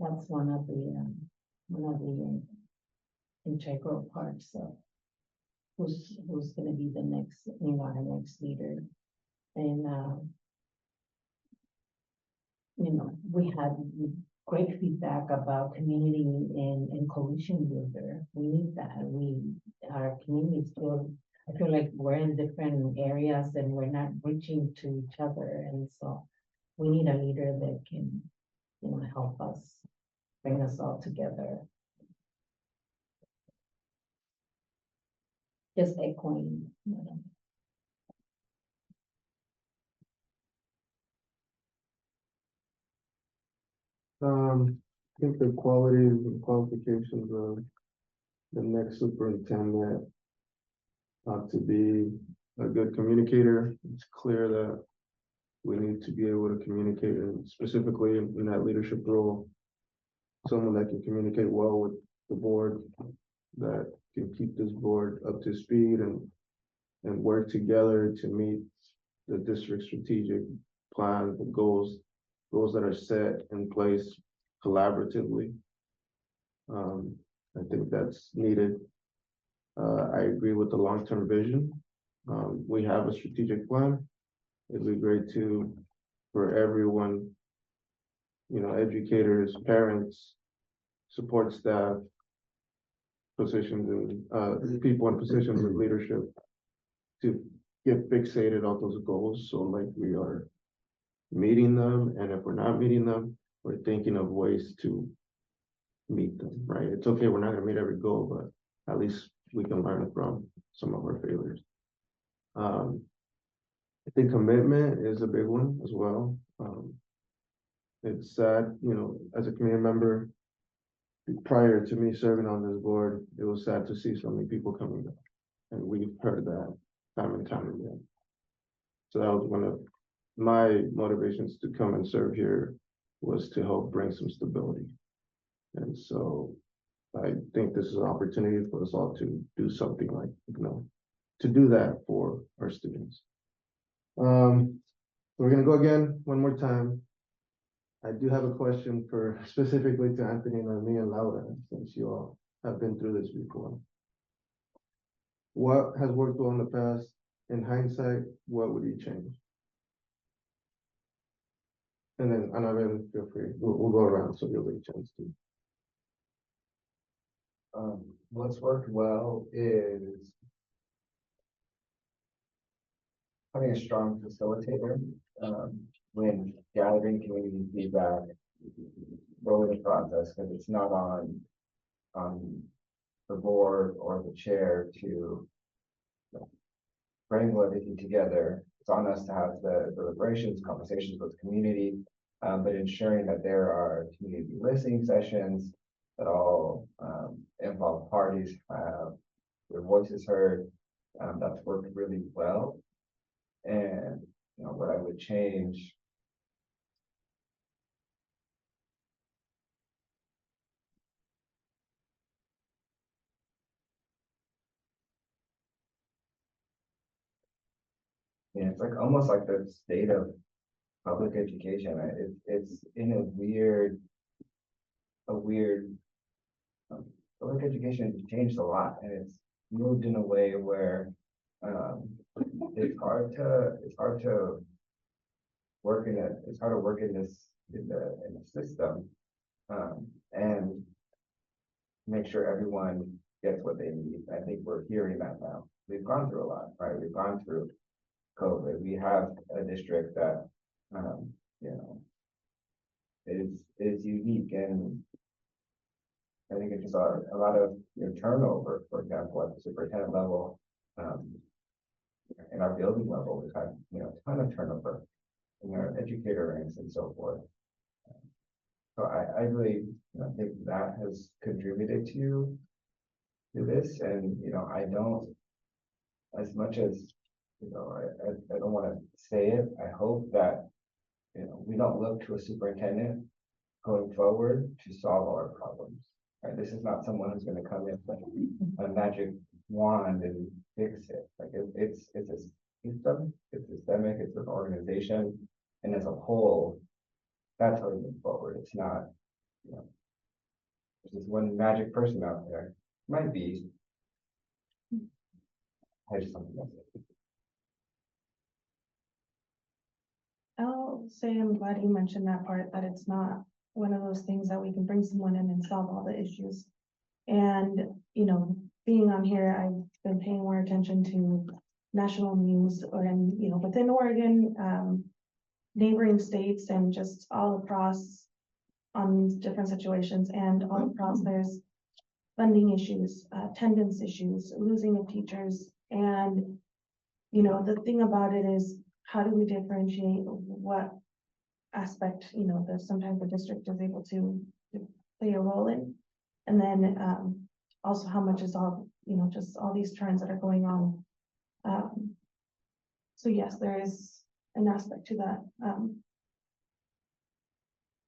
that's one of the integral parts of who's going to be the next, you know, our next leader. And you know, we had great feedback about community and coalition builder. We need that. Our communities I feel like we're in different areas and we're not reaching to each other. And so we need a leader that can, you know, help us bring us all together. Just echoing, you know. I think the qualities and qualifications of the next superintendent ought to be a good communicator. It's clear that we need to be able to communicate, and specifically in that leadership role, someone that can communicate well with the board, that can keep this board up to speed and work together to meet the district strategic plan, the goals that are set in place collaboratively. I think that's needed. I agree with the long-term vision. We have a strategic plan. It'd be great for everyone, you know, educators, parents, support staff, positions and people in positions of leadership to get fixated on those goals. So like we are meeting them, and if we're not meeting them, we're thinking of ways to meet them, right? It's okay, we're not gonna meet every goal, but at least we can learn from some of our failures. I think commitment is a big one as well. It's sad, you know, as a community member, prior to me serving on this board, it was sad to see so many people coming back. And we've heard that time and time again. So that was one of my motivations to come and serve here, was to help bring some stability. And so I think this is an opportunity for us all to do something like, you know, to do that for our students. We're gonna go again one more time. I do have a question specifically to Anthony and me and Laura, since you all have been through this before. What has worked well in the past? In hindsight, what would you change? And then Annabelle, feel free, we'll go around, so you'll get a chance to. What's worked well is having a strong facilitator, when gathering community feedback, rolling the process, because it's not on the board or the chair to wrangle everything together. It's on us to have the deliberations, conversations with the community, but ensuring that there are community listening sessions that all involved parties have their voices heard. That's worked really well. And what I would change. Yeah, it's like almost like the state of public education. It's in a weird. Public education has changed a lot, and it's moved in a way where it's hard to work in it. It's hard to work in the system, and make sure everyone gets what they need. I think we're hearing that now. We've gone through a lot, right? We've gone through COVID. We have a district that, you know, is unique, and I think it's just a lot of turnover. For example, at the superintendent level, in our building level, we've had a ton of turnover in our educator ranks and so forth. So I really think that has contributed to this, and I don't, as much as I don't want to say it. I hope that we don't look to a superintendent going forward to solve all our problems. Right? This is not someone who's going to come in with a magic wand and fix it. Like it's a system, it's systemic, it's an organization, and as a whole, that's how we move forward. It's not, there's this one magic person out there. Might be. I just something else. I'll say I'm glad you mentioned that part, that it's not one of those things that we can bring someone in and solve all the issues. And, being on here, I've been paying more attention to national news within Oregon, neighboring states, and just all across on different situations, and all across there's funding issues, attendance issues, losing of teachers. And, the thing about it is, how do we differentiate what aspect, that sometimes the district is able to play a role in? And then also how much is all, just all these trends that are going on. So yes, there is an aspect to that,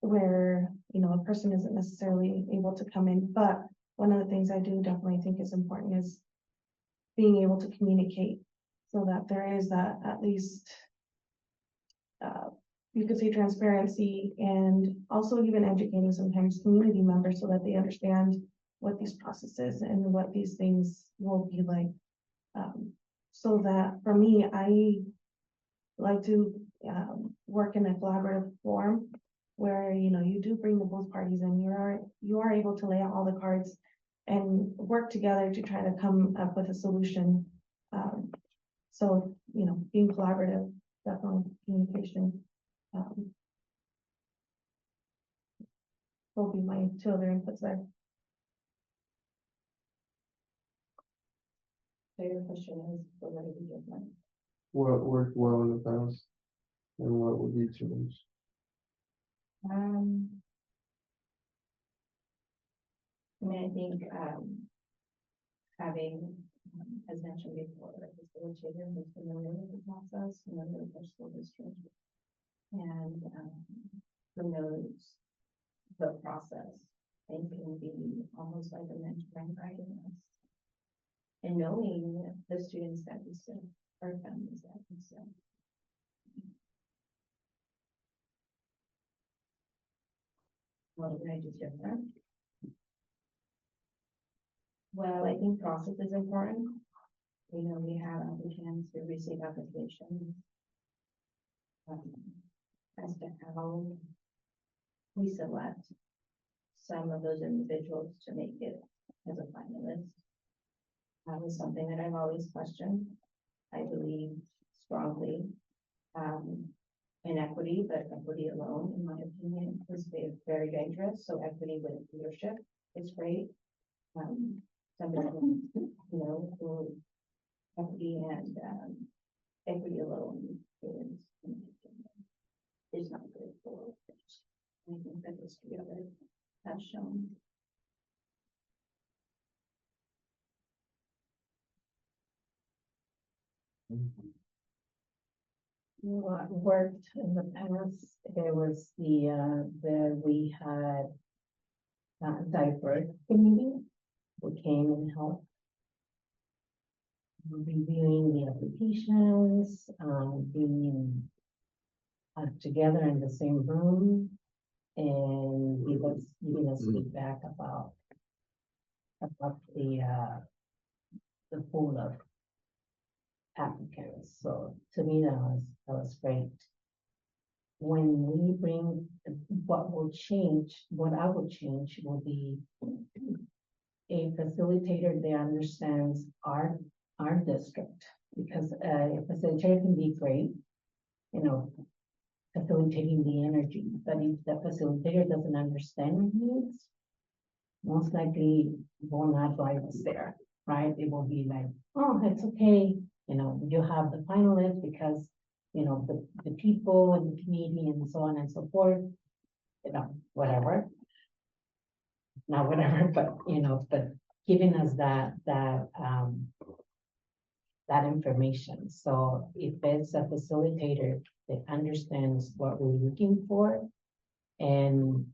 where, a person isn't necessarily able to come in. But one of the things I do definitely think is important is being able to communicate, so that there is that, at least, you could say, transparency, and also even educating sometimes community members so that they understand what these processes and what these things will be like. So that for me, I like to work in a collaborative form where, you do bring the both parties in, you are able to lay out all the cards and work together to try to come up with a solution. So, being collaborative, definitely communication. Will be my two other inputs there. So your question is, what are we doing? What worked well in the past, and what would be changed? I think, having, as mentioned before, like the facilitator who's familiar with the process, familiar with our school district, and who knows the process, and can be almost like a mentor and guiding us. And knowing the students that we serve, our families that we serve. What would I do different? Well, I think process is important. We have applicants, we receive applications. as to how we select some of those individuals to make it as a finalist. That was something that I've always questioned. I believe strongly in equity, but equity alone, in my opinion, is very dangerous. So equity with leadership is great. Somebody, you know, who equity and equity alone is not good for it. I think that history of it has shown. What worked in the past, there was we had diverse committee who came and helped reviewing the applications, being together in the same room and giving us feedback about the pool of applicants. So to me, that was great. When we bring, what I would change will be a facilitator that understands our district, because a facilitator can be great, you know, facilitating the energy, but if the facilitator doesn't understand the needs, most likely will not drive us there, right? It will be like, oh, it's okay, you know, you have the finalists because, you know, the people in the community and so on and so forth, you know, whatever. Not whatever, but, you know, but giving us that information. So if it's a facilitator that understands what we're looking for, and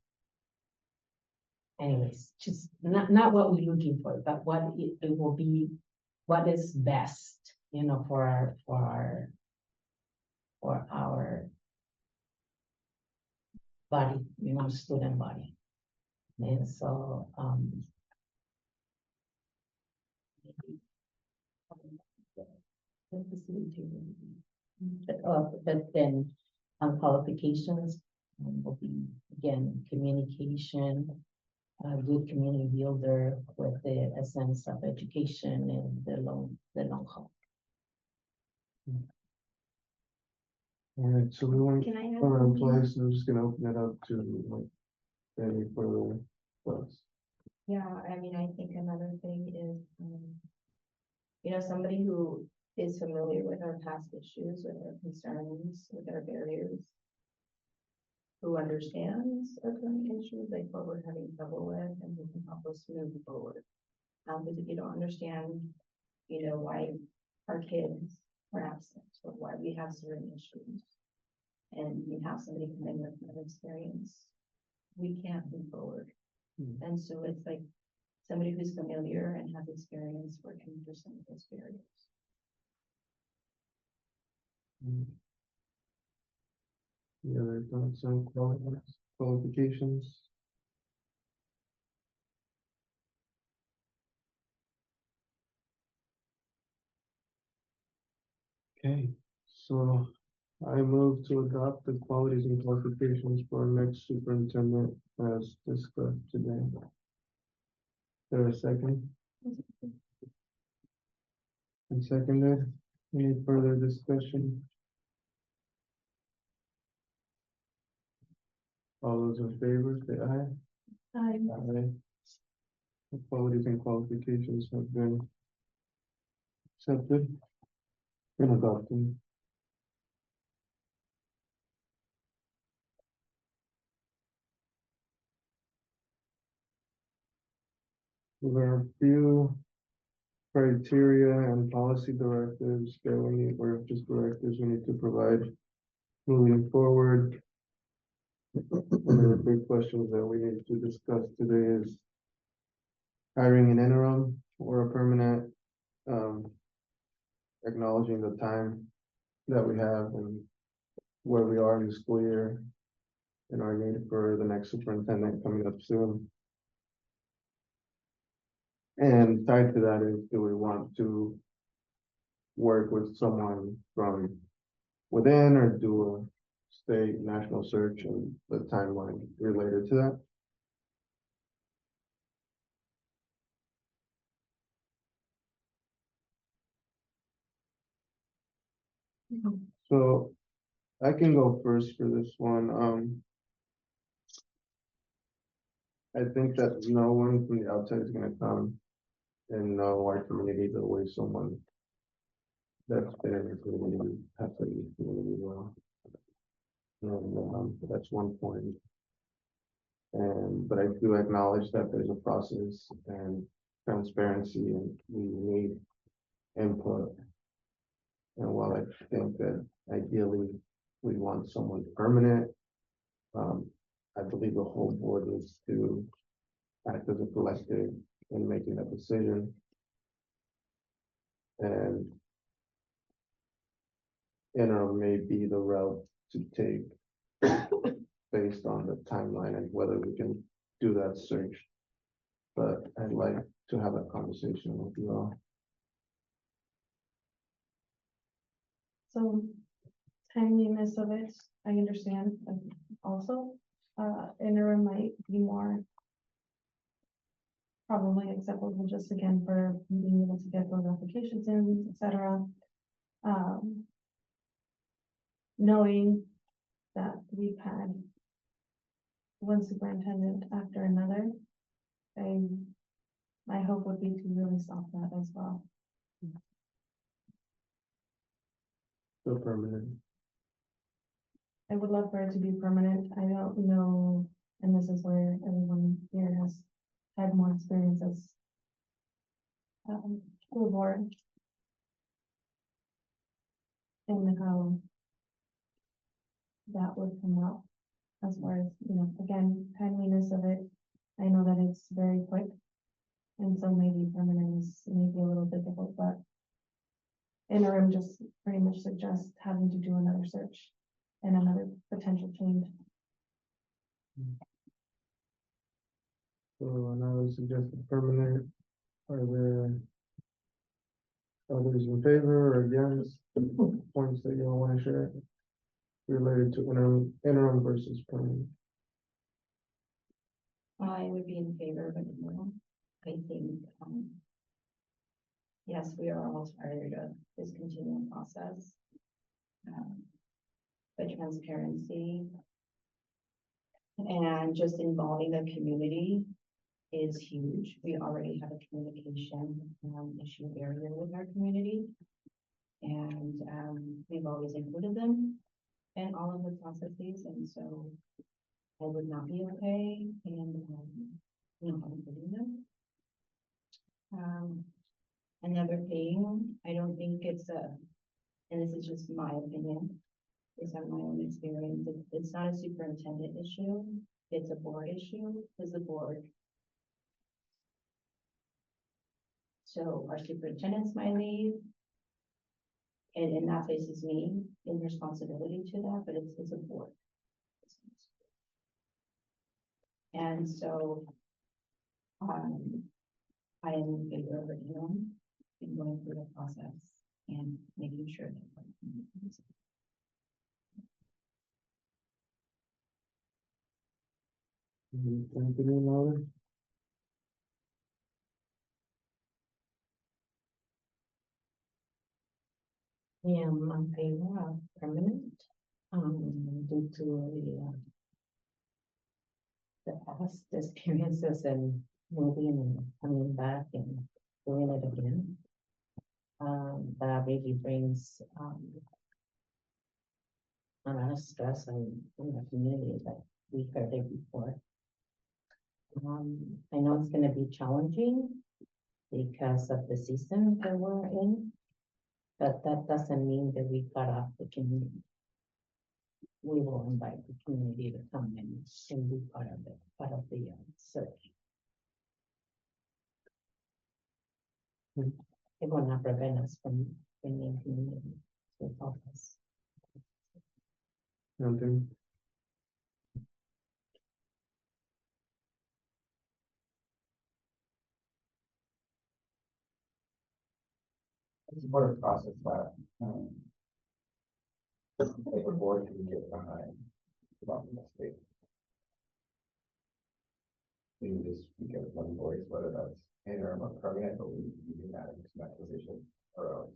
anyways, just not what we're looking for, but what it will be, what is best, you know, for our body, you know, student body. And so, but then qualifications will be, again, communication, good community builder with the essence of education and the long haul. All right, so we want Can I add our something? employees, I'm just gonna open it up to like any further thoughts. Yeah, I mean, I think another thing is, you know, somebody who is familiar with our past issues, with our concerns, with our barriers, who understands our current issues, like what we're having trouble with, and who can help us move forward. Because if you don't understand, you know, why our kids are absent, or why we have certain issues, and you have somebody come in with that experience, we can't move forward. And so it's like somebody who's familiar and has experience working through some of those barriers. Any other thoughts on qualifications? Okay, so I move to adopt the qualities and qualifications for our next superintendent as discussed today. There a second? And seconded, any further discussion? All those in favor, say aye. Aye. The qualities and qualifications have been accepted and adopted. There are a few criteria and policy directives that we need, or just directives we need to provide moving forward. One of the big questions that we need to discuss today is hiring an interim or a permanent, acknowledging the time that we have and where we are in the school year and our need for the next superintendent coming up soon. And tied to that is, do we want to work with someone from within or do a state, national search and the timeline related to that. So I can go first for this one. I think that no one from the outside is gonna come and know our community the way someone that's been in the community, has been in the community well. And, that's one point. And, but I do acknowledge that there's a process and transparency and we need input. And while I think that ideally we want someone permanent, I believe the whole board needs to act as a collective in making that decision. And interim may be the route to take based on the timeline and whether we can do that search. But I'd like to have a conversation with you all. So timeliness of it, I understand also, interim might be more probably acceptable just again for being able to get those applications in, et cetera. Knowing that we've had one superintendent after another, my hope would be to really stop that as well. So permanent. I would love for it to be permanent. I don't know, and this is where everyone here has had more experience as school board and how that would come out as far as, you know, again, timeliness of it. I know that it's very quick. And so maybe permanent is maybe a little difficult, but interim just pretty much suggests having to do another search and another potential change. So now I suggest permanent. Are there others in favor or against points that you all want to share related to interim versus permanent? I would be in favor of it. I think, yes, we are all tired of this continuing process. But transparency and just involving the community is huge. We already have a communication issue area with our community. And we've always included them in all of the processes. And so I would not be okay in including them. Another thing, I don't think it's and this is just my opinion, based on my own experience, it's not a superintendent issue, it's a board issue, because the board. So our superintendents might leave. And in that places me in responsibility to that, but it's a board. And so I am in favor of it, in going through the process and making sure that. Anthony Lawler? Yeah, I'm in favor of permanent, due to the past experiences and moving and coming back and doing it again. That really brings, a lot of stress on the community that we heard it before. I know it's gonna be challenging because of the season that we're in, but that doesn't mean that we cut off the community. We will invite the community to come in and be part of it, part of the search. It will not prevent us from bringing community to help us. Nothing. It's part of the process that, Like the board can get behind. About the state. We can just get one voice, whether that's interim or permanent, but we do that into that position, or else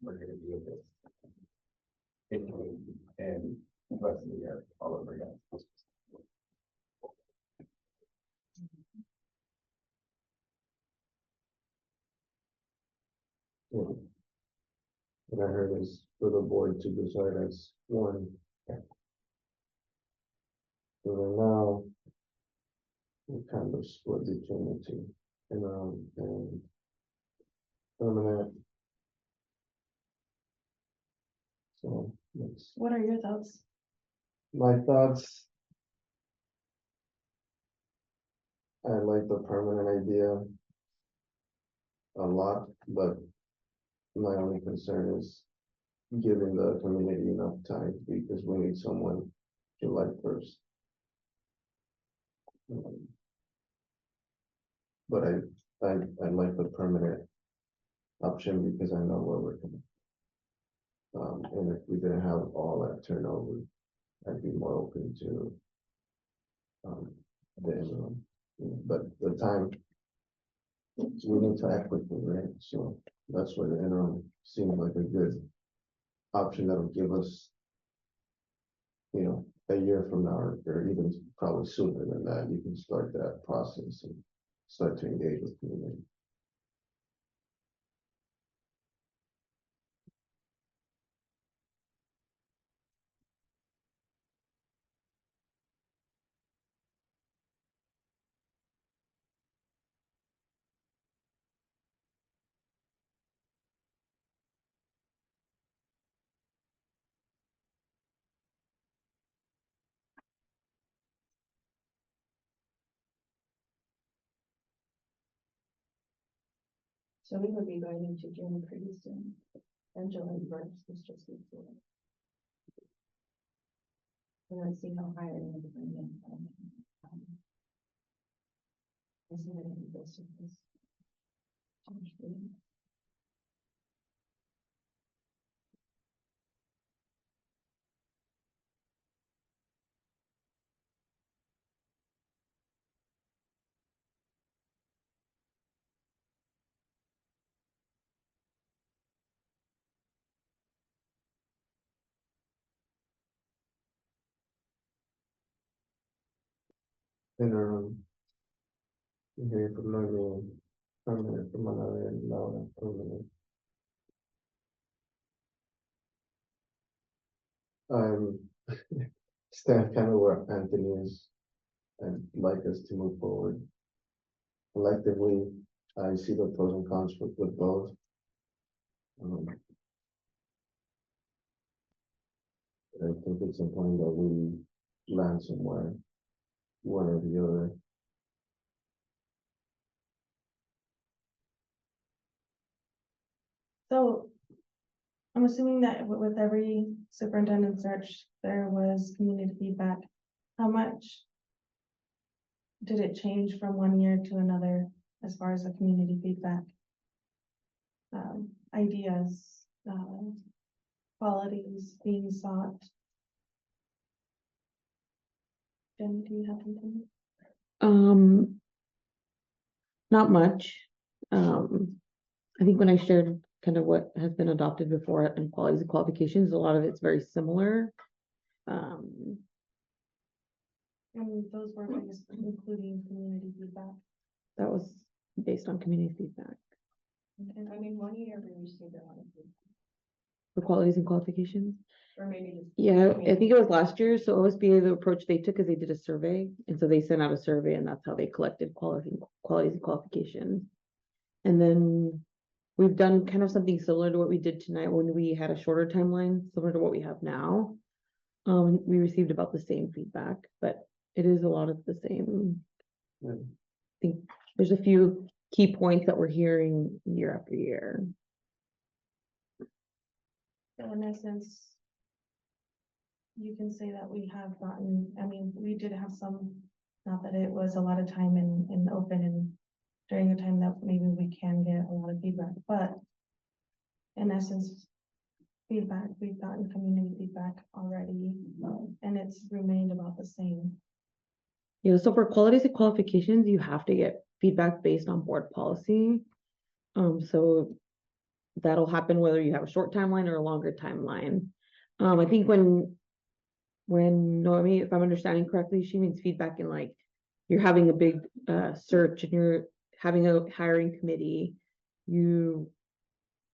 we're gonna deal with this. And the rest of the year all over again. What I heard is for the board to decide as one. So then now, we kind of split between the two, and permanent. So that's What are your thoughts? my thoughts. I like the permanent idea a lot, but my only concern is giving the community enough time because we need someone July 1st. But I like the permanent option because I know where we're going. And if we didn't have all that turnover, I'd be more open to the interim. But the time, we need to act quickly, right? So that's why the interim seems like a good option that'll give us, a year from now, or even probably sooner than that, you can start that process and start to engage with community. So we would be going into June pretty soon. And July 1st is just before. And let's see how high we're going to bring in. I see that in this surface. Interim. Here from Northern, permanent from another, and Laura, permanent. Stand kind of where Anthony is, and like us to move forward. Collectively, I see the pros and cons with both. I think it's important that we land somewhere, one or the other. So I'm assuming that with every superintendent search, there was community feedback. How much did it change from one year to another as far as the community feedback? Ideas, qualities being sought. Jen, do you have something? Not much. I think when I shared kind of what has been adopted before and qualities and qualifications, a lot of it's very similar. And those were, I guess, including community feedback. That was based on community feedback. And I mean, one year we received a lot of For qualities and qualifications. or maybe just. Yeah, I think it was last year. So OSBA, the approach they took is they did a survey. And so they sent out a survey and that's how they collected qualities and qualifications. And then we've done kind of something similar to what we did tonight when we had a shorter timeline, similar to what we have now. We received about the same feedback, but it is a lot of the same. Yeah. I think there's a few key points that we're hearing year after year. So in essence, you can say that we have gotten, I mean, we did have some, not that it was a lot of time in open and during a time that maybe we can get a lot of feedback, but in essence, feedback, we've gotten community feedback already, and it's remained about the same. Yeah, so for qualities and qualifications, you have to get feedback based on board policy. So that'll happen whether you have a short timeline or a longer timeline. I think when Noemi, if I'm understanding correctly, she means feedback in like, you're having a big search and you're having a hiring committee, you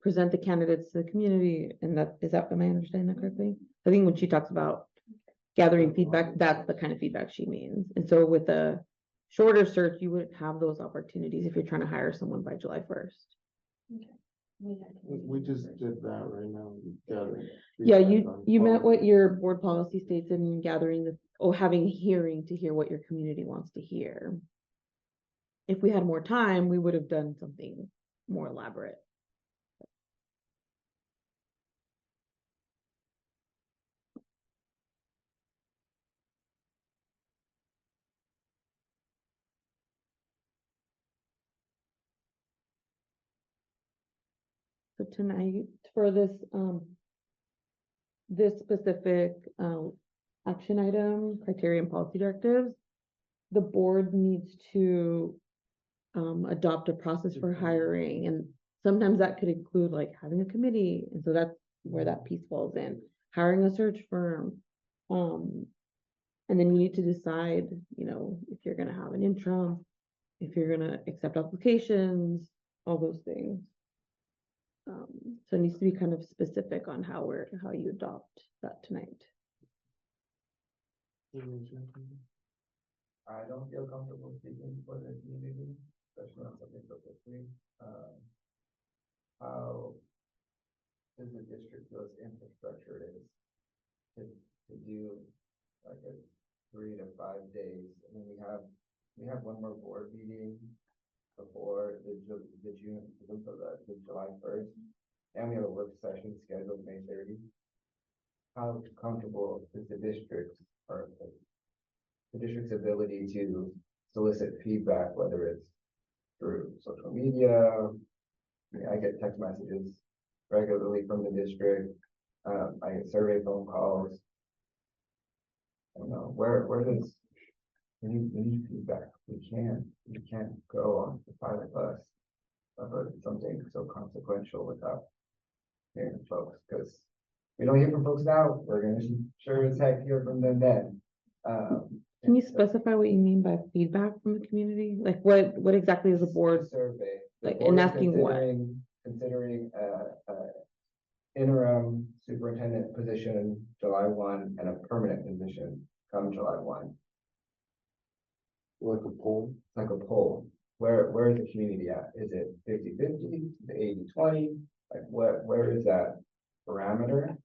present the candidates to the community, and am I understanding that correctly? I think when she talks about gathering feedback, that's the kind of feedback she means. And so with a shorter search, you wouldn't have those opportunities if you're trying to hire someone by July 1st. We just did that right now. Yeah, you meant what your board policy states in gathering having a hearing to hear what your community wants to hear. If we had more time, we would have done something more elaborate. So tonight, for this specific action item, criteria and policy directives, the board needs to adopt a process for hiring, and sometimes that could include like having a committee, and so that's where that piece falls in, hiring a search firm. And then you need to decide, if you're gonna have an interim, if you're gonna accept applications, all those things. So it needs to be kind of specific on how you adopt that tonight. I don't feel comfortable speaking for the community, especially on something so quickly. How does the district feels infrastructure is to do like a 3 to 5 days? I mean, we have one more board meeting before the July 1st, and we have a work session scheduled May 30. How comfortable is the district's ability to solicit feedback, whether it's through social media? I get text messages regularly from the district. I get survey phone calls. I don't know, where does, we need feedback. We can't go on the pilot bus about something so consequential without hearing from folks, because we don't hear from folks now, we're gonna sure as heck hear from them then. Can you specify what you mean by feedback from the community? Like what exactly is the board? Survey. Like, and asking what? Considering interim superintendent position July 1 and a permanent position come July 1. Like a poll? Like a poll. Where is the community at? Is it 50-50, 80-20? Like where is that parameter?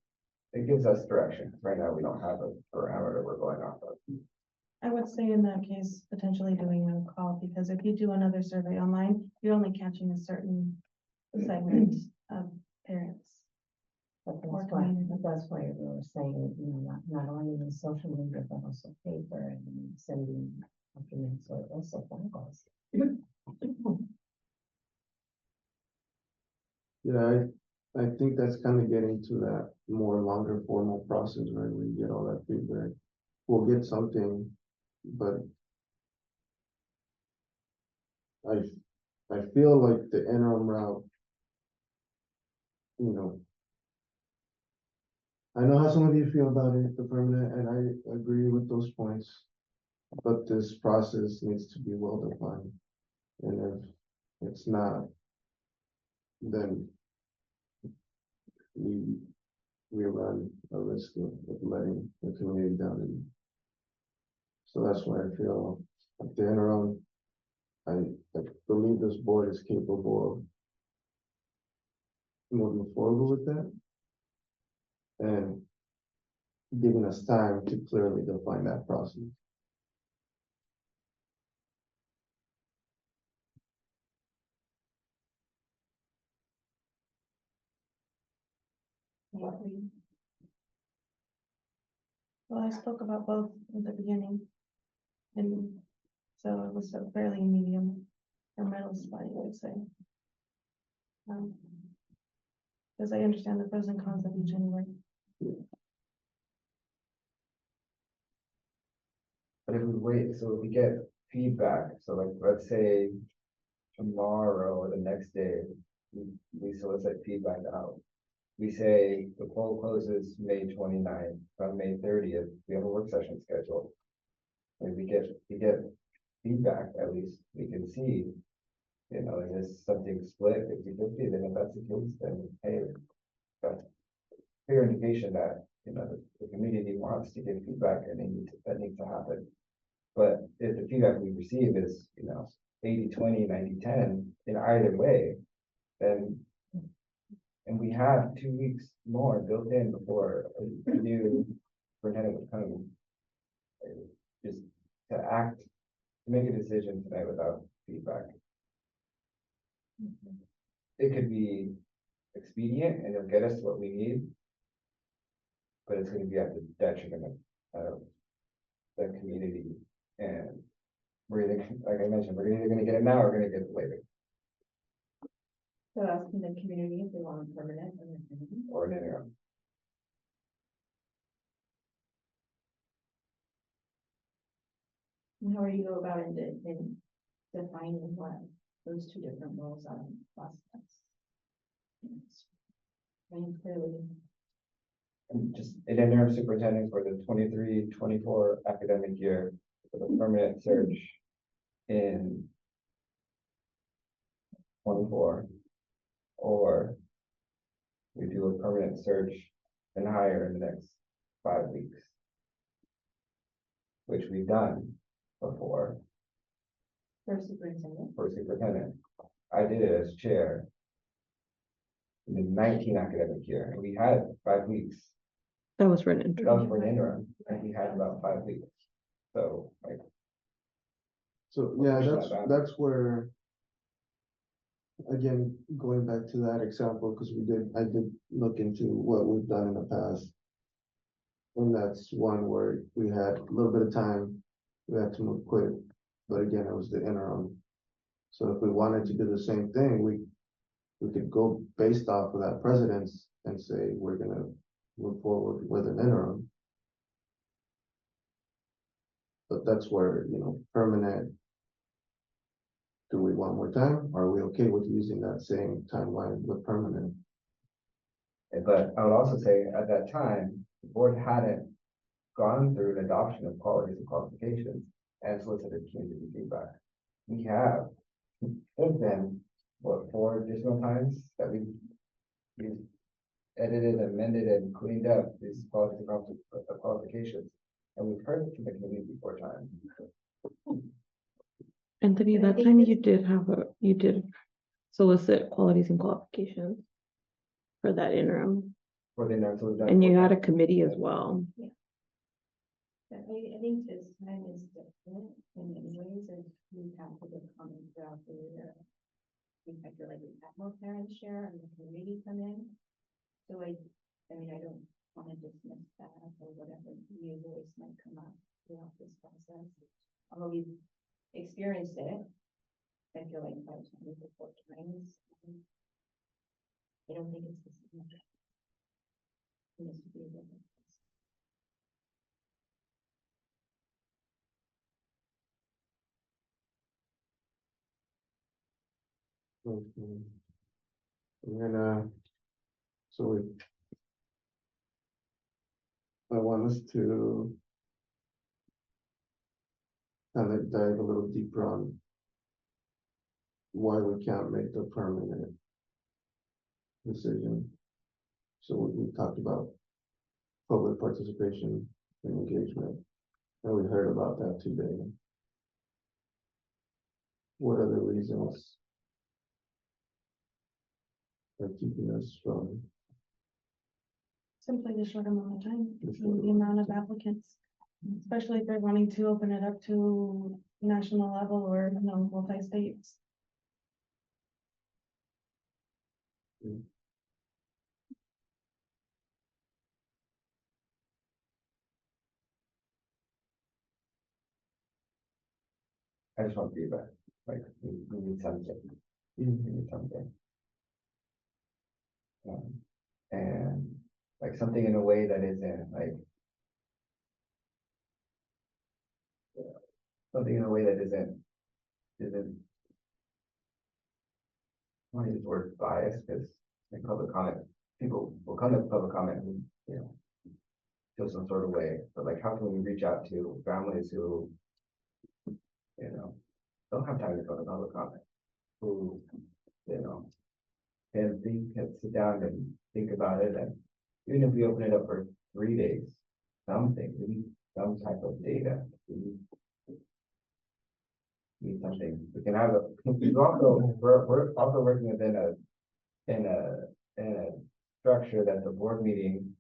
It gives us direction. Right now, we don't have a parameter we're going off of. I would say in that case, potentially doing a call, because if you do another survey online, you're only catching a certain segment of parents. But that's why we were saying, not only in social media, but also paper and sending documents or also phone calls. Yeah, I think that's kind of getting to that more longer formal process, right? Where you get all that feedback. We'll get something, but I feel like the interim route, I know how some of you feel about it, the permanent, and I agree with those points. But this process needs to be well defined. And if it's not, then we run a risk of letting the community down. And so that's why I feel at the interim, I believe this board is capable of moving forward with that and giving us time to clearly define that process. Well, I spoke about both at the beginning. And so it was a fairly medium or middle spot, I would say. because I understand the pros and cons of each anyway. But if we wait, so if we get feedback, so like, let's say tomorrow or the next day, we solicit feedback out. We say the poll closes May 29th. On May 30th, we have a work session scheduled. And we get feedback, at least we can see, you know, is this something split 50-50? Then if that's the case, then hey, that's clear indication that, you know, the community wants to give feedback and that needs to happen. But if the feedback we receive is, you know, 80-20, 90-10 in either way, then, and we have 2 weeks more built in before a new superintendent would come. Just to act, to make a decision tonight without feedback. It could be expedient and it'll get us what we need, but it's gonna be at the detriment of the community. And we're either, like I mentioned, we're either gonna get it now or we're gonna get it later. So asking the community if they want a permanent Or an interim. And how are you go about it in defining what those two different roles are in the process? And clearly, And just an interim superintendent for the 23-24 academic year for the permanent search in 24, or we do a permanent search and hire in the next 5 weeks, which we've done before for superintendent. for superintendent. I did it as chair in the 19 academic year, and we had 5 weeks. That was for an That interim. was for an interim, and we had about 5 weeks. So like, So, yeah, Push that that's, back. that's where, again, going back to that example, because I did look into what we've done in the past. And that's one where we had a little bit of time, we had to move quick, but again, it was the interim. So if we wanted to do the same thing, we could go based off of that precedence and say, we're gonna move forward with an interim. But that's where, you know, permanent. Do we want more time? Are we okay with using that same timeline with permanent? but I would also say at that time, the board hadn't gone through an adoption of qualities and qualifications and solicited community feedback. We have, since then, what, 4 additional times that we've edited, amended, and cleaned up these qualities and qualifications. And we've heard from the community 4 times. Anthony, that time you did solicit qualities and qualifications for that interim, For the interim, so we've done and you 4 had a times. committee as well. I think this time is different in many ways, and we've had people come throughout the year. I feel like we've had more parents share and the community come in. So I mean, I don't want to dismiss that or whatever new voice might come up throughout this process. Although we've experienced it, I feel like 5 times or 4 times. I don't think it's the same. It needs to be a different. Okay. We're gonna, so we. I want us to. Kind of dive a little deeper on. Why we can't make the permanent. Decision. So we talked about. Public participation and engagement, and we heard about that today. What are the reasons? Are keeping us from, Simply the short amount of time, The short and the amount of applicants, especially if they're wanting to open it up to national level or, you know, multi-states. I just want feedback, like, we need something. We need something. And like something in a way that isn't like. Something in a way that isn't. I want to use the word bias, because like public comment, people will come to public comment and, feel some sort of way, but like, how can we reach out to families who, don't have time to go to public comment, who, can sit down and think about it, and even if we open it up for 3 days, something, we need some type of data. We need something, we can have we're also working within in a structure that's a board meeting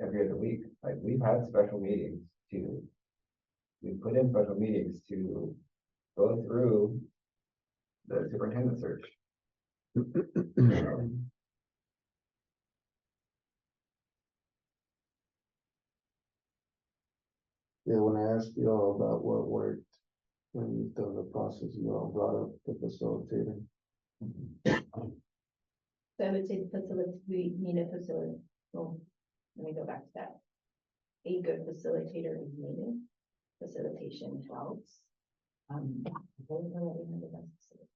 every other week. Like, we've had special meetings we put in special meetings to go through the superintendent search. Yeah, when I asked you all about what worked, when you've done the process, you all brought up the facilitator. So I would say we need a facility. Well, let me go back to that. A good facilitator is needed. Facilitation helps. I don't know what we have the best facilitator.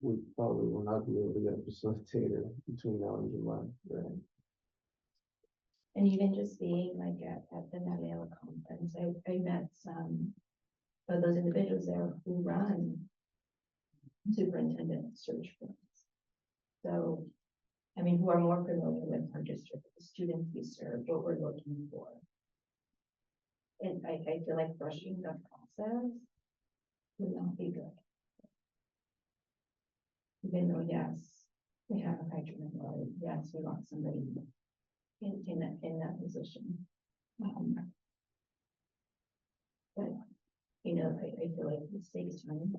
We probably will not be able to get a facilitator between now and July, right? And even just being like at the NALEO conference, I met some of those individuals there who run superintendent search firms. So, I mean, who are more familiar with our district, the students we serve, what we're looking for. And I feel like rushing the process would not be good. Even though, yes, we have a high turnover, yes, we want somebody in that position. But, I feel like this takes time.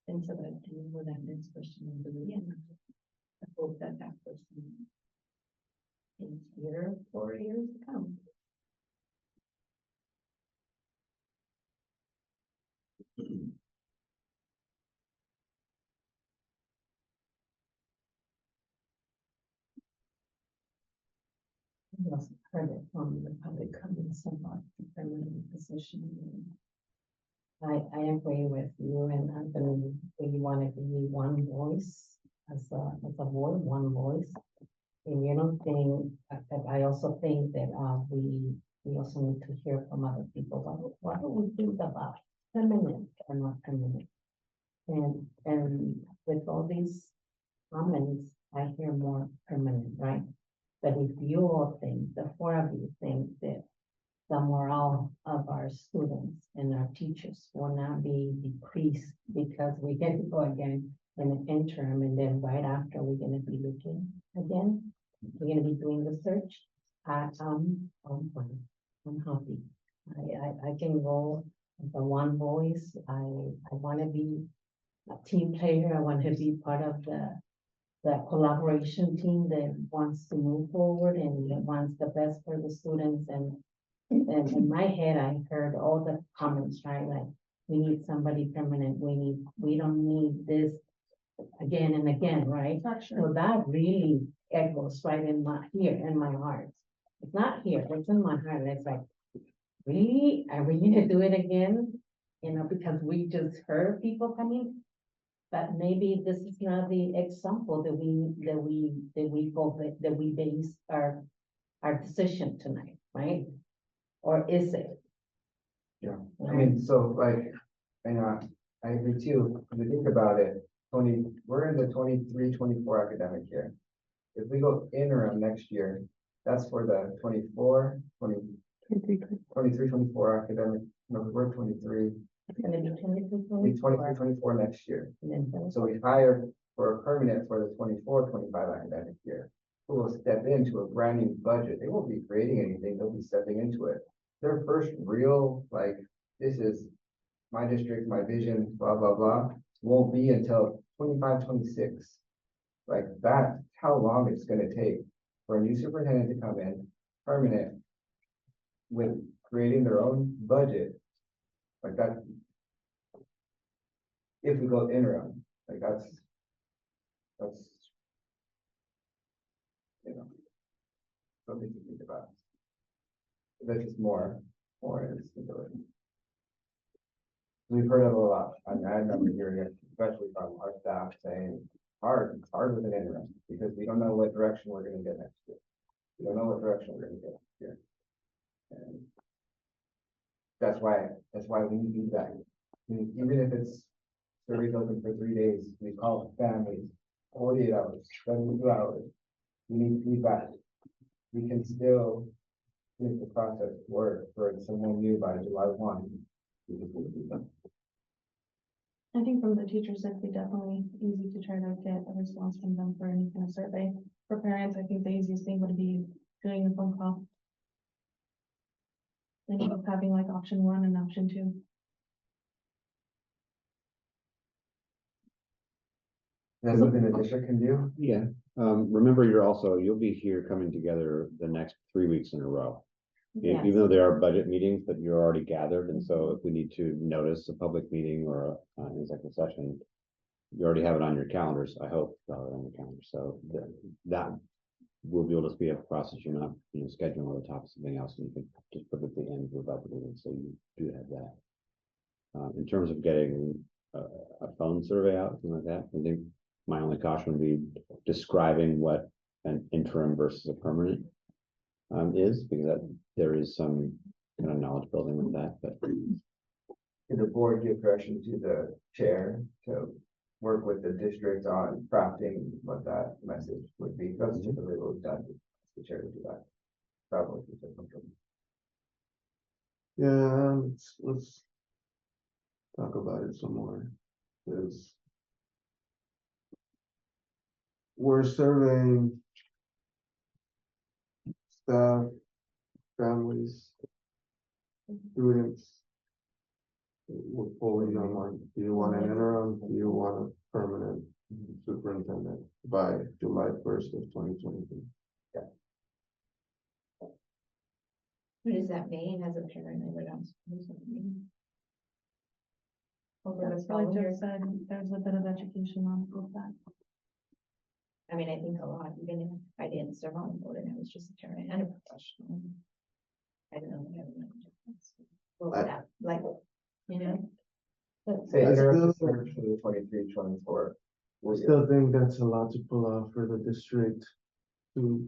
And so that I do with that next person in the end. I hope that person is here for years to come. I also heard it from the public comments about the permanent position. I agree with you and Anthony, we want to be one voice as a board, one voice. And I also think that we also need to hear from other people. What do we think about permanent or not permanent? And with all these comments, I hear more permanent, right? But if you all think, the four of you think that the morale of our students and our teachers will not be decreased because we get to go again in an interim, and then right after we're going to be looking again, we're going to be doing the search. I'm fine. I'm happy. I can go with the one voice. I want to be a team player. I want to be part of the collaboration team that wants to move forward and that wants the best for the students. And in my head, I heard all the comments, right? Like, we need somebody permanent. We don't need this again and again, right? So that really echoes right in my heart. It's not here, it's in my heart. And it's like, really? Are we gonna do it again? Because we just heard people coming. But maybe this is not the example that we base our decision tonight, right? Or is it? Yeah, I mean, so like, I agree too. When you think about it, we're in the 23-24 academic year. If we go interim next year, that's for the 23-24 academic. No, we're 23. It's gonna be 23-24 next year. So we hire for a permanent for the 24-25 academic year, who will step into a brand new budget. They won't be creating anything, they'll be stepping into it. Their first real, like, this is my district, my vision, blah, blah, blah, won't be until 25-26. Like, that's how long it's gonna take for a new superintendent to come in, permanent, with creating their own budget. Like that, if we go interim, like That's. You know. Something to think about. That's just more instability. We've heard of a lot, and I remember hearing it, especially from our staff saying, it's hard with an interim, because we don't know what direction we're gonna get next year. We don't know what direction we're gonna get next year. And that's why we need feedback. I mean, even if it's surveys open for 3 days, we call families, 48 hours, 72 hours. We need feedback. We can still make the process work for someone new by July 1. We just need feedback. I think from the teachers, it'd be definitely easy to try to get a response from them for any kind of survey. For parents, I think the easiest thing would be doing a phone call. And just having like option 1 and option 2. That's something the district can do. Yeah, remember, you'll be here coming together the next 3 weeks in a row. Yes. Even though there are budget meetings, but you're already gathered, and so if we need to notice a public meeting or an executive session, you already have it on your calendars, I hope, on your calendar, so that will be able to speed up the process. You're not, scheduling on the top of something else, and you can just put it at the end of the budget meeting, so you do have that. In terms of getting a phone survey out, something like that, I think my only caution would be describing what an interim versus a permanent is, because there is some kind of knowledge building with that, but. Can the board give direction to the chair to work with the district on crafting what that message would be? That's typically what we've done, the chair to do that. Probably. Yeah, let's talk about it some more, because we're surveying staff, families, students. We're polling them on, do you want an interim, do you want a permanent superintendent by July 1st of 2023? What does that mean as a parent? I would ask. What does that mean? Over the That's really phone here? just said, there's a bit of education on both that. I mean, I think a lot, even if I didn't serve on the board and I was just a parent and a professional. I don't know. I don't know. What would that, like, Say I interim still- search for the 23-24. I still think that's a lot to pull off for the district to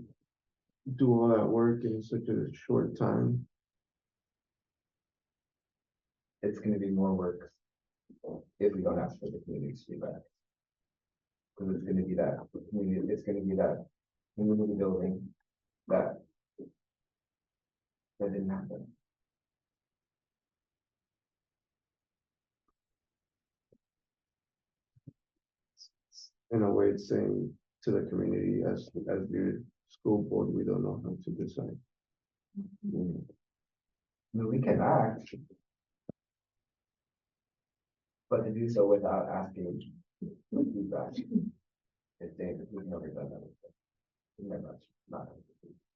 do all that work in such a short time. It's gonna be more work if we don't ask for the community's feedback. Because it's gonna be that community, it's gonna be that community building that didn't happen. In a way, it's saying to the community, as the school board, we don't know how to decide. I mean, we can act. But to do so without asking for feedback. It's dangerous, we've never done that. We've never, not.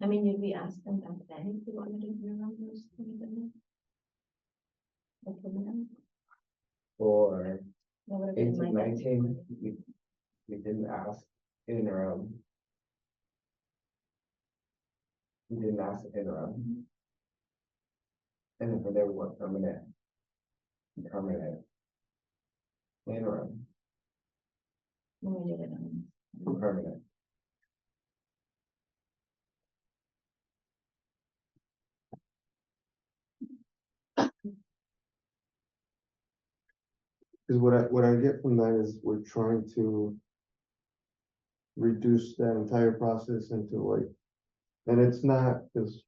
I mean, did we ask them back then if they wanted to hear around those things? For That would have been 18, my 19, we didn't ask interim. We didn't ask interim. And then from there we went permanent. Permanent. Interim, when we did it on. permanent. Because what I get from that is we're trying to reduce that entire process into like, and it's not because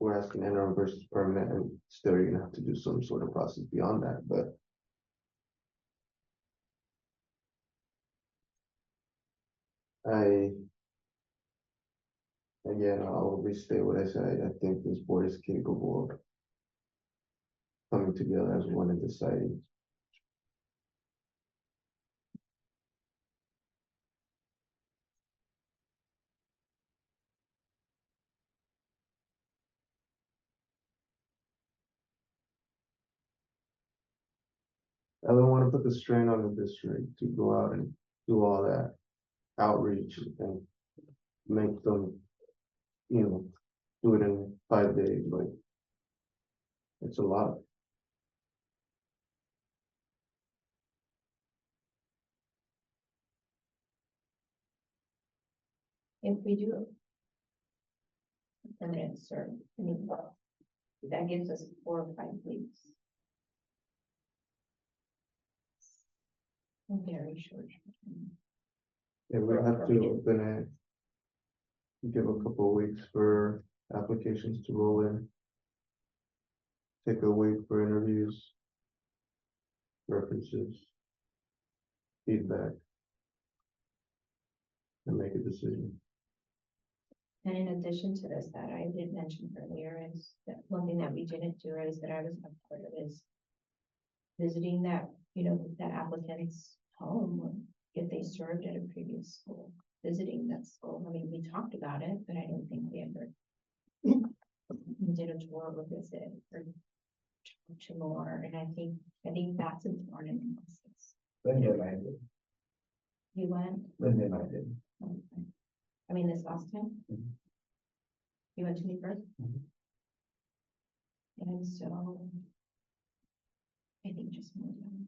we're asking interim versus permanent, and still you're gonna have to do some sort of process beyond that, but again, I'll restate what I said. I think this board is capable of coming together as one and deciding. I don't want to put the strain on the district to go out and do all that. outreach and make them, do it in 5 days, like. It's a lot. If we do. Permanent serve, I mean, that gives us 4 or 5 weeks. Very short. Yeah, we'll have to open it. Give a couple of weeks for applications to roll in. Take a week for interviews. References. Feedback. And make a decision. And in addition to this, that I did mention earlier is that one thing that we didn't do is that I was a part of is visiting that, that applicant's home if they served at a previous school, visiting that school. I mean, we talked about it, but I don't think we ever did a tour of a visit or talked to more. And I think that's important in this. Linda and I did. You went? Linda and I did. Okay. I mean, this last time? Mhm. You went to me first? Mhm. And so I think just more than.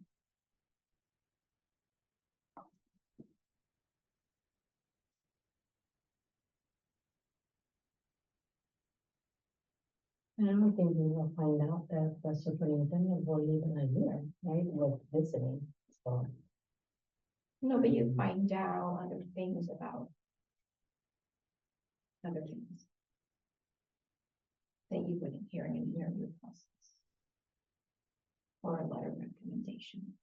And I don't think we will find out that the superintendent will leave in a year, right, with visiting, so. No, but you find out other things about other things that you wouldn't hear in an interview process or a letter of recommendation.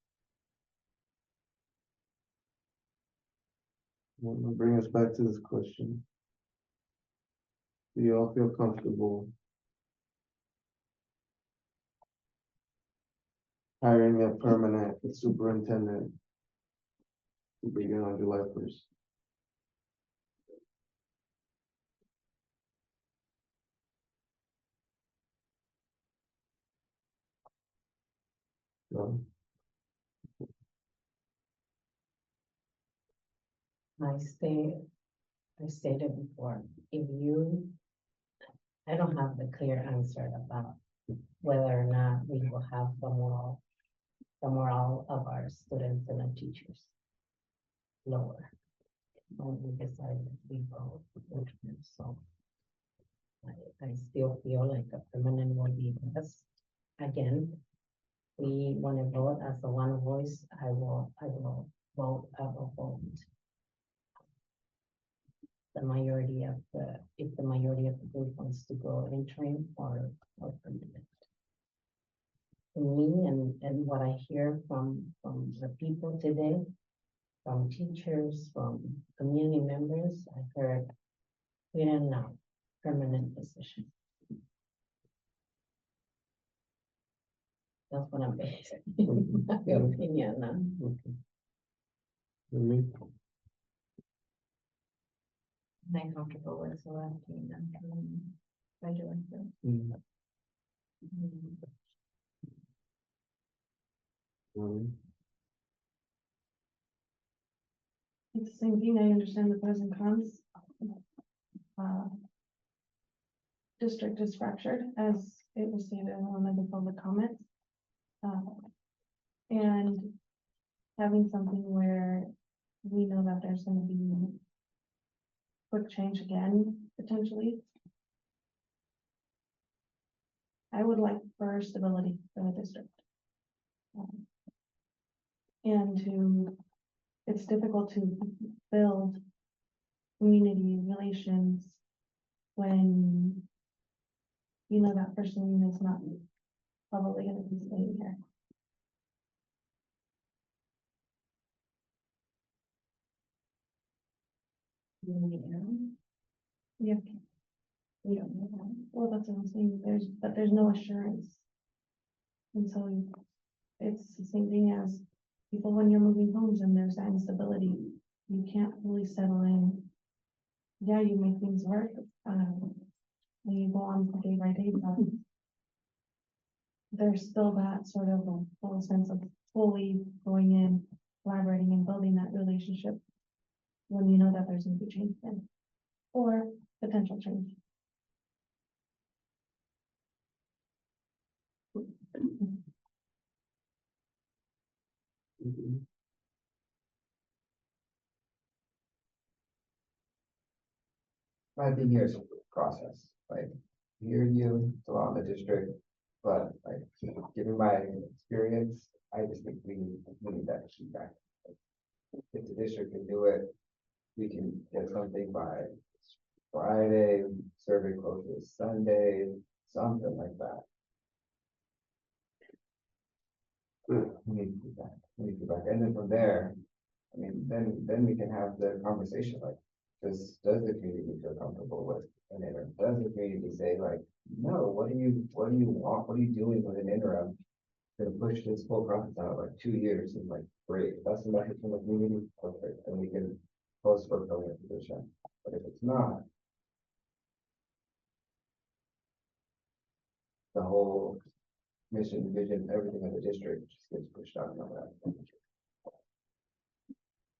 Well, that'll bring us back to this question. Do you all feel comfortable hiring a permanent superintendent to begin on July 1st? No? I stated before, I don't have the clear answer about whether or not we will have the morale of our students and our teachers lower. When we decided we go, so I still feel like a permanent will be best. Again, we want to vote as a one voice. I will vote, the majority of if the majority of the group wants to go interim or permanent. For me and what I hear from the people today, from teachers, from community members, I heard we don't know permanent position. That's what I'm basing my opinion on. Okay. And me? I'm comfortable with selecting them by doing so. It's the same thing. I understand the pros and cons. District is fractured, as it was stated in one of the public comments. And having something where we know that there's gonna be quick change again, potentially. I would like for stability for the district. And it's difficult to build community relations when you know that person is not probably gonna be staying here. Yeah. We don't know that. Well, that's what I'm saying. There's no assurance. And so it's the same thing as people when you're moving homes and there's that instability, you can't really settle in. Yeah, you make things work, and you go on day by day, but there's still that sort of a full sense of fully going in, collaborating and building that relationship when you know that there's gonna be change then, or potential change. Mhm. My thing here is process, like, hear you, it's around the district, but like, given my experience, I just think we need that feedback. If the district can do it, we can get something by Friday, survey closes Sunday, something like that. We need feedback, and then from there, I mean, then we can have the conversation, like, does the community feel comfortable with an interim? Does the community say like, no, what do you want, what are you doing with an interim? Gonna push this whole process out like 2 years, and like, great, if that's the message from the community, perfect, and we can post for a permanent position, but if it's not, the whole mission, vision, everything of the district just gets pushed out. Like that.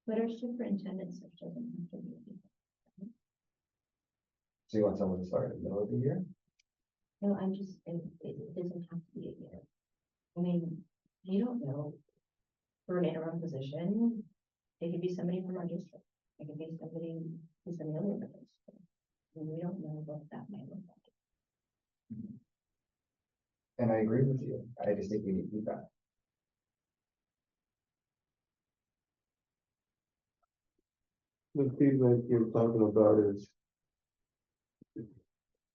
But our superintendent search doesn't have to be. So you want someone to start in the middle of the year? No, I'm just, it doesn't have to be a year. I mean, you don't know. For an interim position, it could be somebody from our district. It could be somebody who's familiar with us. And we don't know what that might look like. And I agree with you, I just think we need feedback. The feedback you're talking about is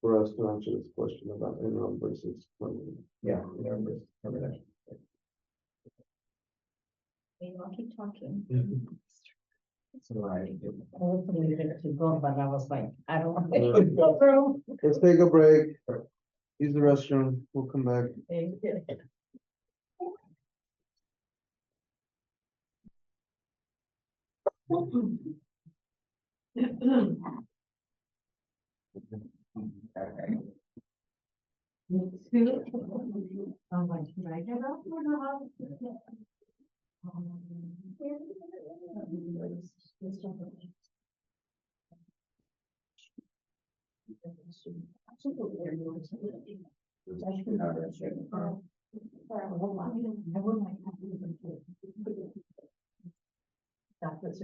for us to answer this question about interim versus permanent. Yeah, interim versus permanent. Maybe I'll keep talking. So I. Hopefully you're gonna keep going, but I was like, I don't want to. Let's take a break, use the restroom, we'll come back. I'm like, can I get up or not? That's what's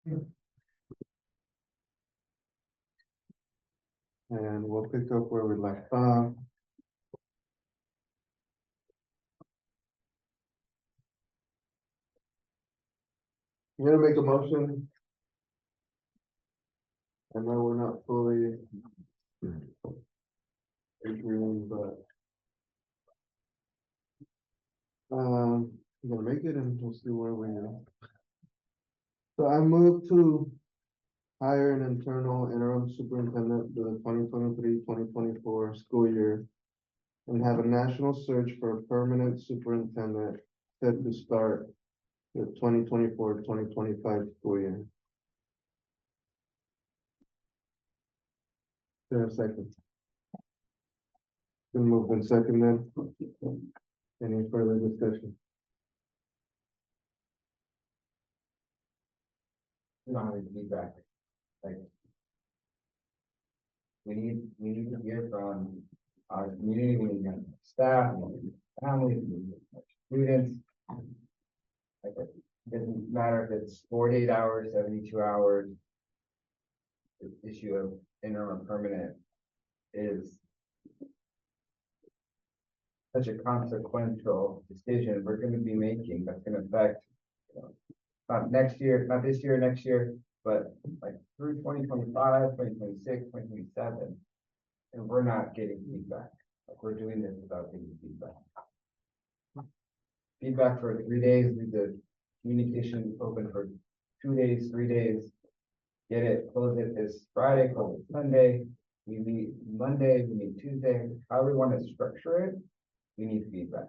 And we'll pick up where we left off. I'm gonna make a motion. I know we're not fully agreeing, but I'm gonna make it and we'll see where we are. So I move to hire an internal interim superintendent for the 2023-2024 school year and have a national search for a permanent superintendent set to start the 2024-2025 school year. There a second? Been moved and seconded. Any further discussion? We don't have any feedback. Like, we need to hear from our community, we need to hear from staff, we need to hear from families, we need to hear from students. Like, it doesn't matter if it's 48 hours, 72 hours. The issue of interim or permanent is such a consequential decision we're gonna be making that's gonna affect, you know, not next year, not this year, next year, but like through 2025, 2026, 2027. And we're not getting feedback. Like, we're doing this without getting feedback. Feedback for 3 days, leave the communication open for 2 days, 3 days. Get it, close it this Friday, close it Sunday. We meet Monday, we meet Tuesday, however we want to structure it, we need feedback.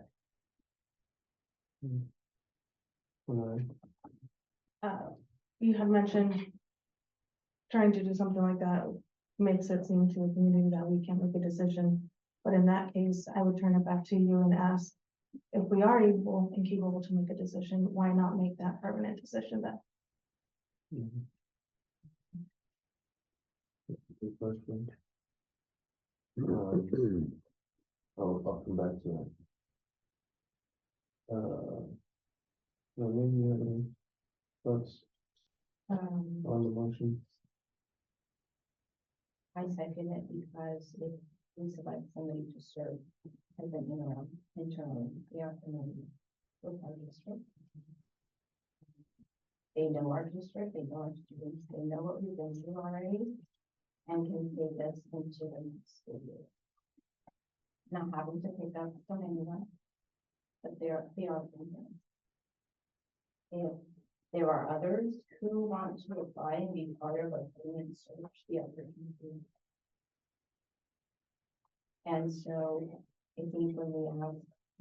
You had mentioned trying to do something like that makes it seem to the community that we can't make a decision. But in that case, I would turn it back to you and ask, if we are able and capable to make a decision, why not make that permanent decision then? Good question. I'll come back to that. Maybe you have any thoughts on the motion? I second it because if we select somebody to serve as an interim internally, they are familiar with our district. They know our district, they know our students, they know what we've been through already, and can take us into the next school year. Not having to pick up from anyone, but they are familiar. If there are others who want to apply and be part of a permanent search, the opportunity. And so I think when we ask,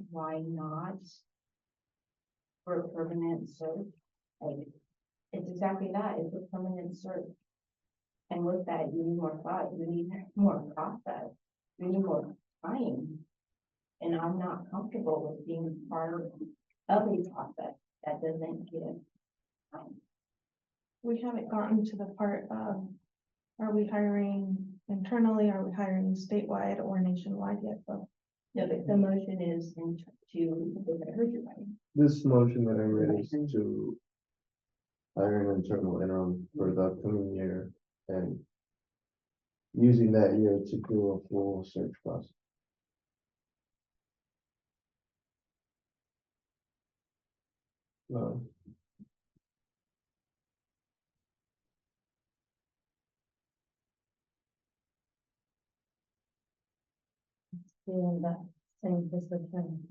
why not for a permanent search, like, it's exactly that, it's a permanent search. And with that, you need more thought, you need more process, you need more time. And I'm not comfortable with being part of a process that doesn't give time. We haven't gotten to the part of, are we hiring internally, are we hiring statewide or nationwide yet? But no, but the motion is I heard you right. This motion that I made is to hire an internal interim for the upcoming year and using that year to do a full search process. No. Feeling that same discipline.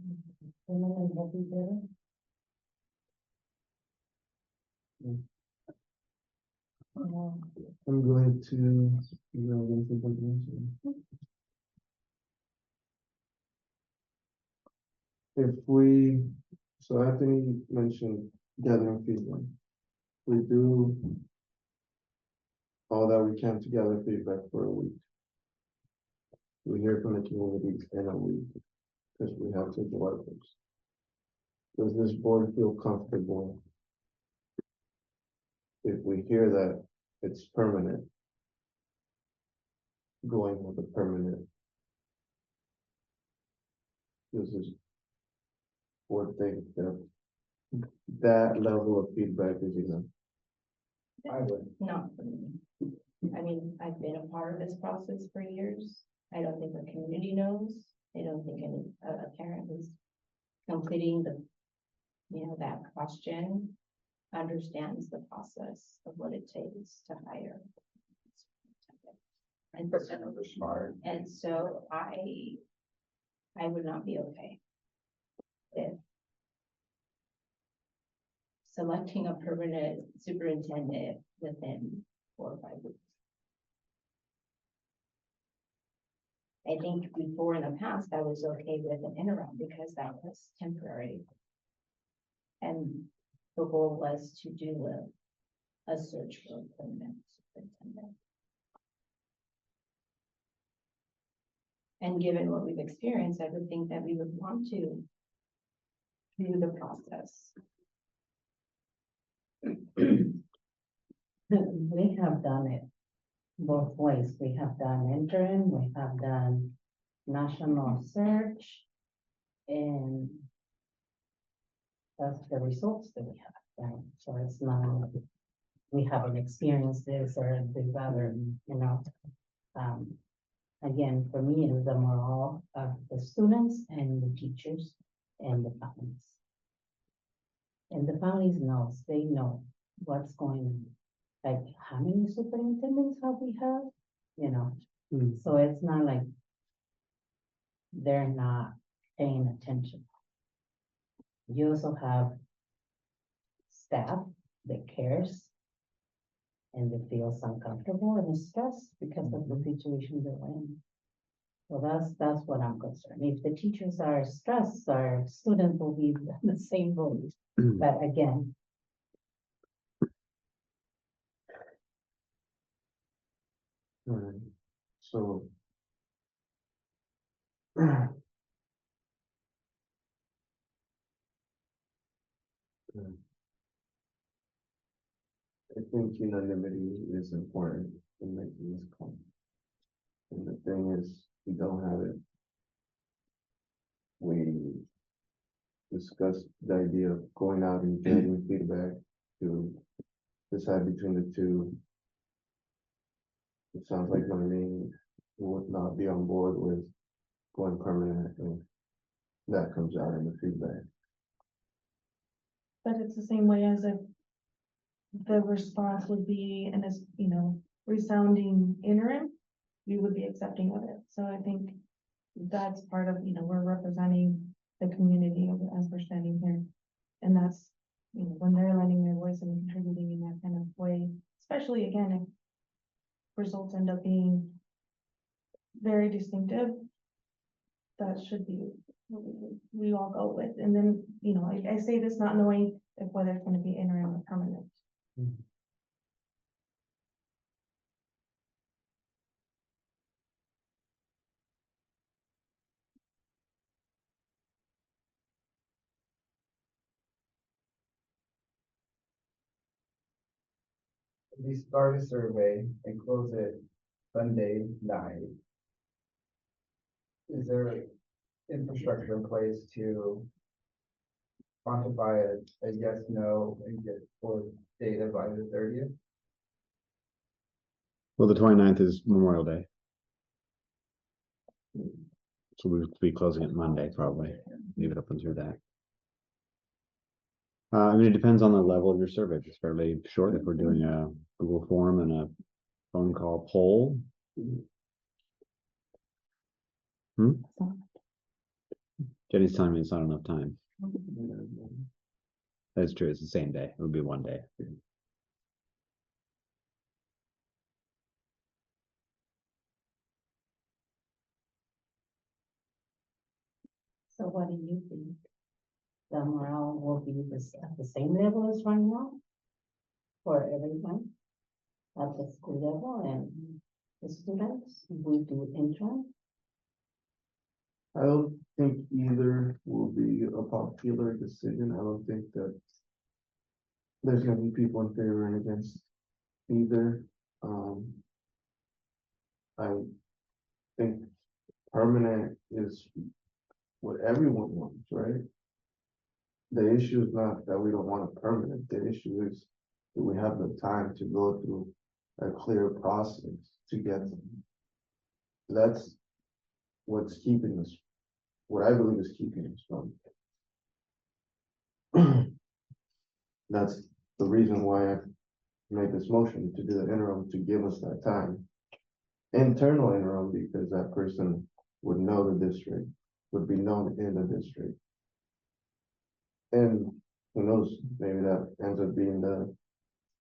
And then what we do. I'm going to, if we, so Anthony mentioned gathering feedback. We do all that we can to gather feedback for a week. We hear from the community in a week because we have to do our things. Does this board feel comfortable if we hear that it's permanent, going with a permanent? This is board think that that level of feedback is enough. I would. Not for me. I mean, I've been a part of this process for years. I don't think the community knows. I don't think any a parent who's completing the, that question understands the process of what it takes to hire. And so I would not be okay if selecting a permanent superintendent within 4 or 5 weeks. I think before in the past, I was okay with an interim because that was temporary. And the goal was to do a search for a permanent superintendent. And given what we've experienced, I would think that we would want to do the process. We have done it both ways. We have done interim, we have done national search, and that's the results that we have. Right? So it's not, we haven't experienced this or the other, again, for me, it was the morale of the students and the teachers and the families. And the families knows, they know what's going on. Like, how many superintendents have we had? So it's not like they're not paying attention. You also have staff that cares and that feels uncomfortable and stressed because of the situation they're in. So that's what I'm concerned. If the teachers are stressed, our students will be in the same boat. But again, so I think unanimity is important in making this call. And the thing is, we don't have it. We discussed the idea of going out and getting feedback to decide between the two. It sounds like Marlene would not be on board with going permanent, and that comes out in the feedback. But it's the same way as if the response would be, and as, resounding interim, we would be accepting of it. So I think that's part of, we're representing the community as we're standing here. And that's, when they're lending their voice and contributing in that kind of way, especially again, if results end up being very distinctive, that should be what we all go with. And then, I say this not knowing if whether it's going to be interim or permanent. We start a survey and close it Sunday night. Is there infrastructure in place to quantify a yes, no, and get full data by the 30th? Well, the 29th is Memorial Day. So we'll be closing it Monday, probably. Leave it open through that. I mean, it depends on the level of your survey. If it's fairly short, if we're doing a Google form and a phone call poll. Jenny's telling me it's not enough time. That's true. It's the same day. It would be one day. so what do you think? The morale will be at the same level as right now for everyone at the school level and the students? We do interim. I don't think either will be a popular decision. I don't think that there's gonna be people in favor and against either. I think permanent is what everyone wants, right? The issue is not that we don't want a permanent. The issue is do we have the time to go through a clear process to get them? That's what's keeping us, what I believe is keeping us from. That's the reason why I made this motion to do the interim, to give us that time. Internal interim, because that person would know the district, would be known in the district. And who knows, maybe that ends up being the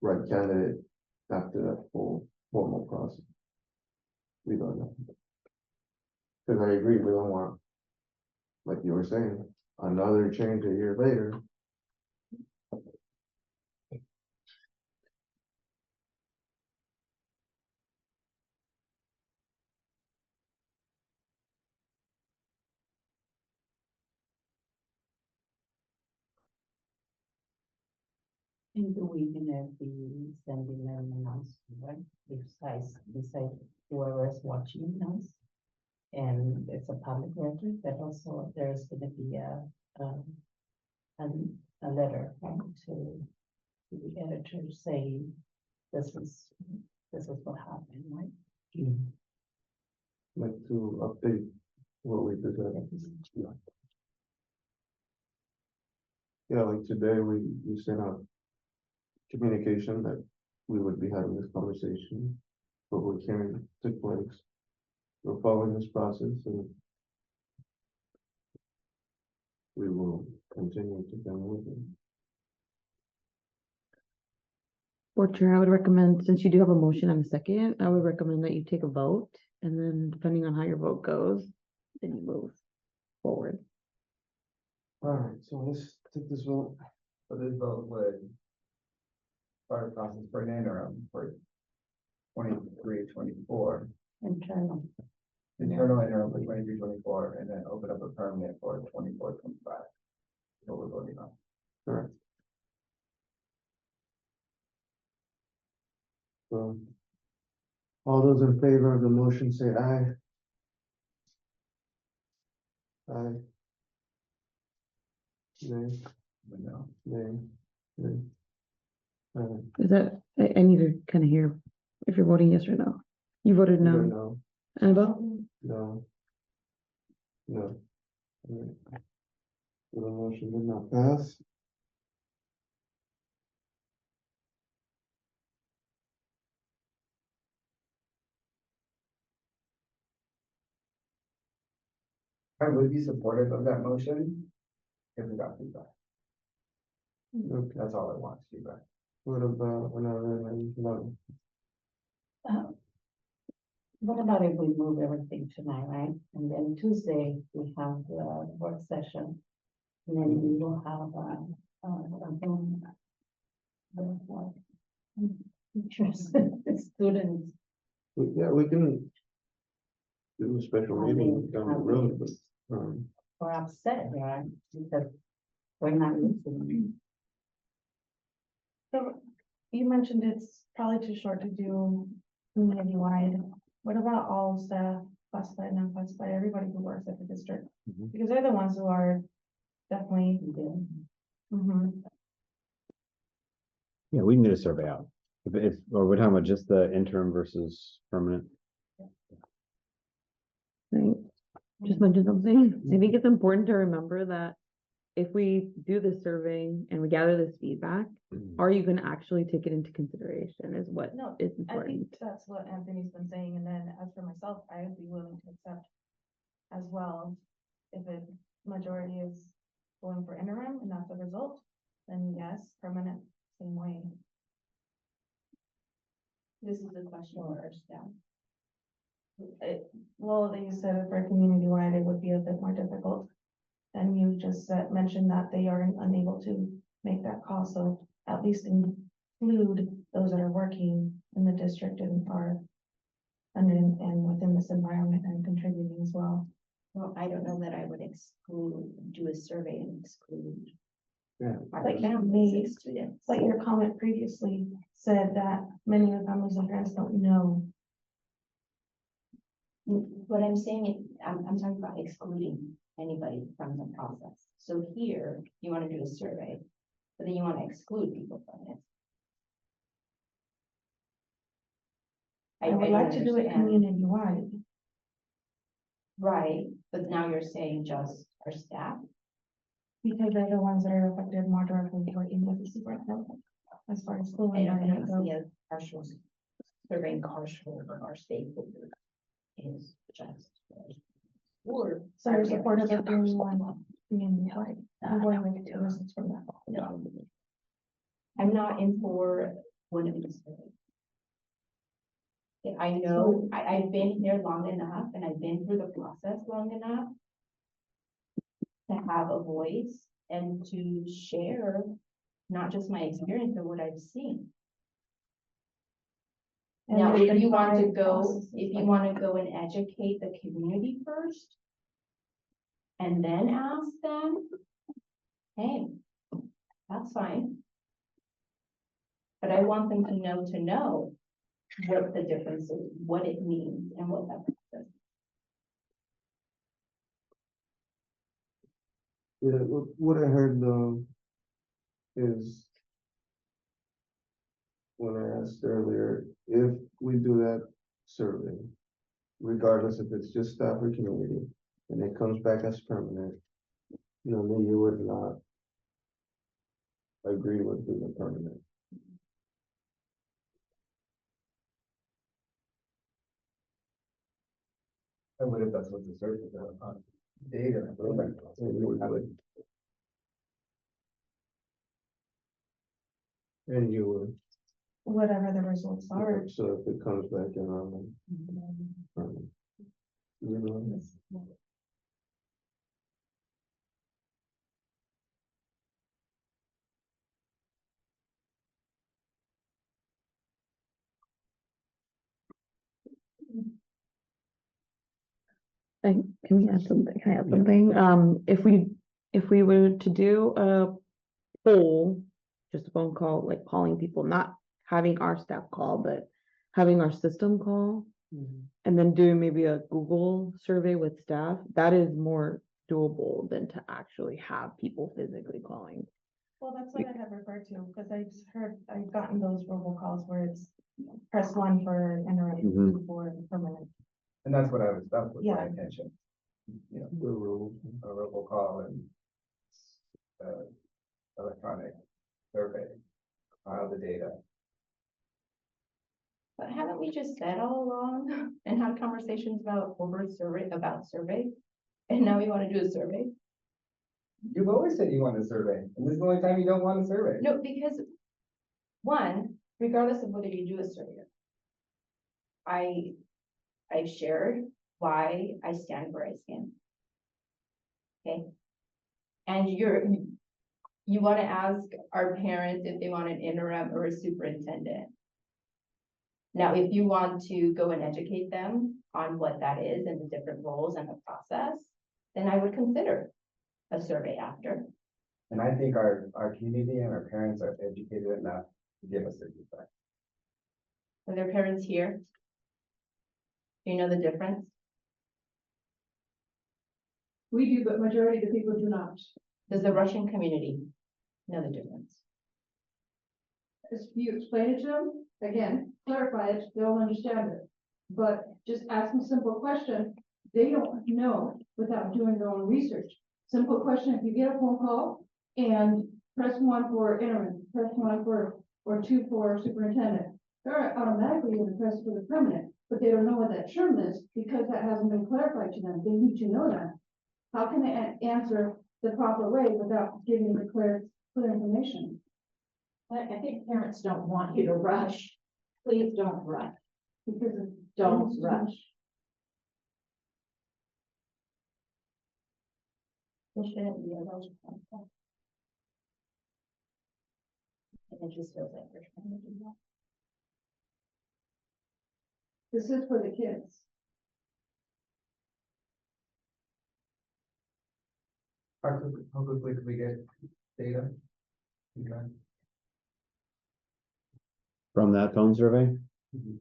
right candidate after that full formal process. We don't know. Because I agree, we don't want, like you were saying, another change a year later. In the week, gonna be sending them an announcement, right? Besides whoever is watching us. And it's a public record, but also there's gonna be a letter, right, to the editor saying this is what happened, right? Like to update what we presented. Yeah, like today we sent out communication that we would be having this conversation. Public hearing took place. We're following this process and we will continue to come with it. Board Chair, I would recommend, since you do have a motion and a second, I would recommend that you take a vote, and then depending on how your vote goes, then you move forward. All right, so let's take this vote. So this vote would start a process for an interim for 23-24. Internal. Internal interim for 23-24, and then open up a permanent for 24-25. What we're voting on. Correct. So, all those in favor of the motion say aye. Aye. Nay. No. Nay. Nay. Is that, I need to kind of hear if you're voting yes or no. You voted no. No. Annabelle? No. No. All right. So the motion did not pass. I would be supportive of that motion if we got feedback. Okay. That's all I want, feedback. What about another and no? What about if we move everything tonight, right? And then Tuesday, we have the work session. And then we will have students. Yeah, we can do a special meeting down the road, but, Or upset, right? Because we're not listening. So you mentioned it's probably too short to do community-wide. What about all staff, classified, non-classified, everybody who works at the district? Because they're the ones who are definitely. Yeah, we can get a survey out. If or we're talking about just the interim versus permanent. Right, just mention something. I think it's important to remember that if we do this survey and we gather this feedback, are you gonna actually take it into consideration is what No, is I important. think that's what Anthony's been saying, and then as for myself, I would be willing to accept as well. If a majority is going for interim and that's the result, then yes, permanent, same way. This is a question for our staff. Well, they said for community-wide, it would be a bit more difficult. And you just mentioned that they are unable to make that call, so at least include those that are working in the district and are and within this environment and contributing as well. Well, I don't know that I would do a survey and exclude. Yeah. Like like your comment previously said that many of the families and parents don't know. What I'm saying is, I'm talking about excluding anybody from the process. So here, you want to do a survey, but then you want to exclude people from it. I would like to do it understand. community-wide. Right, but now you're saying just our staff? Because they're the ones that are affected more directly working with the superintendent, as far as school I don't environment see goes. as partial, surveying partial of our stakeholders is just. Or. So you're supportive of doing one community-wide, and going with the results from that. No. I'm not in for one of these. And I know, I've been here long enough and I've been through the process long enough to have a voice and to share not just my experience, but what I've seen. And Now, there's if you been want to five go, processes if you like want to go and educate the community first and then ask them, hey, that's fine. But I want them to know what the difference is, what it means, and what that process is. Yeah, what I heard though is when I asked earlier, if we do that survey, regardless if it's just staff or community, and it comes back as permanent, you know, maybe you would not agree with doing permanent. And what if that's what the search is on? Data. And you would. And you would. whatever the results are. So if it comes back in on, you know. Can we add something? Can I add something? If we were to do a poll, just a phone call, like calling people, not having our staff call, but having our system call, and then doing maybe a Google survey with staff, that is more doable than to actually have people physically calling. Well, that's what I have referred to, because I've gotten those robocalls where it's press 1 for interim, 2 for permanent. And that's what that was my Yeah. intention. You know, a robocall and electronic survey, file the data. But haven't we just said all along and had conversations about survey? And now we want to do a survey? You've always said you want a survey, and this is the only time you don't want a survey. No, because one, regardless of whether you do a survey, I've shared why I stand where I stand. Okay. And you want to ask our parents if they want an interim or a superintendent. Now, if you want to go and educate them on what that is and the different roles and the process, then I would consider a survey after. And I think our community and our parents are educated enough to give us their feedback. Are their parents here? Do you know the difference? We do, but majority of the people do not. Does the Russian community know the difference? If you explain it to them, again, clarify it, they'll understand it. But just ask them a simple question, they don't know without doing their own research. Simple question, if you get a phone call and press 1 for interim, press 1 for, or 2 for superintendent, they're automatically going to press for the permanent, but they don't know what that term is because that hasn't been clarified to them. They need to know that. How can they answer the proper way without giving the clear information? I think parents don't want you to rush. Please don't rush. Because of Don't rush. There shouldn't be a rush process. And it just feels like we're trying to do that. This is for the kids. How quickly could we get data? Okay. From that phone survey, Mhm.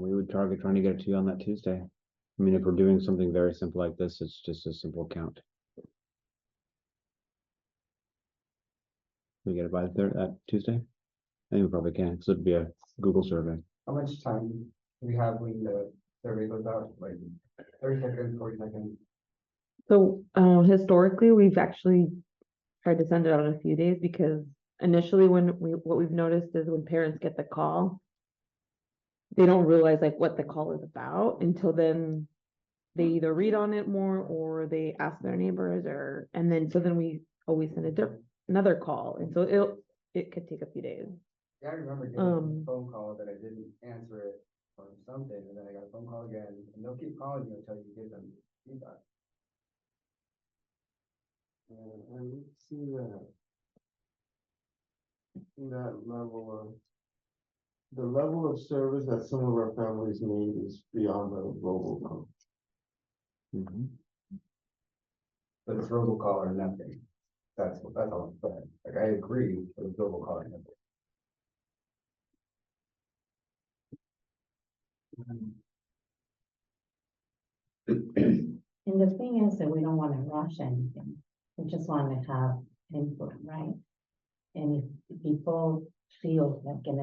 we would target trying to get it to you on that Tuesday. I mean, if we're doing something very simple like this, it's just a simple count. We get it by that Tuesday? I think we probably can, because it'd be a Google survey. How much time We have when the survey goes out, like 30 seconds, 40 seconds. So, historically, we've actually tried to send it out in a few days because initially what we've noticed is when parents get the call, they don't realize like what the call is about until then they either read on it more or they ask their neighbors and then we always send another call. And so it could take a few days. Yeah, I remember getting a phone call that I didn't answer it or something, and then I got a phone call again, and they'll keep calling you until you give them feedback. And see that level the level of service that some of our families need is beyond the robocall. But it's robocall or nothing. That's all I'm saying. Like, I agree with robocall or nothing. And the thing is that we don't want to rush anything. We just want to have input, right? And if people feel like an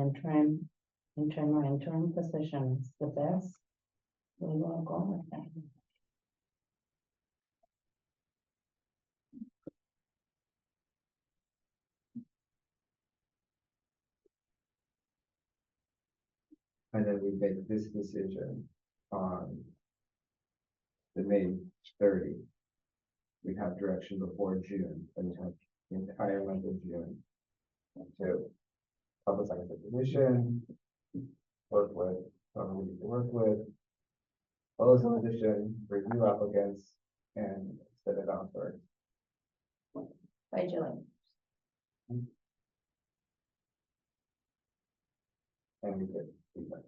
interim position is the best, we will go with that. And then we make this decision on the May 30. We have direction before June, and we have the entire month of June to publicize the position, work with, we need to work with, close the position, review applicants, and set it out for. By July. And we get feedback.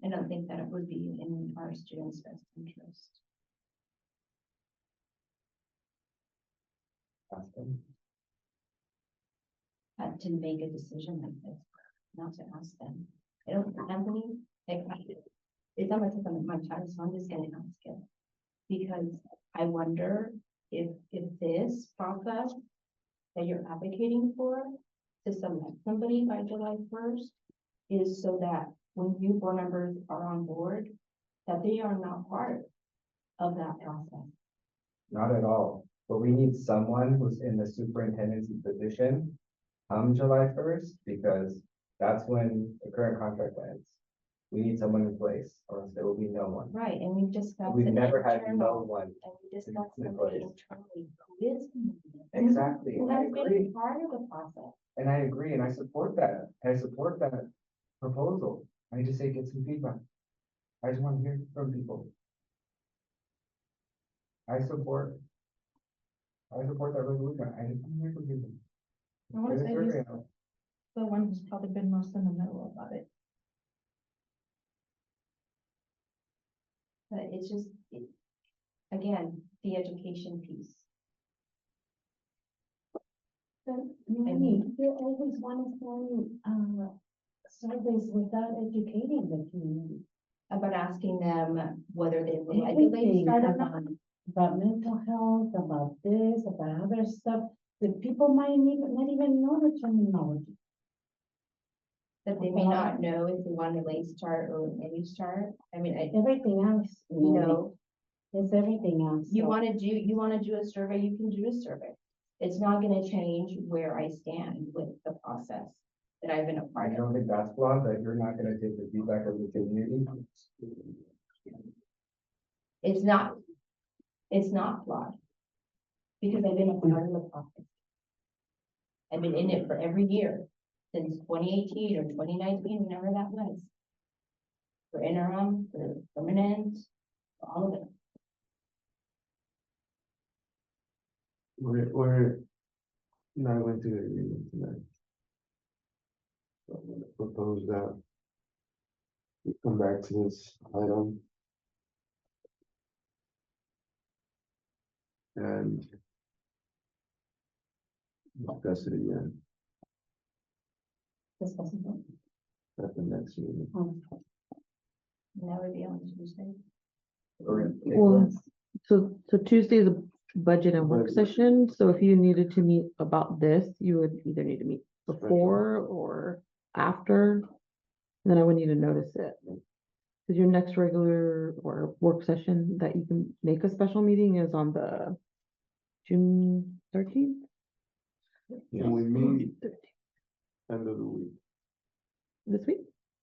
I don't think that it would be in our students' best interest. Ask them. To make a decision like this, not to ask them. I don't, Anthony, like, it's not like something my child, so I'm just gonna ask it. Because I wonder if this process that you're advocating for to select somebody by July 1st is so that when new board members are on board, that they are not part of that process. Not at all, but we need someone who's in the superintendency position come July 1st, because that's when the current contract ends. We need someone in place, or else there will be no one. Right, and we've discussed. We've an never had no internal- one. And we discussed in somebody place. internally who is. Exactly, Who and I has been agree. part of the process. And I agree, and I support that. I support that proposal. I just say get some feedback. I just want to hear from people. I support that resolution. I just want to hear from people. I want to Get a say survey he's out. the one who's probably been most in the middle about it. But it's just, again, the education piece. Many, you always want to send, surveys without educating the community. About asking them whether they would like a late Everything start or not. about mental health, about this, about other stuff, that people might not even know the terminology. That they may not know if they want a late start or an early start. I mean, Everything else, you know, it's everything else. you so- wanna do a survey, you can do a survey. It's not gonna change where I stand with the process that I've been a I part of. don't think that's flawed, that you're not gonna take the feedback of the community. It's not flawed. Because I've been a part of the process. I've been in it for every year, since 2018 or 2019, whenever that was. For interim, for permanent, for all of it. We're not going to the agreement tonight. So I'm gonna propose that we come back to this item. And discuss it again Discussing what? at the next meeting. That would be on Tuesday. Well, so Tuesday is a budget and work session, so if you needed to meet about this, you would either need to meet before or after. Then I would need to notice it. Cause your next regular or work session that you can make a special meeting is on the June 13th. Can we meet end of the week, This week.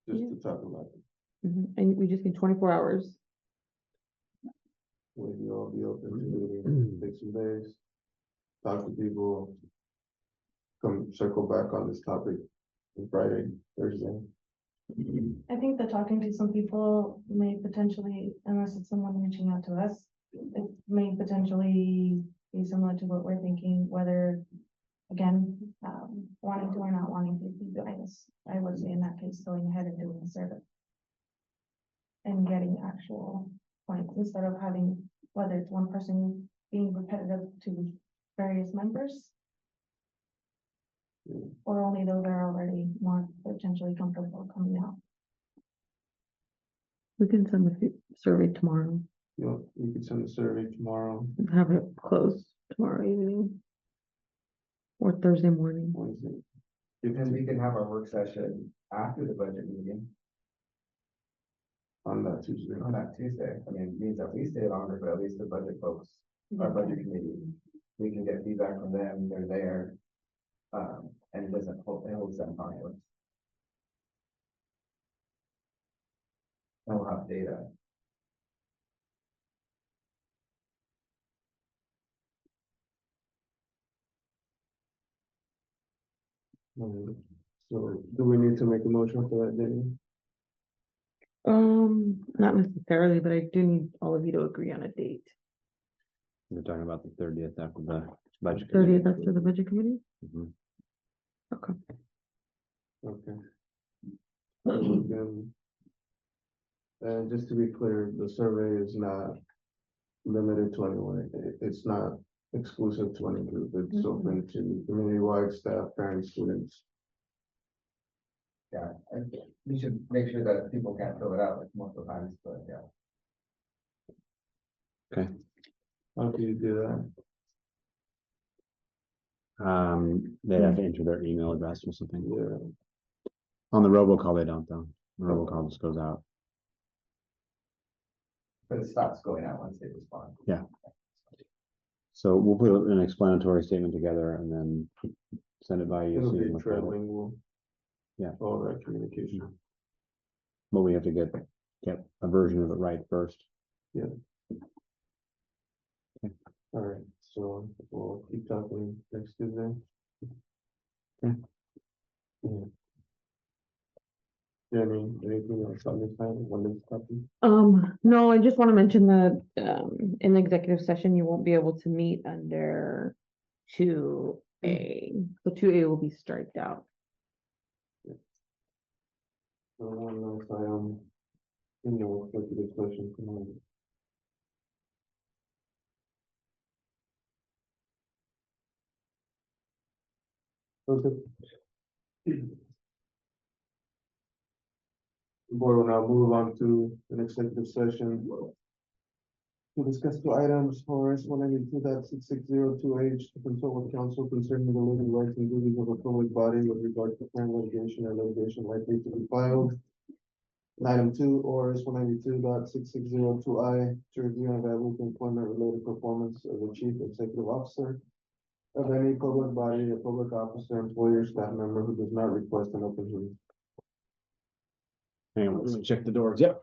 just to talk about it? And we just need 24 hours. Will you all be open to take some days, talk to people, come circle back on this topic on Friday, Thursday? I think that talking to some people may potentially, unless it's someone reaching out to us, it may potentially be similar to what we're thinking, whether, again, wanting to or not wanting to be doing this. I would say in that case, going ahead and doing a survey. And getting actual points instead of having, whether it's one person being repetitive to various members. Or only those that are already more potentially comfortable coming out. We can send the survey tomorrow. You know, you could send a survey tomorrow, Have it closed tomorrow evening. Or Thursday morning. Wednesday. And we can have our work session after the budget meeting On that Tuesday. on that Tuesday. I mean, it means that we stay longer, but at least the budget folks, our budget committee, we can get feedback from them, they're there. And it doesn't hold, it holds them accountable. And we'll have data. So do we need to make a motion for that day? Not necessarily, but I do need all of you to agree on a date. We're talking about the 30th after the budget. 30th after the budget committee? Mhm. Okay. Okay. We can- And just to be clear, the survey is not limited to anyone. It's not exclusive to any group. It's open to community-wide staff, parents, students. Yeah, and we should make sure that people can't fill it out like multiple times, but yeah. Okay. How do you do that? They'd have to enter their email address or something. Yeah. On the robocall, they don't though. The robocall just goes out. But it stops going out once they respond. Yeah. So we'll put an explanatory statement together and then send it by you. It'll so you be can look at it. trilingual. Yeah. All that communication. But we have to get a version of it right first. Yeah. All right, so we'll keep talking next Tuesday. Okay. Yeah. Jenny, anything else on this time, on this topic? No, I just want to mention that, in the executive session, you won't be able to meet under 2A. So 2A will be striked out. So one last item, in the executive session tonight. Okay. The board will now move on to an executive session to discuss two items for S 192.6602H to consult with counsel concerning the legal rights and duties of a public body with regard to current litigation or litigation likely to be filed. And item 2, or S 192.6602I to review and evaluate the employment related performance of the chief executive officer of any public body, a public officer, employee, or staff member who does not request an open hearing. Hang on, let me check the doors. Yep.